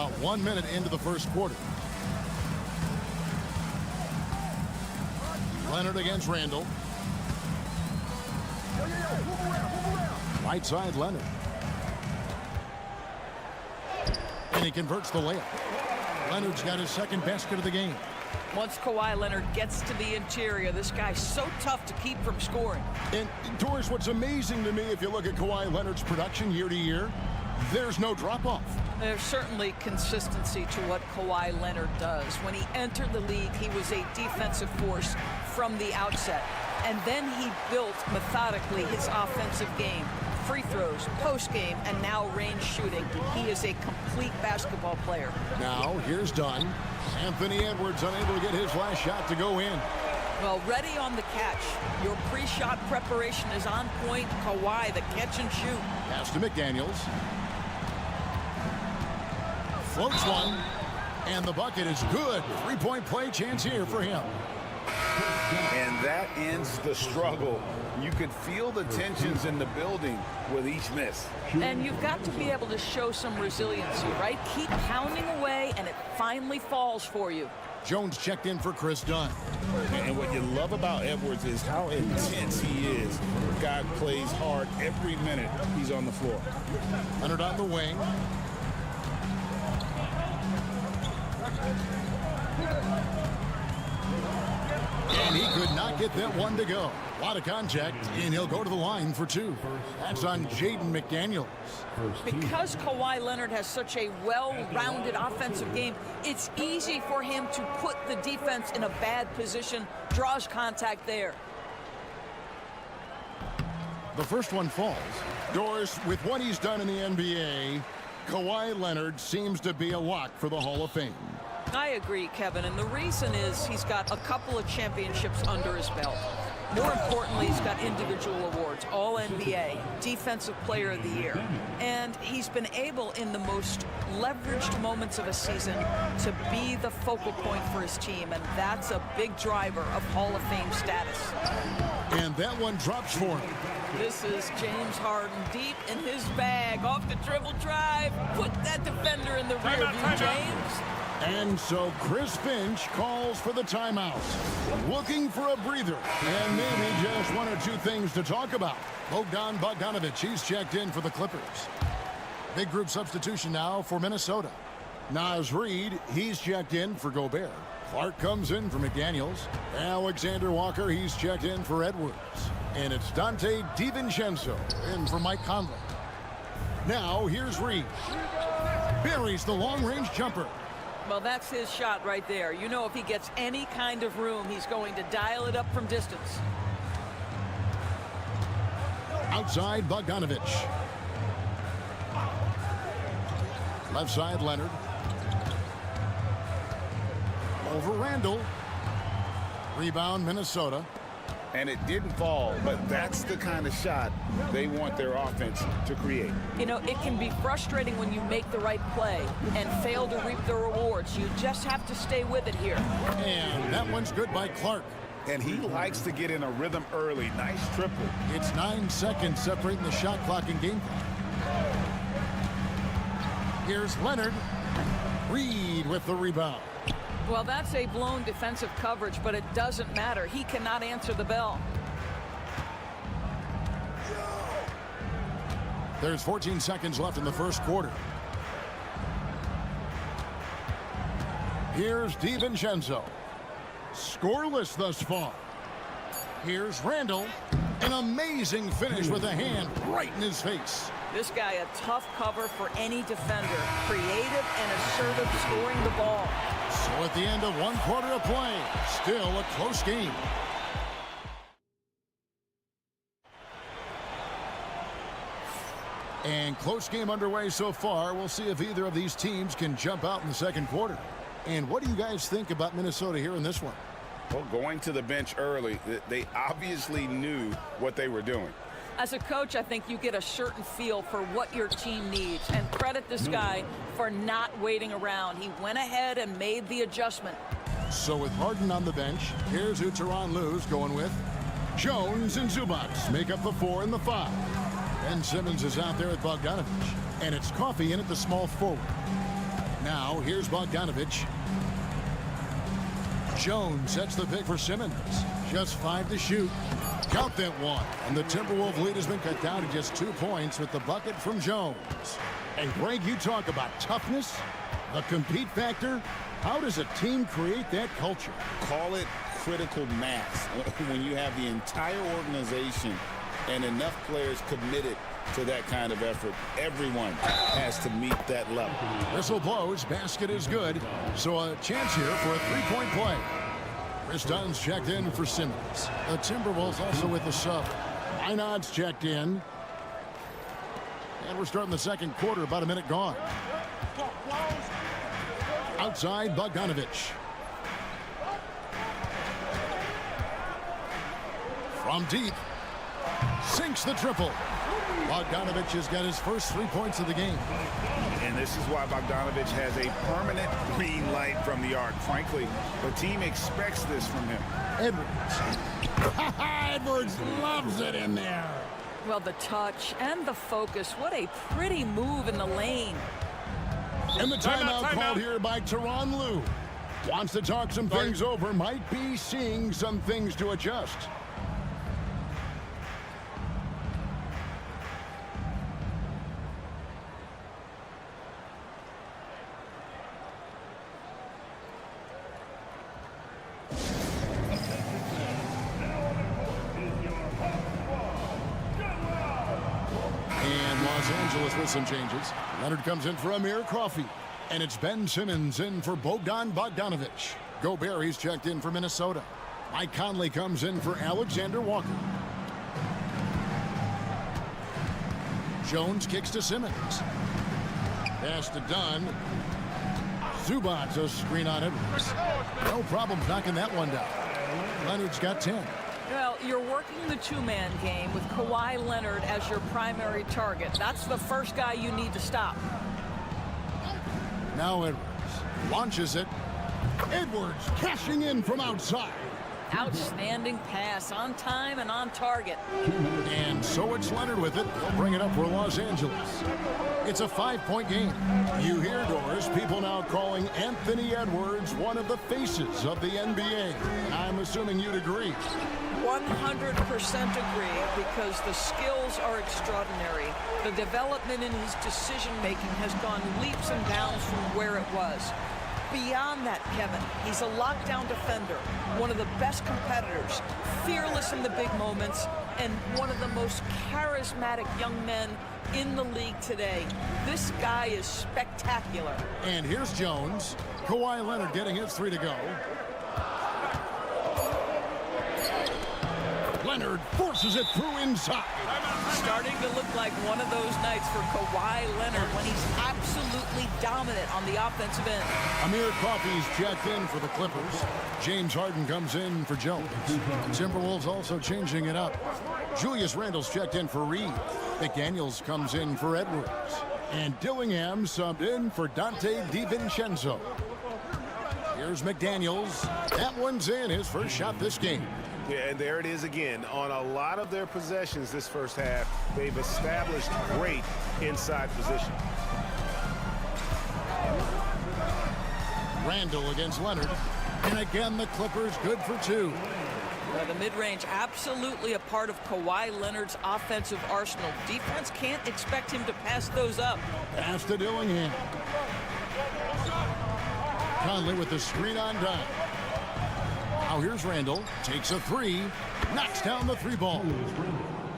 about 1 minute into the first quarter. Leonard against Randall. Right side, Leonard. And he converts the layup. Leonard's got his second basket of the game. Once Kawhi Leonard gets to the interior, this guy's so tough to keep from scoring. And, Doris, what's amazing to me, if you look at Kawhi Leonard's production year to year, there's no drop-off. There's certainly consistency to what Kawhi Leonard does. When he entered the league, he was a defensive force from the outset. And then he built methodically his offensive game. Free throws, post-game, and now range shooting. He is a complete basketball player. Now, here's Dunn. Anthony Edwards unable to get his last shot to go in. Well, ready on the catch. Your pre-shot preparation is on point. Kawhi, the catch and shoot. Pass to McDaniels. Floats one. And the bucket is good. Three-point play chance here for him. And that ends the struggle. You could feel the tensions in the building with each miss. And you've got to be able to show some resiliency, right? Keep pounding away, and it finally falls for you. Jones checked in for Chris Dunn. And what you love about Edwards is how intense he is. The guy plays hard every minute he's on the floor. Leonard on the wing. And he could not get that one to go. A lot of contact, and he'll go to the line for two. That's on Jaden McDaniels. Because Kawhi Leonard has such a well-rounded offensive game, it's easy for him to put the defense in a bad position, draws contact there. The first one falls. Doris, with what he's done in the NBA, Kawhi Leonard seems to be a lock for the Hall of Fame. I agree, Kevin, and the reason is he's got a couple of championships under his belt. More importantly, he's got individual awards, All-NBA, Defensive Player of the Year. And he's been able, in the most leveraged moments of a season, to be the focal point for his team, and that's a big driver of Hall of Fame status. And that one drops for him. This is James Harden deep in his bag, off the dribble drive. Put that defender in the rear view, James. And so Chris Finch calls for the timeout. Looking for a breather. And maybe just one or two things to talk about. Bogdan Bogdanovic, he's checked in for the Clippers. Big group substitution now for Minnesota. Naz Reid, he's checked in for Gobert. Clark comes in for McDaniels. Alexander Walker, he's checked in for Edwards. And it's Dante DiVincenzo in for Mike Conley. Now here's Reid. Buries the long-range jumper. Well, that's his shot right there. You know, if he gets any kind of room, he's going to dial it up from distance. Outside, Bogdanovic. Left side, Leonard. Over Randall. Rebound, Minnesota. And it didn't fall, but that's the kind of shot they want their offense to create. You know, it can be frustrating when you make the right play and fail to reap the rewards. You just have to stay with it here. And that one's good by Clark. And he likes to get in a rhythm early. Nice triple. It's 9 seconds separating the shot clock and game clock. Here's Leonard. Reid with the rebound. Well, that's a blown defensive coverage, but it doesn't matter. He cannot answer the bell. There's 14 seconds left in the first quarter. Here's DiVincenzo. Scoreless thus far. Here's Randall. An amazing finish with a hand right in his face. This guy, a tough cover for any defender. Creative and assertive scoring the ball. So at the end of one quarter of play, still a close game. And close game underway so far. We'll see if either of these teams can jump out in the second quarter. And what do you guys think about Minnesota here in this one? Well, going to the bench early, they obviously knew what they were doing. As a coach, I think you get a certain feel for what your team needs. And credit this guy for not waiting around. He went ahead and made the adjustment. So with Harden on the bench, here's who Tyronn Lue's going with. Jones and Zubac make up the 4 and the 5. Ben Simmons is out there at Bogdanovic. And it's Coffey in at the small forward. Now, here's Bogdanovich. Jones sets the pick for Simmons. Just 5 to shoot. Count that one. And the Timberwolves lead has been cut down to just 2 points with the bucket from Jones. And Greg, you talk about toughness, the compete factor. How does a team create that culture? Call it critical mass. When you have the entire organization and enough players committed to that kind of effort, everyone has to meet that level. Whistle blows, basket is good. So a chance here for a 3-point play. Chris Dunn's checked in for Simmons. The Timberwolves also with the sub. Einad's checked in. And we're starting the second quarter, about a minute gone. Outside, Bogdanovich. From deep. Sinks the triple. Bogdanovich has got his first 3 points of the game. And this is why Bogdanovich has a permanent green light from the arc. Frankly, the team expects this from him. Edwards. Edwards loves it in there. Well, the touch and the focus. What a pretty move in the lane. And the timeout called here by Tyronn Lue. Wants to talk some things over. Might be seeing some things to adjust. With some changes. Leonard comes in for Amir Coffey. And it's Ben Simmons in for Bogdan Bogdanovich. Gobert, he's checked in for Minnesota. Mike Conley comes in for Alexander Walker. Jones kicks to Simmons. Pass to Dunn. Zubac's a screen on Edwards. No problem knocking that one down. Leonard's got 10. Well, you're working the two-man game with Kawhi Leonard as your primary target. That's the first guy you need to stop. Now Edwards launches it. Edwards cashing in from outside. Outstanding pass, on time and on target. And so it's Leonard with it. They'll bring it up for Los Angeles. It's a 5-point game. You hear, Doris, people now calling Anthony Edwards one of the faces of the NBA. And I'm assuming you'd agree. 100% agree, because the skills are extraordinary. The development in his decision-making has gone leaps and bounds from where it was. Beyond that, Kevin, he's a lockdown defender, one of the best competitors, fearless in the big moments, and one of the most charismatic young men in the league today. This guy is spectacular. And here's Jones. Kawhi Leonard getting his 3 to go. Leonard forces it through inside. Starting to look like one of those nights for Kawhi Leonard when he's absolutely dominant on the offensive end. Amir Coffey's checked in for the Clippers. James Harden comes in for Jones. Timberwolves also changing it up. Julius Randle's checked in for Reed. McDaniels comes in for Edwards. And Dillingham subbed in for Dante DiVincenzo. Here's McDaniels. That one's in, his first shot this game. Yeah, and there it is again. On a lot of their possessions this first half, they've established great inside position. Randle against Leonard. And again, the Clippers good for 2. The mid-range absolutely a part of Kawhi Leonard's offensive arsenal. Defense can't expect him to pass those up. Pass to Dillingham. Conley with the screen on Dunn. Now here's Randle. Takes a 3. Knocks down the 3-ball.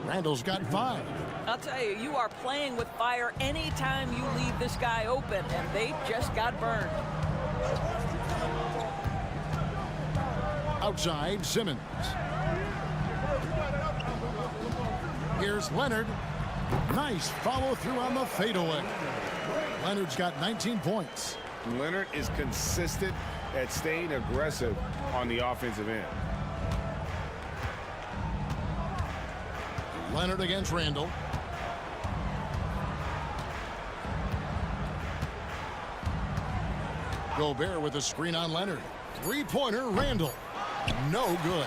Randle's got 5. I'll tell you, you are playing with fire anytime you leave this guy open, and they just got burned. Outside, Simmons. Here's Leonard. Nice follow through on the fadeaway. Leonard's got 19 points. Leonard is consistent at staying aggressive on the offensive end. Leonard against Randle. Gobert with a screen on Leonard. 3-pointer, Randle. No good.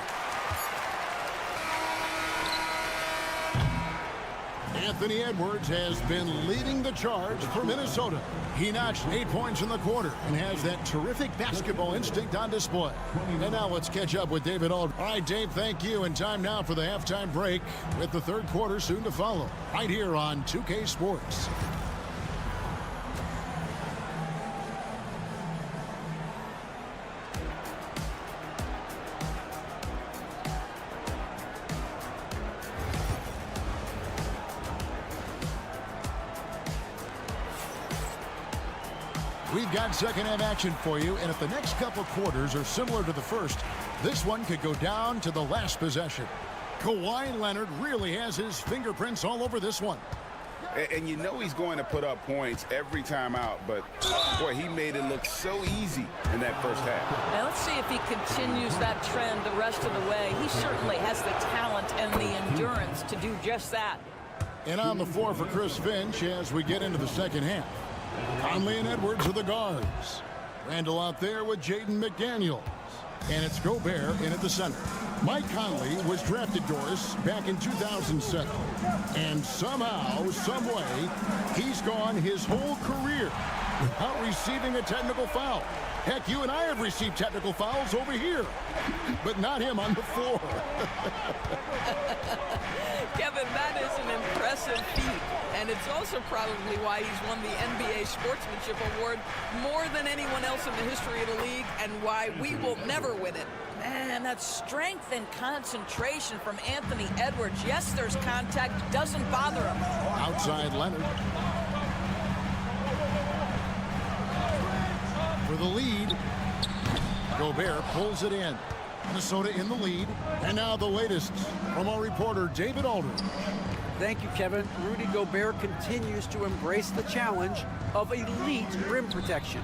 Anthony Edwards has been leading the charge for Minnesota. He notched 8 points in the quarter and has that terrific basketball instinct on display. And now let's catch up with David Aldridge. All right, Dave, thank you. And time now for the halftime break with the third quarter soon to follow right here on 2K Sports. We've got second half action for you, and if the next couple quarters are similar to the first, this one could go down to the last possession. Kawhi Leonard really has his fingerprints all over this one. And you know he's going to put up points every time out, but boy, he made it look so easy in that first half. Now let's see if he continues that trend the rest of the way. He certainly has the talent and the endurance to do just that. And on the floor for Chris Finch as we get into the second half. Conley and Edwards are the guards. Randall out there with Jaden McDaniels. And it's Gobert in at the center. Mike Conley was drafted, Doris, back in 2007. And somehow, some way, he's gone his whole career without receiving a technical foul. Heck, you and I have received technical fouls over here, but not him on the floor. Kevin, that is an impressive feat, and it's also probably why he's won the NBA Sportsmanship Award more than anyone else in the history of the league, and why we will never win it. Man, that strength and concentration from Anthony Edwards. Yes, there's contact, doesn't bother him. Outside Leonard. For the lead, Gobert pulls it in. Minnesota in the lead. And now the latest from our reporter, David Aldridge. Thank you, Kevin. Rudy Gobert continues to embrace the challenge of elite rim protection.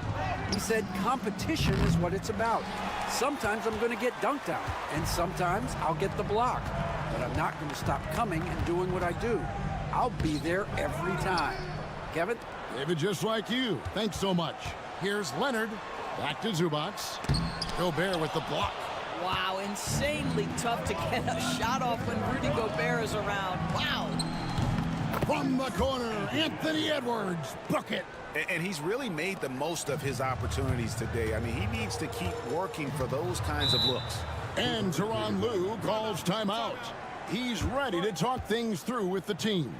He said competition is what it's about. Sometimes I'm going to get dunked on, and sometimes I'll get the block. But I'm not going to stop coming and doing what I do. I'll be there every time. Kevin? David, just like you. Thanks so much. Here's Leonard. Back to Zubac. Gobert with the block. Wow, insanely tough to get a shot off when Rudy Gobert is around. Wow. From the corner, Anthony Edwards. Bucket. And he's really made the most of his opportunities today. I mean, he needs to keep working for those kinds of looks. And Tyronn Lue calls timeout. He's ready to talk things through with the team.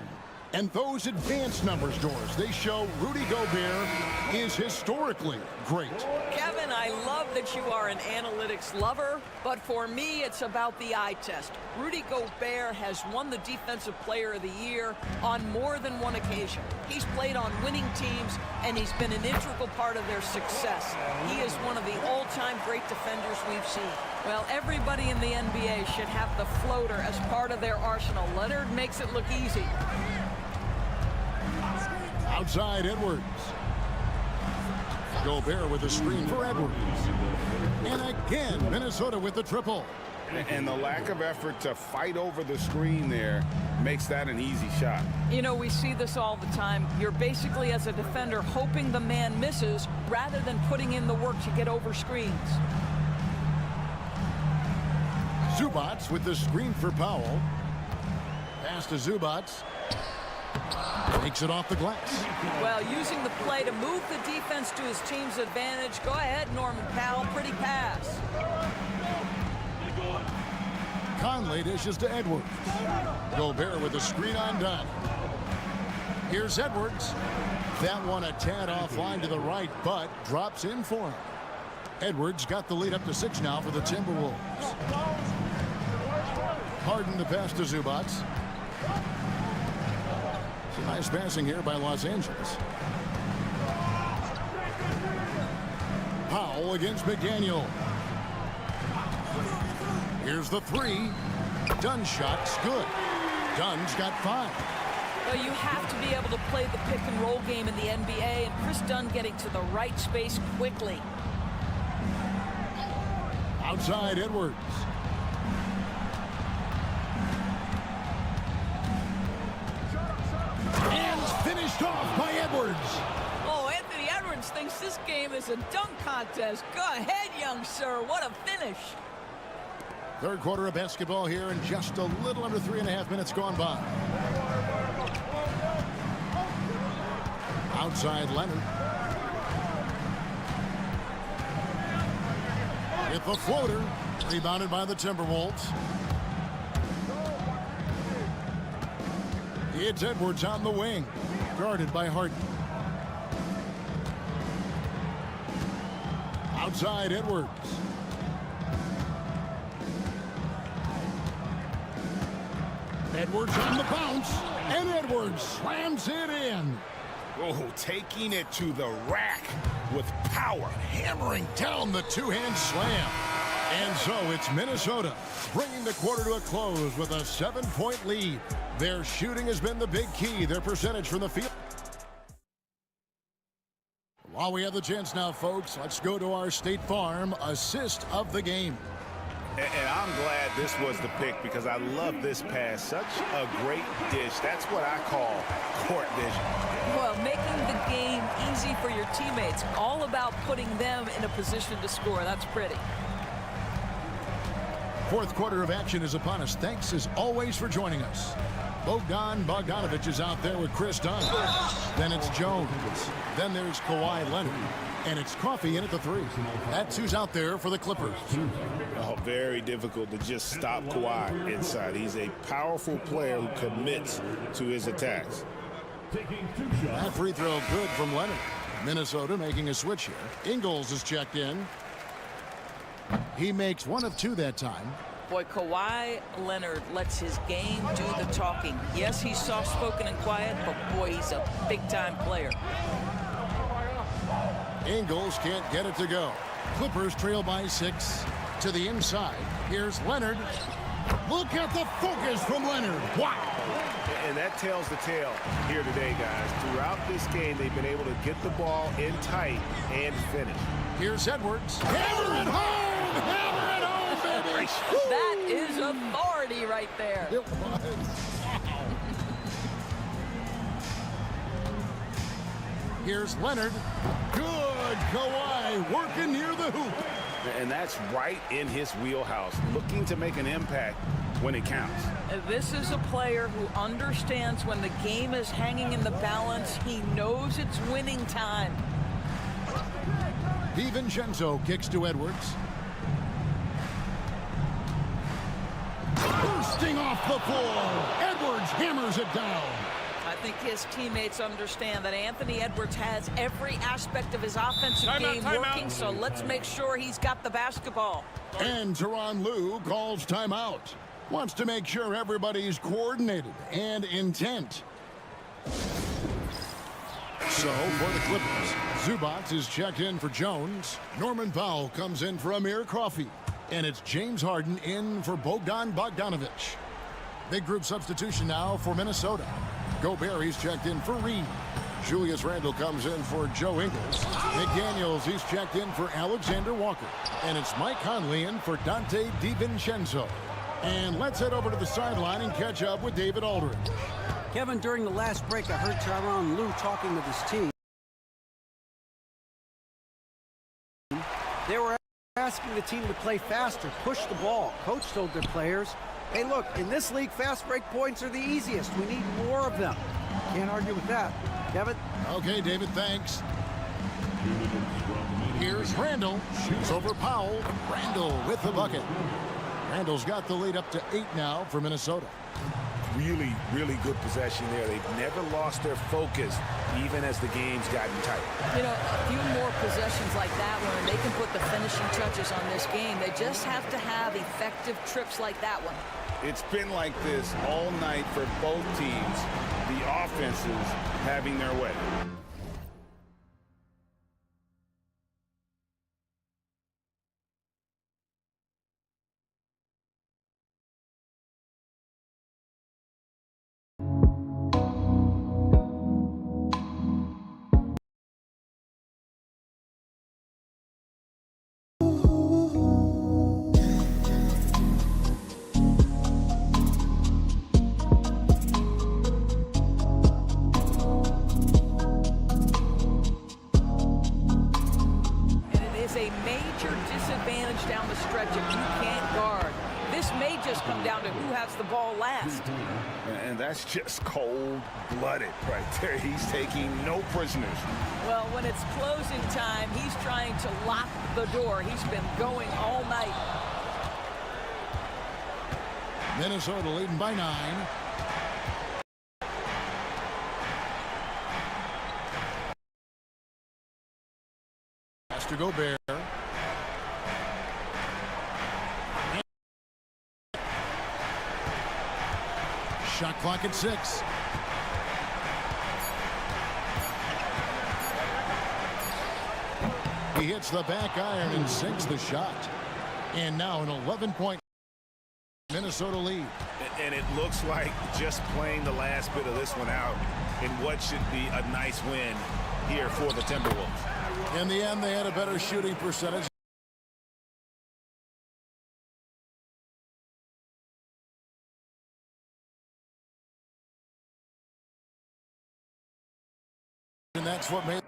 And those advanced numbers, Doris, they show Rudy Gobert is historically great. Kevin, I love that you are an analytics lover, but for me, it's about the eye test. Rudy Gobert has won the Defensive Player of the Year on more than one occasion. He's played on winning teams, and he's been an integral part of their success. He is one of the all-time great defenders we've seen. Well, everybody in the NBA should have the floater as part of their arsenal. Leonard makes it look easy. Outside Edwards. Gobert with a screen for Edwards. And again, Minnesota with the triple. And the lack of effort to fight over the screen there makes that an easy shot. You know, we see this all the time. You're basically, as a defender, hoping the man misses rather than putting in the work to get over screens. Zubac with the screen for Powell. Pass to Zubac. Takes it off the glass. Well, using the play to move the defense to his team's advantage. Go ahead, Norman Powell. Pretty pass. Conley dishes to Edwards. Gobert with the screen undone. Here's Edwards. That one a tad offline to the right, but drops in for him. Edwards got the lead up to 6 now for the Timberwolves. Harden the pass to Zubac. Nice passing here by Los Angeles. Powell against McDaniel. Here's the 3. Dunn's shot's good. Dunn's got 5. Well, you have to be able to play the pick and roll game in the NBA, and Chris Dunn getting to the right space quickly. Outside Edwards. Finished off by Edwards. Oh, Anthony Edwards thinks this game is a dunk contest. Go ahead, young sir. What a finish. Third quarter of basketball here, and just a little under 3.5 minutes gone by. Outside Leonard. Hit the floater. Rebounded by the Timberwolves. It's Edwards on the wing. Guarded by Harden. Outside Edwards. Edwards on the bounce. And Edwards slams it in. Oh, taking it to the rack with power. Hammering down the two-hand slam. And so it's Minnesota bringing the quarter to a close with a 7-point lead. Their shooting has been the big key. Their percentage from the field. While we have the chance now, folks, let's go to our State Farm assist of the game. And I'm glad this was the pick because I love this pass. Such a great dish. That's what I call court vision. Well, making the game easy for your teammates. All about putting them in a position to score. That's pretty. Fourth quarter of action is upon us. Thanks, as always, for joining us. Bogdanovich is out there with Chris Dunn. Then it's Jones. Then there's Kawhi Leonard. And it's Coffey in at the three. That's who's out there for the Clippers. Oh, very difficult to just stop Kawhi inside. He's a powerful player who commits to his attacks. That free throw good from Leonard. Minnesota making a switch here. Ingles is checked in. He makes one of two that time. Boy, Kawhi Leonard lets his game do the talking. Yes, he's soft-spoken and quiet, but boy, he's a big-time player. Ingles can't get it to go. Clippers trail by 6 to the inside. Here's Leonard. Look at the focus from Leonard. Wow. And that tells the tale here today, guys. Throughout this game, they've been able to get the ball in tight and finish. Here's Edwards. Hammer it home! Hammer it home, baby! That is authority right there. It was. Here's Leonard. Good. Kawhi working near the hoop. And that's right in his wheelhouse, looking to make an impact when it counts. This is a player who understands when the game is hanging in the balance. He knows it's winning time. DiVincenzo kicks to Edwards. Bursting off the floor. Edwards hammers it down. I think his teammates understand that Anthony Edwards has every aspect of his offensive game working, so let's make sure he's got the basketball. And Tyronn Lue calls timeout. Wants to make sure everybody's coordinated and intent. So for the Clippers, Zubac is checked in for Jones. Norman Powell comes in for Amir Coffey. And it's James Harden in for Bogdanovich. Big group substitution now for Minnesota. Gobert, he's checked in for Reed. Julius Randle comes in for Joe Ingles. McDaniels, he's checked in for Alexander Walker. And it's Mike Conley in for Dante DiVincenzo. And let's head over to the sideline and catch up with David Aldridge. Kevin, during the last break, I heard Tyronn Lue talking with his team. They were asking the team to play faster, push the ball. Coach told their players, hey, look, in this league, fast break points are the easiest. We need more of them. Can't argue with that. Kevin? Okay, David, thanks. Here's Randle. Shoots over Powell. Randle with the bucket. Randle's got the lead up to 8 now for Minnesota. Really, really good possession there. They've never lost their focus, even as the game's gotten tight. You know, a few more possessions like that one, they can put the finishing touches on this game. They just have to have effective trips like that one. It's been like this all night for both teams. The offenses having their way. And that's just cold-blooded right there. He's taking no prisoners. Well, when it's closing time, he's trying to lock the door. He's been going all night. Minnesota leading by 9. Has to go Bear. Shot clock at 6. He hits the back iron and sinks the shot. And now an 11-point Minnesota lead. And it looks like just playing the last bit of this one out in what should be a nice win here for the Timberwolves. In the end, they had a better shooting percentage. And that's what made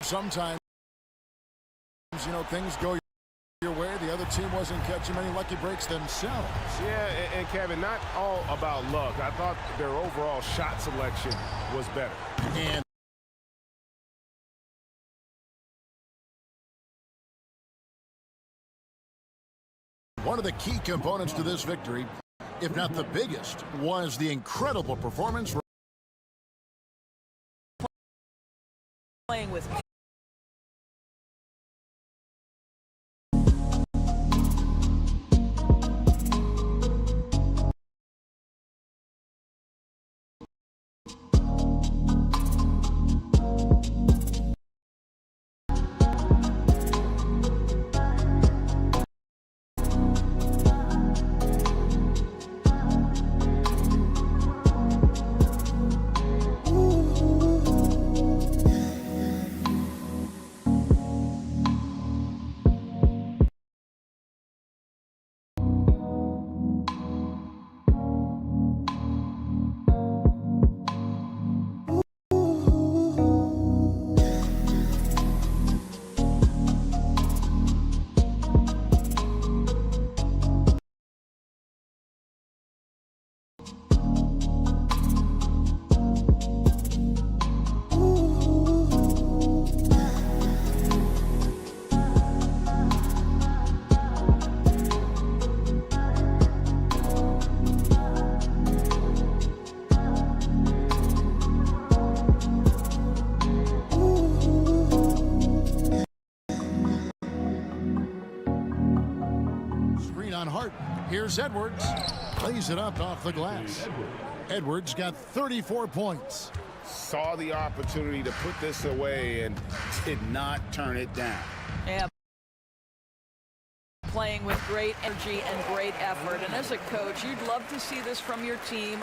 sometimes, you know, things go your way. The other team wasn't catching many lucky breaks themselves. Yeah, and Kevin, not all about luck. I thought their overall shot selection was better. And one of the key components to this victory, if not the biggest, was the incredible performance Playing with on Hart. Here's Edwards. Plays it up off the glass. Edwards got 34 points. Saw the opportunity to put this away and did not turn it down. Yeah. Playing with great energy and great effort. And as a coach, you'd love to see this from your team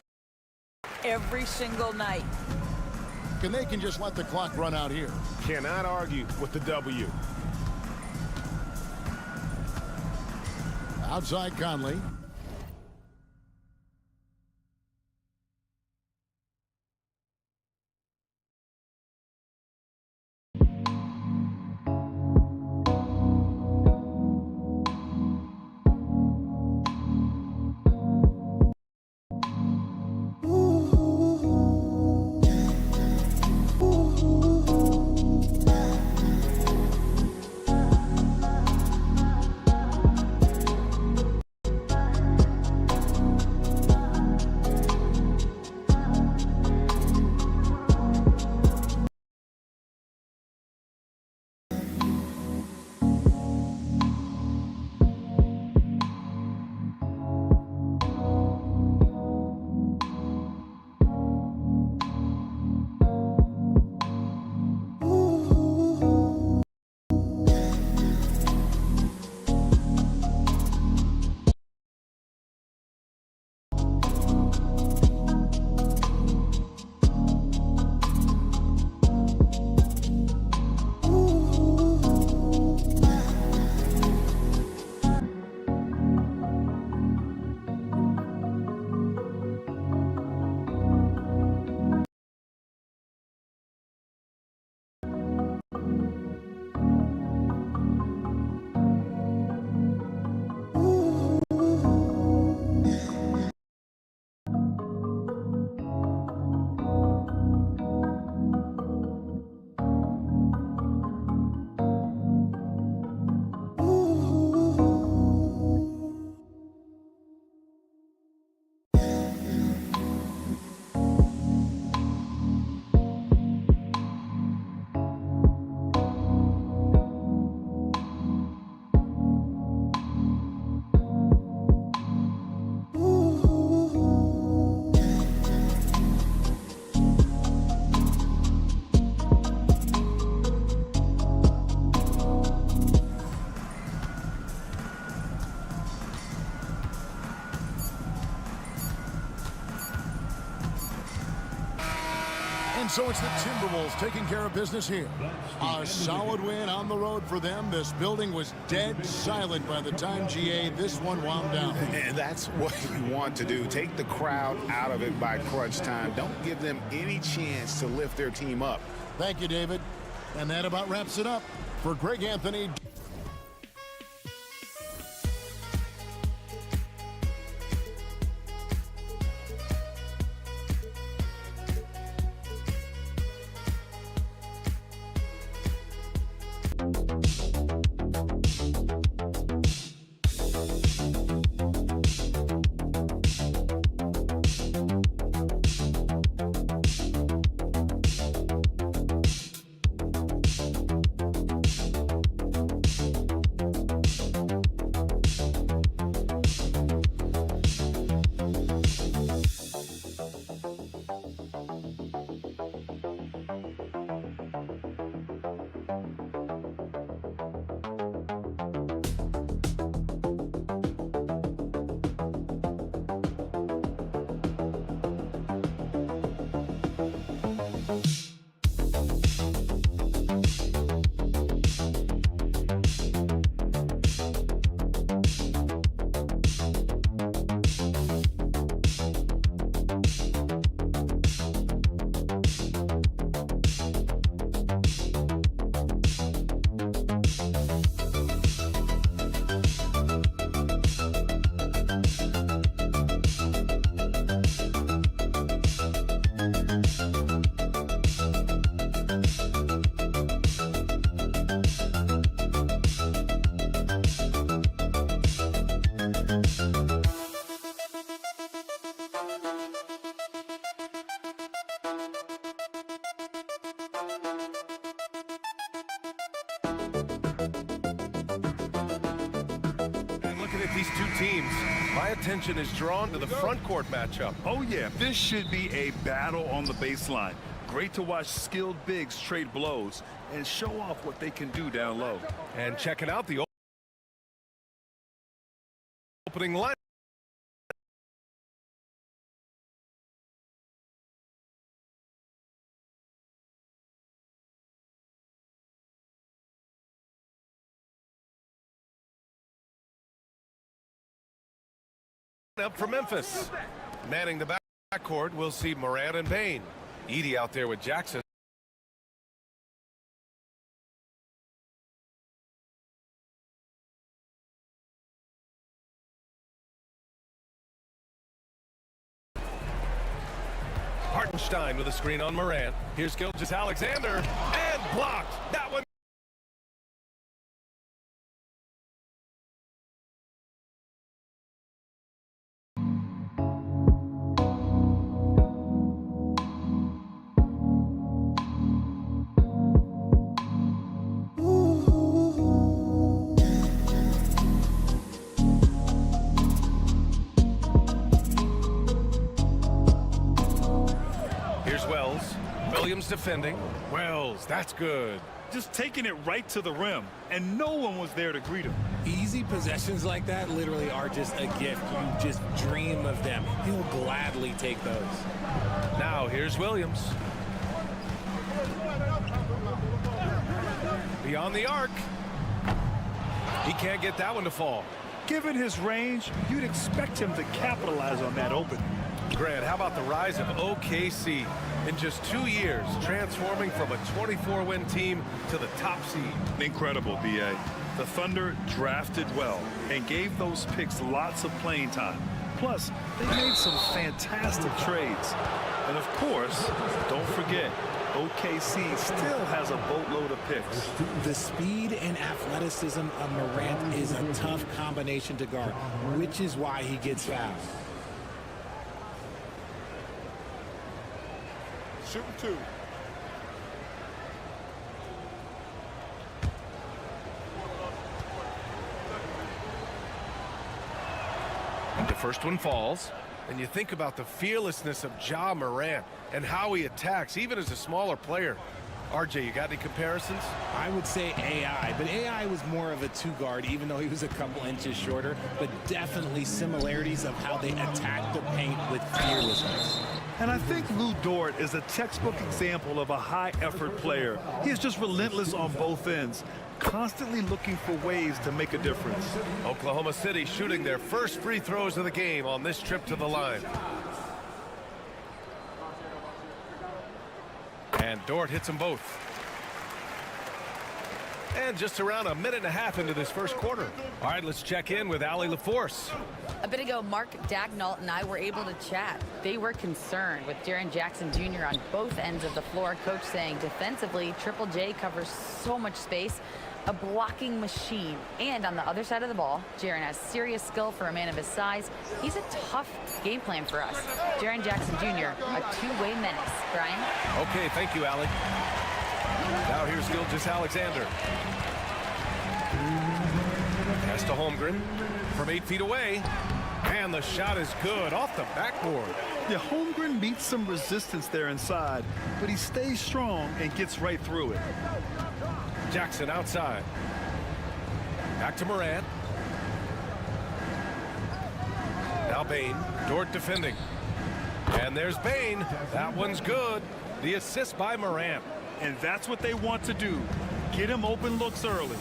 every single night. And they can just let the clock run out here. Cannot argue with the W. Outside Conley. And so it's the Timberwolves taking care of business here. A solid win on the road for them. This building was dead silent by the time, GA, this one wound down. And that's what you want to do. Take the crowd out of it by crunch time. Don't give them any chance to lift their team up. Thank you, David. And that about wraps it up. For Greg Anthony, these two teams, my attention is drawn to the front court matchup. Oh, yeah, this should be a battle on the baseline. Great to watch skilled bigs trade blows and show off what they can do down low. And checking out the opening line. Up for Memphis. Manning the backcourt, we'll see Morant and Bane. Edey out there with Jackson. Hartenstein with a screen on Morant. Here's Gilgeous-Alexander, and blocked. That one. Williams defending. Wells, that's good. Just taking it right to the rim, and no one was there to greet him. Easy possessions like that literally are just a gift. You just dream of them. He'll gladly take those. Now here's Williams. Beyond the arc. He can't get that one to fall. Given his range, you'd expect him to capitalize on that opening. Grant, how about the rise of OKC? In just 2 years, transforming from a 24-win team to the top seed. Incredible, B.A. The Thunder drafted well and gave those picks lots of playing time. Plus, they made some fantastic trades. And of course, don't forget, OKC still has a boatload of picks. The speed and athleticism of Morant is a tough combination to guard, which is why he gets fouled. Shooting two. And the first one falls. And you think about the fearlessness of Ja Morant and how he attacks, even as a smaller player. RJ, you got any comparisons? I would say AI, but AI was more of a two-guard, even though he was a couple inches shorter, but definitely similarities of how they attack the paint with fearlessness. And I think Lou Dort is a textbook example of a high-effort player. He is just relentless on both ends, constantly looking for ways to make a difference. Oklahoma City shooting their first free throws of the game on this trip to the line. And Dort hits them both. And just around a minute and a half into this first quarter. All right, let's check in with Allie LaForce. A bit ago, Mark Dagnall and I were able to chat. They were concerned with Jaren Jackson Jr. on both ends of the floor. Coach saying defensively, Triple J covers so much space, a blocking machine. And on the other side of the ball, Jaren has serious skill for a man of his size. He's a tough game plan for us. Jaren Jackson Jr., a two-way menace. Brian? Okay, thank you, Allie. Now here's Gilgeous-Alexander. Pass to Holmgren from 8 feet away. And the shot is good off the backboard. Yeah, Holmgren meets some resistance there inside, but he stays strong and gets right through it. Jackson outside. Back to Morant. Now Bain. Dort defending. And there's Bain. That one's good. The assist by Morant. And that's what they want to do. Get him open looks early.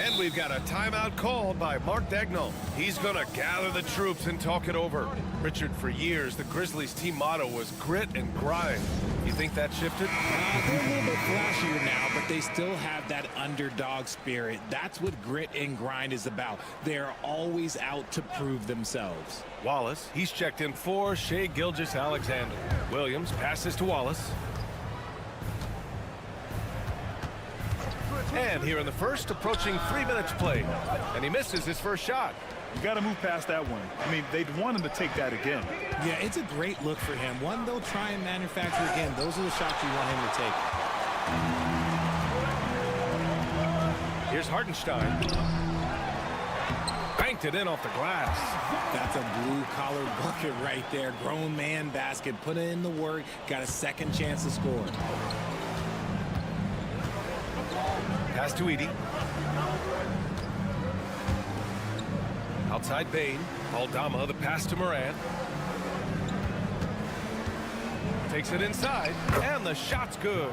And we've got a timeout called by Mark Dagnall. He's going to gather the troops and talk it over. Richard, for years, the Grizzlies team motto was grit and grind. You think that shifted? They're a little bit flashier now, but they still have that underdog spirit. That's what grit and grind is about. They're always out to prove themselves. Wallace, he's checked in for Shai Gilgeous-Alexander. Williams passes to Wallace. And here in the first, approaching 3 minutes played. And he misses his first shot. You got to move past that one. I mean, they'd want him to take that again. Yeah, it's a great look for him. One they'll try and manufacture again. Those are the shots you want him to take. Here's Hartenstein. Banked it in off the glass. That's a blue-collar bucket right there. Grown man basket. Put in the work. Got a second chance to score. Pass to Edey. Outside Bain. Aldama, the pass to Morant. Takes it inside, and the shot's good.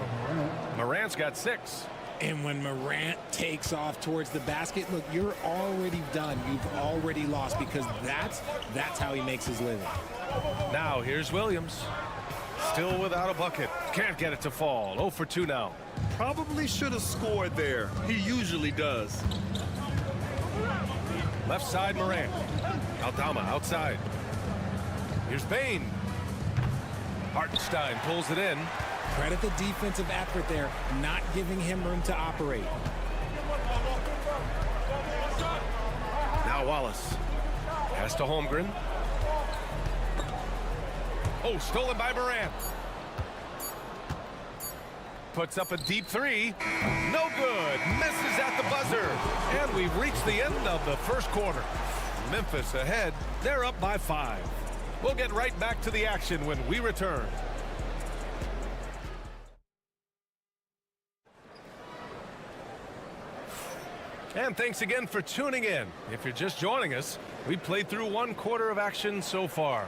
Morant's got 6. And when Morant takes off towards the basket, look, you're already done. You've already lost because that's how he makes his living. Now here's Williams. Still without a bucket. Can't get it to fall. 0 for 2 now. Probably should have scored there. He usually does. Left side, Morant. Aldama outside. Here's Bain. Hartenstein pulls it in. Credit the defensive effort there, not giving him room to operate. Now Wallace. Pass to Holmgren. Oh, stolen by Morant. Puts up a deep 3. No good. Misses at the buzzer. And we've reached the end of the first quarter. Memphis ahead. They're up by 5. We'll get right back to the action when we return. And thanks again for tuning in. If you're just joining us, we played through 1 quarter of action so far.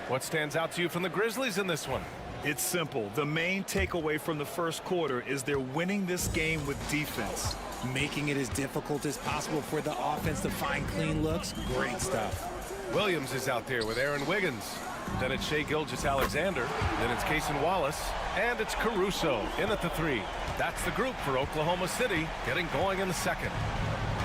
What stands out to you from the Grizzlies in this one? It's simple. The main takeaway from the first quarter is they're winning this game with defense. Making it as difficult as possible for the offense to find clean looks. Great stuff. Williams is out there with Aaron Wiggins. Then it's Shai Gilgeous-Alexander. Then it's Cason Wallace. And it's Caruso in at the 3. That's the group for Oklahoma City getting going in the second.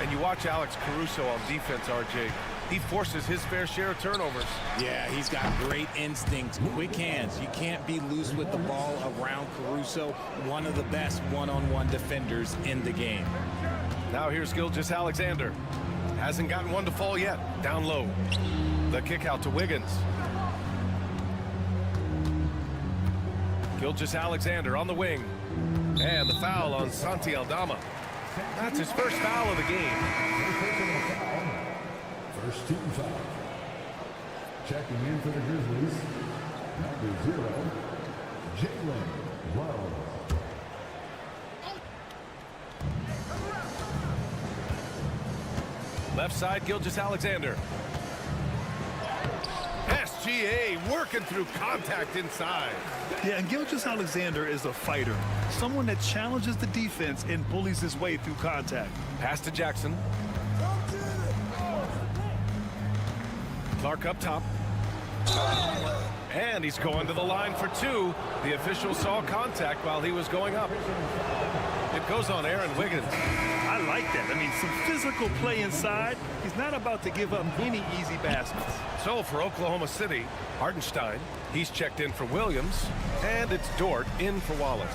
And you watch Alex Caruso on defense, RJ. He forces his fair share of turnovers. Yeah, he's got great instincts, quick hands. You can't be loose with the ball around Caruso, one of the best one-on-one defenders in the game. Now here's Gilgeous-Alexander. Hasn't gotten one to fall yet. Down low. The kick out to Wiggins. Gilgeous-Alexander on the wing. And the foul on Santi Aldama. That's his first foul of the game. First team foul. Checking in for the Grizzlies, number 0, Jalen Rose. Left side, Gilgeous-Alexander. SGA working through contact inside. Yeah, and Gilgeous-Alexander is a fighter. Someone that challenges the defense and bullies his way through contact. Pass to Jackson. Clark up top. And he's going to the line for two. The official saw contact while he was going up. It goes on Aaron Wiggins. I like that. I mean, some physical play inside. He's not about to give up any easy baskets. So for Oklahoma City, Hartenstein, he's checked in for Williams. And it's Dort in for Wallace.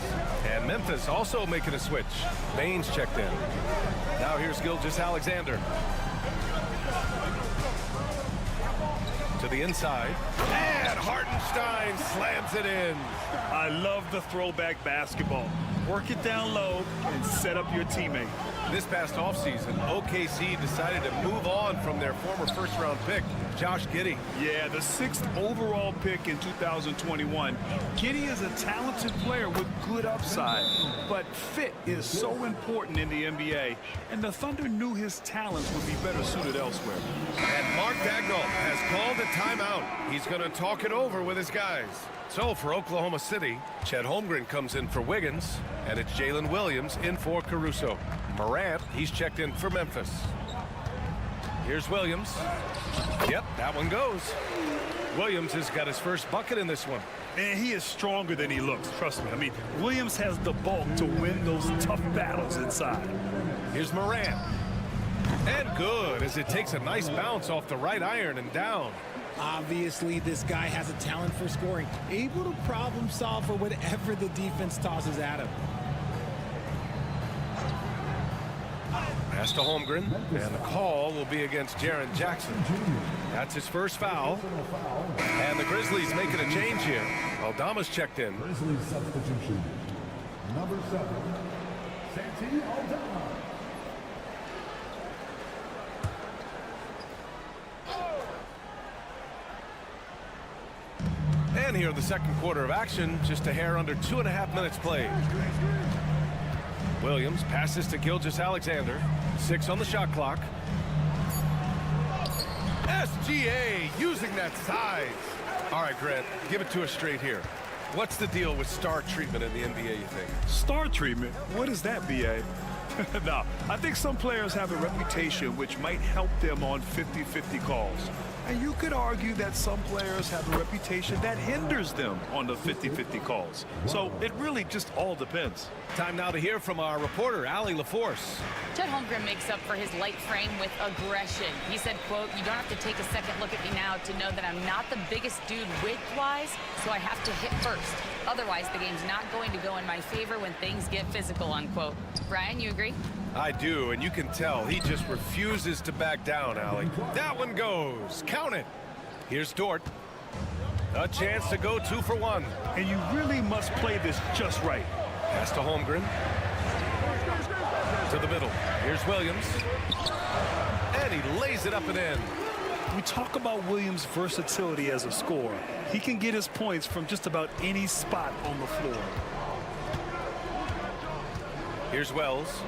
And Memphis also making a switch. Baines checked in. Now here's Gilgeous-Alexander. To the inside. And Hartenstein slams it in. I love the throwback basketball. Work it down low and set up your teammate. This past offseason, OKC decided to move on from their former first-round pick, Josh Giddey. Yeah, the 6th overall pick in 2021. Giddey is a talented player with good upside, but fit is so important in the NBA, and the Thunder knew his talents would be better suited elsewhere. And Mark Daigneault has called a timeout. He's going to talk it over with his guys. So for Oklahoma City, Chet Holmgren comes in for Wiggins, and it's Jalen Williams in for Caruso. Morant, he's checked in for Memphis. Here's Williams. Yep, that one goes. Williams has got his first bucket in this one. And he is stronger than he looks, trust me. I mean, Williams has the bulk to win those tough battles inside. Here's Morant. And good, as it takes a nice bounce off the right iron and down. Obviously, this guy has a talent for scoring, able to problem solve for whatever the defense tosses at him. Pass to Holmgren, and the call will be against Jaren Jackson. That's his first foul. And the Grizzlies making a change here. Aldama's checked in. Grizzlies substitution. Number 7, Santi Aldama. And here in the second quarter of action, just a hair under 2.5 minutes played. Williams passes to Gilgeous-Alexander. 6 on the shot clock. SGA using that size. All right, Grant, give it to us straight here. What's the deal with star treatment in the NBA, you think? Star treatment? What is that, B.A.? No, I think some players have a reputation which might help them on 50-50 calls. And you could argue that some players have a reputation that hinders them on the 50-50 calls. So it really just all depends. Time now to hear from our reporter, Allie LaForce. Chet Holmgren makes up for his light frame with aggression. He said, quote, "You don't have to take a second look at me now to know that I'm not the biggest dude width-wise, so I have to hit first. Otherwise, the game's not going to go in my favor when things get physical," unquote. Brian, you agree? I do, and you can tell he just refuses to back down, Allie. That one goes. Count it. Here's Dort. A chance to go 2 for 1. And you really must play this just right. Pass to Holmgren. To the middle. Here's Williams. And he lays it up and in. We talk about Williams' versatility as a scorer. He can get his points from just about any spot on the floor. Here's Wells.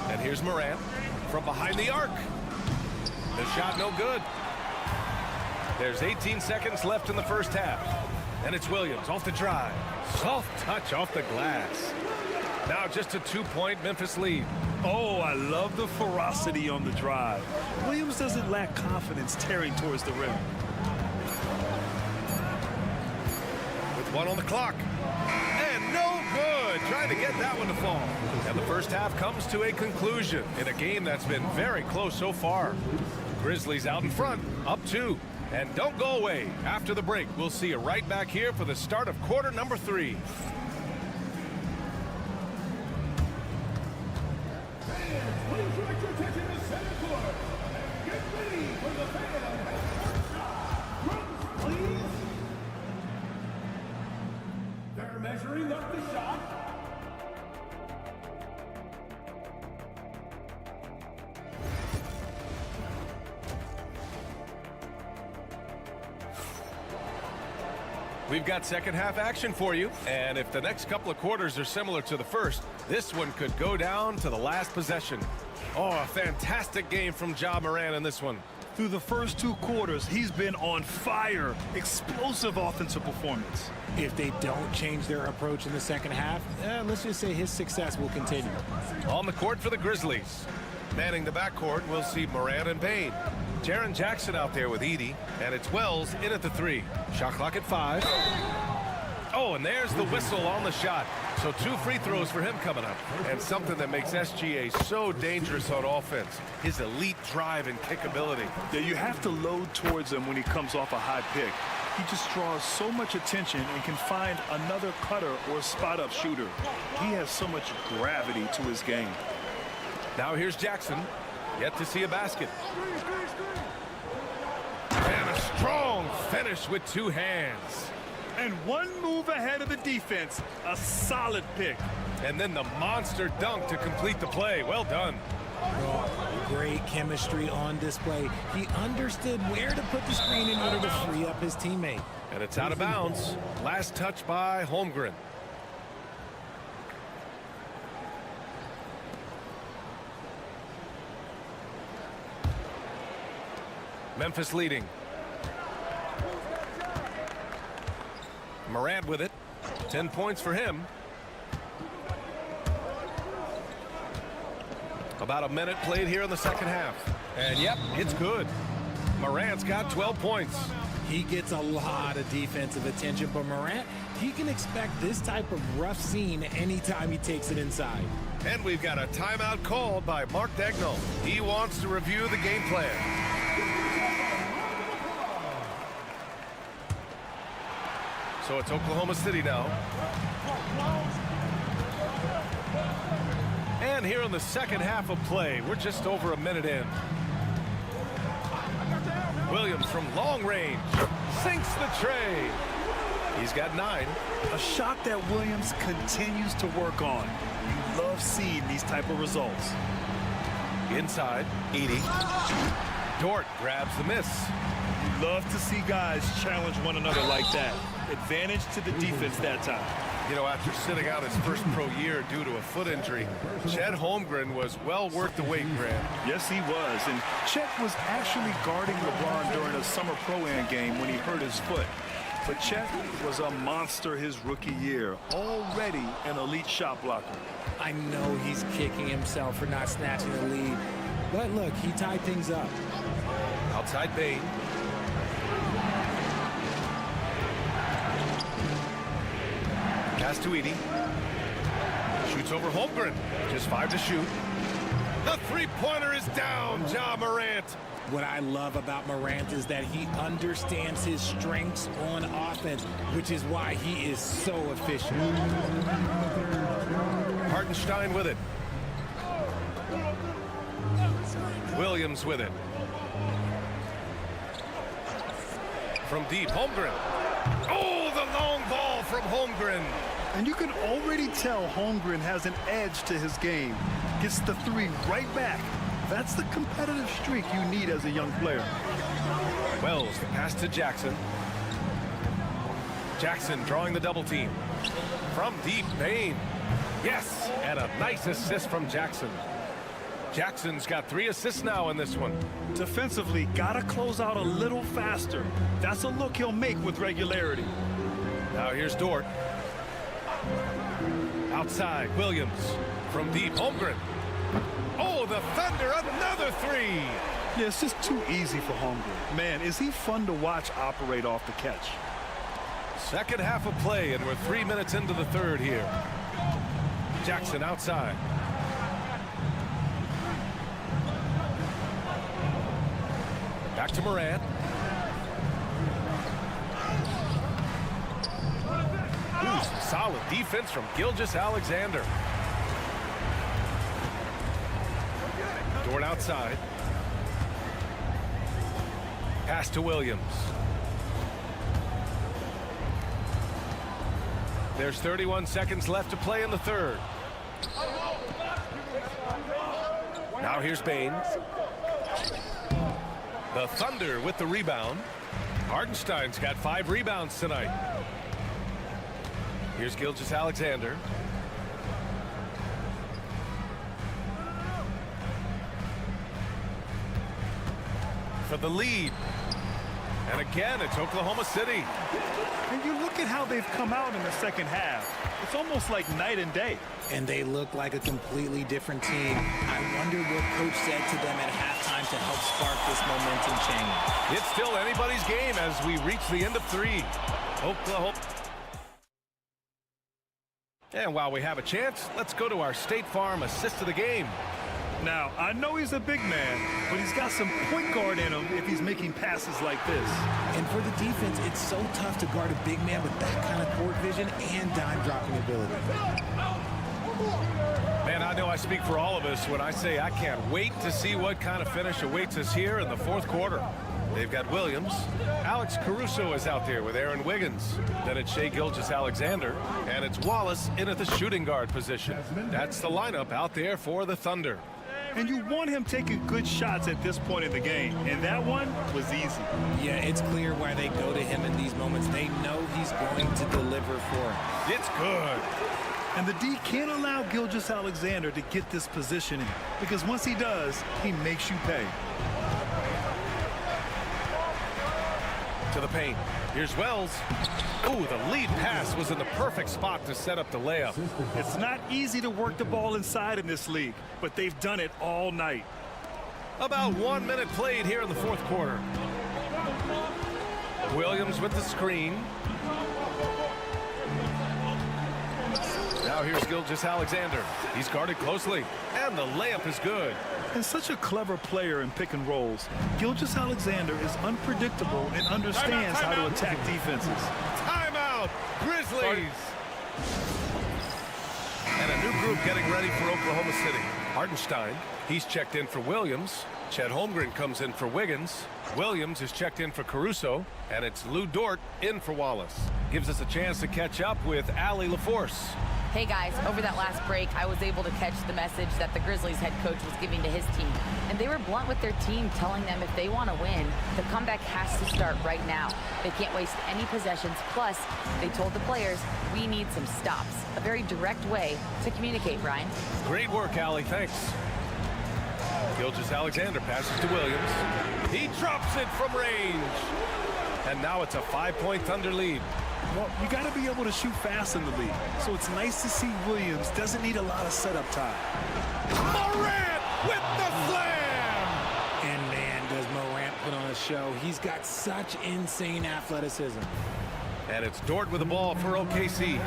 And here's Morant from behind the arc. The shot no good. There's 18 seconds left in the first half. And it's Williams off the drive. Soft touch off the glass. Now just a 2-point Memphis lead. Oh, I love the ferocity on the drive. Williams doesn't lack confidence tearing towards the rim. With 1 on the clock. And no good. Trying to get that one to fall. And the first half comes to a conclusion in a game that's been very close so far. Grizzlies out in front, up 2. And don't go away. After the break, we'll see you right back here for the start of quarter number 3. Please direct your attention to center court. Get ready for the fan. Drums, please. They're measuring up the shot. We've got second half action for you, and if the next couple of quarters are similar to the first, this one could go down to the last possession. Oh, a fantastic game from Ja Morant in this one. Through the first 2 quarters, he's been on fire. Explosive offensive performance. If they don't change their approach in the second half, let's just say his success will continue. On the court for the Grizzlies. Manning the backcourt, we'll see Morant and Bane. Jaren Jackson out there with Edey, and it's Wells in at the 3. Shot clock at 5. Oh, and there's the whistle on the shot. So 2 free throws for him coming up. And something that makes SGA so dangerous on offense, his elite drive and kick ability. Yeah, you have to load towards him when he comes off a high pick. He just draws so much attention and can find another cutter or spot-up shooter. He has so much gravity to his game. Now here's Jackson. Yet to see a basket. And a strong finish with 2 hands. And 1 move ahead of the defense. A solid pick. And then the monster dunk to complete the play. Well done. Oh, great chemistry on display. He understood where to put the screen in order to free up his teammate. And it's out of bounds. Last touch by Holmgren. Memphis leading. Morant with it. 10 points for him. About a minute played here in the second half. And yep, it's good. Morant's got 12 points. He gets a lot of defensive attention, but Morant, he can expect this type of rough scene anytime he takes it inside. And we've got a timeout called by Mark Dagnall. He wants to review the game plan. So it's Oklahoma City now. And here in the second half of play, we're just over a minute in. Williams from long range sinks the tray. He's got 9. A shot that Williams continues to work on. You love seeing these type of results. Inside, Edey. Dort grabs the miss. You love to see guys challenge one another like that. Advantage to the defense that time. You know, after sitting out his first pro year due to a foot injury, Chet Holmgren was well worth the wait, Grant. Yes, he was. And Chet was actually guarding LeBron during a summer pro-am game when he hurt his foot. But Chet was a monster his rookie year. Already an elite shot blocker. I know he's kicking himself for not snatching the lead. But look, he tied things up. Outside Bane. Pass to Edey. Shoots over Holmgren. Just 5 to shoot. The three-pointer is down. Ja Morant. What I love about Morant is that he understands his strengths on offense, which is why he is so efficient. Hartenstein with it. Williams with it. From deep, Holmgren. Oh, the long ball from Holmgren. And you can already tell Holmgren has an edge to his game. Gets the 3 right back. That's the competitive streak you need as a young player. Wells, the pass to Jackson. Jackson drawing the double team. From deep, Bane. Yes, and a nice assist from Jackson. Jackson's got 3 assists now in this one. Defensively, gotta close out a little faster. That's a look he'll make with regularity. Now here's Dort. Outside, Williams. From deep, Holmgren. Oh, the Thunder, another 3. Yeah, it's just too easy for Holmgren. Man, is he fun to watch operate off the catch. Second half of play, and we're 3 minutes into the third here. Jackson outside. Back to Morant. Ooh, some solid defense from Gilgeous-Alexander. Dort outside. Pass to Williams. There's 31 seconds left to play in the third. Now here's Bane. The Thunder with the rebound. Hartenstein's got 5 rebounds tonight. Here's Gilgeous-Alexander. for the lead. And again, it's Oklahoma City. And you look at how they've come out in the second half. It's almost like night and day. And they look like a completely different team. I wonder what coach said to them at halftime to help spark this momentum change. It's still anybody's game as we reach the end of 3. Oklahoma. And while we have a chance, let's go to our State Farm assist of the game. Now, I know he's a big man, but he's got some point guard in him if he's making passes like this. And for the defense, it's so tough to guard a big man with that kind of court vision and dime-dropping ability. Man, I know I speak for all of us when I say I can't wait to see what kind of finish awaits us here in the fourth quarter. They've got Williams. Alex Caruso is out there with Aaron Wiggins. Then it's Shai Gilgeous-Alexander. And it's Wallace in at the shooting guard position. That's the lineup out there for the Thunder. And you want him taking good shots at this point in the game. And that one was easy. Yeah, it's clear why they go to him in these moments. They know he's going to deliver for them. It's good. And the D can't allow Gilgeous-Alexander to get this positioning, because once he does, he makes you pay. To the paint. Here's Wells. Ooh, the lead pass was in the perfect spot to set up the layup. It's not easy to work the ball inside in this league, but they've done it all night. About 1 minute played here in the fourth quarter. Williams with the screen. Now here's Gilgeous-Alexander. He's guarded closely, and the layup is good. And such a clever player in pick and rolls. Gilgeous-Alexander is unpredictable and understands how to attack defenses. Timeout, Grizzlies. And a new group getting ready for Oklahoma City. Hartenstein, he's checked in for Williams. Chet Holmgren comes in for Wiggins. Williams is checked in for Caruso. And it's Lou Dort in for Wallace. Gives us a chance to catch up with Allie LaForce. Hey guys, over that last break, I was able to catch the message that the Grizzlies head coach was giving to his team. And they were blunt with their team, telling them if they want to win, the comeback has to start right now. They can't waste any possessions. Plus, they told the players, we need some stops. A very direct way to communicate, Ryan. Great work, Allie. Thanks. Gilgeous-Alexander passes to Williams. He drops it from range. And now it's a 5-point Thunder lead. Well, you got to be able to shoot fast in the league. So it's nice to see Williams doesn't need a lot of setup time. Morant with the slam! And man, does Morant put on a show. He's got such insane athleticism. And it's Dort with the ball for OKC.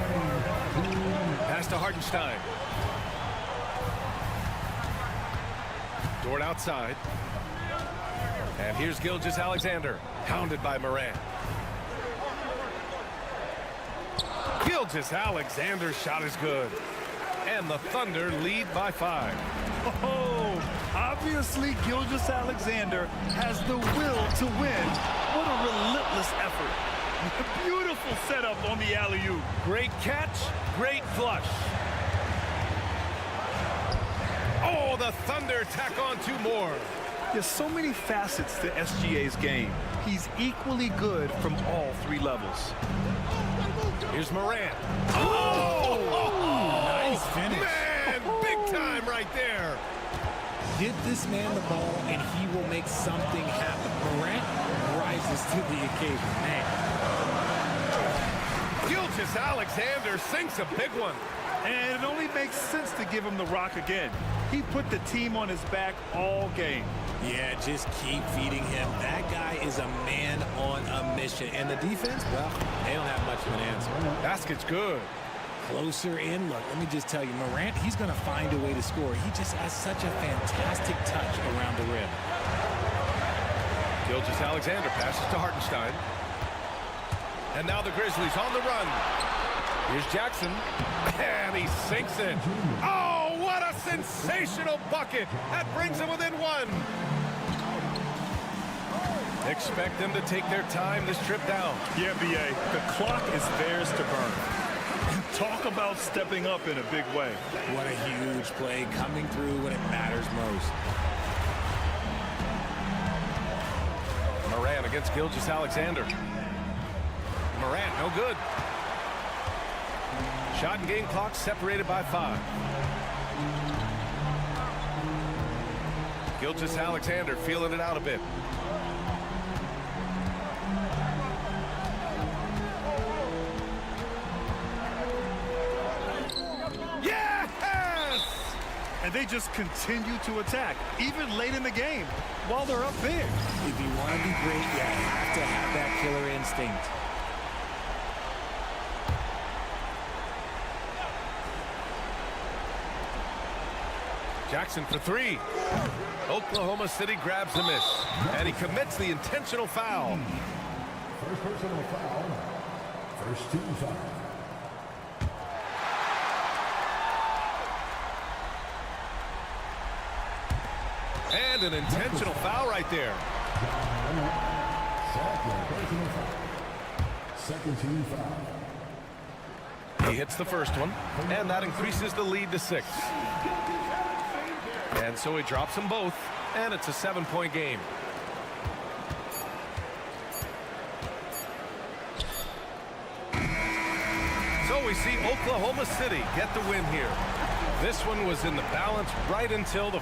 Pass to Hartenstein. Dort outside. And here's Gilgeous-Alexander, hounded by Morant. Gilgeous-Alexander's shot is good. And the Thunder lead by 5. Oh, obviously Gilgeous-Alexander has the will to win. What a relentless effort. Beautiful setup on the alley-oop. Great catch, great flush. Oh, the Thunder tack on 2 more. There's so many facets to SGA's game. He's equally good from all 3 levels. Here's Morant. Oh! Nice finish. Man, big time right there. Give this man the ball, and he will make something happen. Morant rises to the occasion. Man. Gilgeous-Alexander sinks a big one. And it only makes sense to give him the rock again. He put the team on his back all game. Yeah, just keep feeding him. That guy is a man on a mission. And the defense, well, they don't have much of an answer. Basket's good. Closer in. Look, let me just tell you, Morant, he's going to find a way to score. He just has such a fantastic touch around the rim. Gilgeous-Alexander passes to Hartenstein. And now the Grizzlies on the run. Here's Jackson. And he sinks it. Oh, what a sensational bucket. That brings them within 1. Expect them to take their time this trip down. Yeah, B.A., the clock is theirs to burn. Talk about stepping up in a big way. What a huge play coming through when it matters most. Morant against Gilgeous-Alexander. Morant, no good. Shot and game clock separated by 5. Gilgeous-Alexander feeling it out a bit. Yes! And they just continue to attack, even late in the game, while they're up big. If you want to be great, you have to have that killer instinct. Jackson for three. Oklahoma City grabs the miss, and he commits the intentional foul. First personal foul. First team foul. And an intentional foul right there. Second personal foul. Second team foul. He hits the first one, and that increases the lead to 6. And so he drops them both, and it's a 7-point game. So we see Oklahoma City get the win here. This one was in the balance right until the...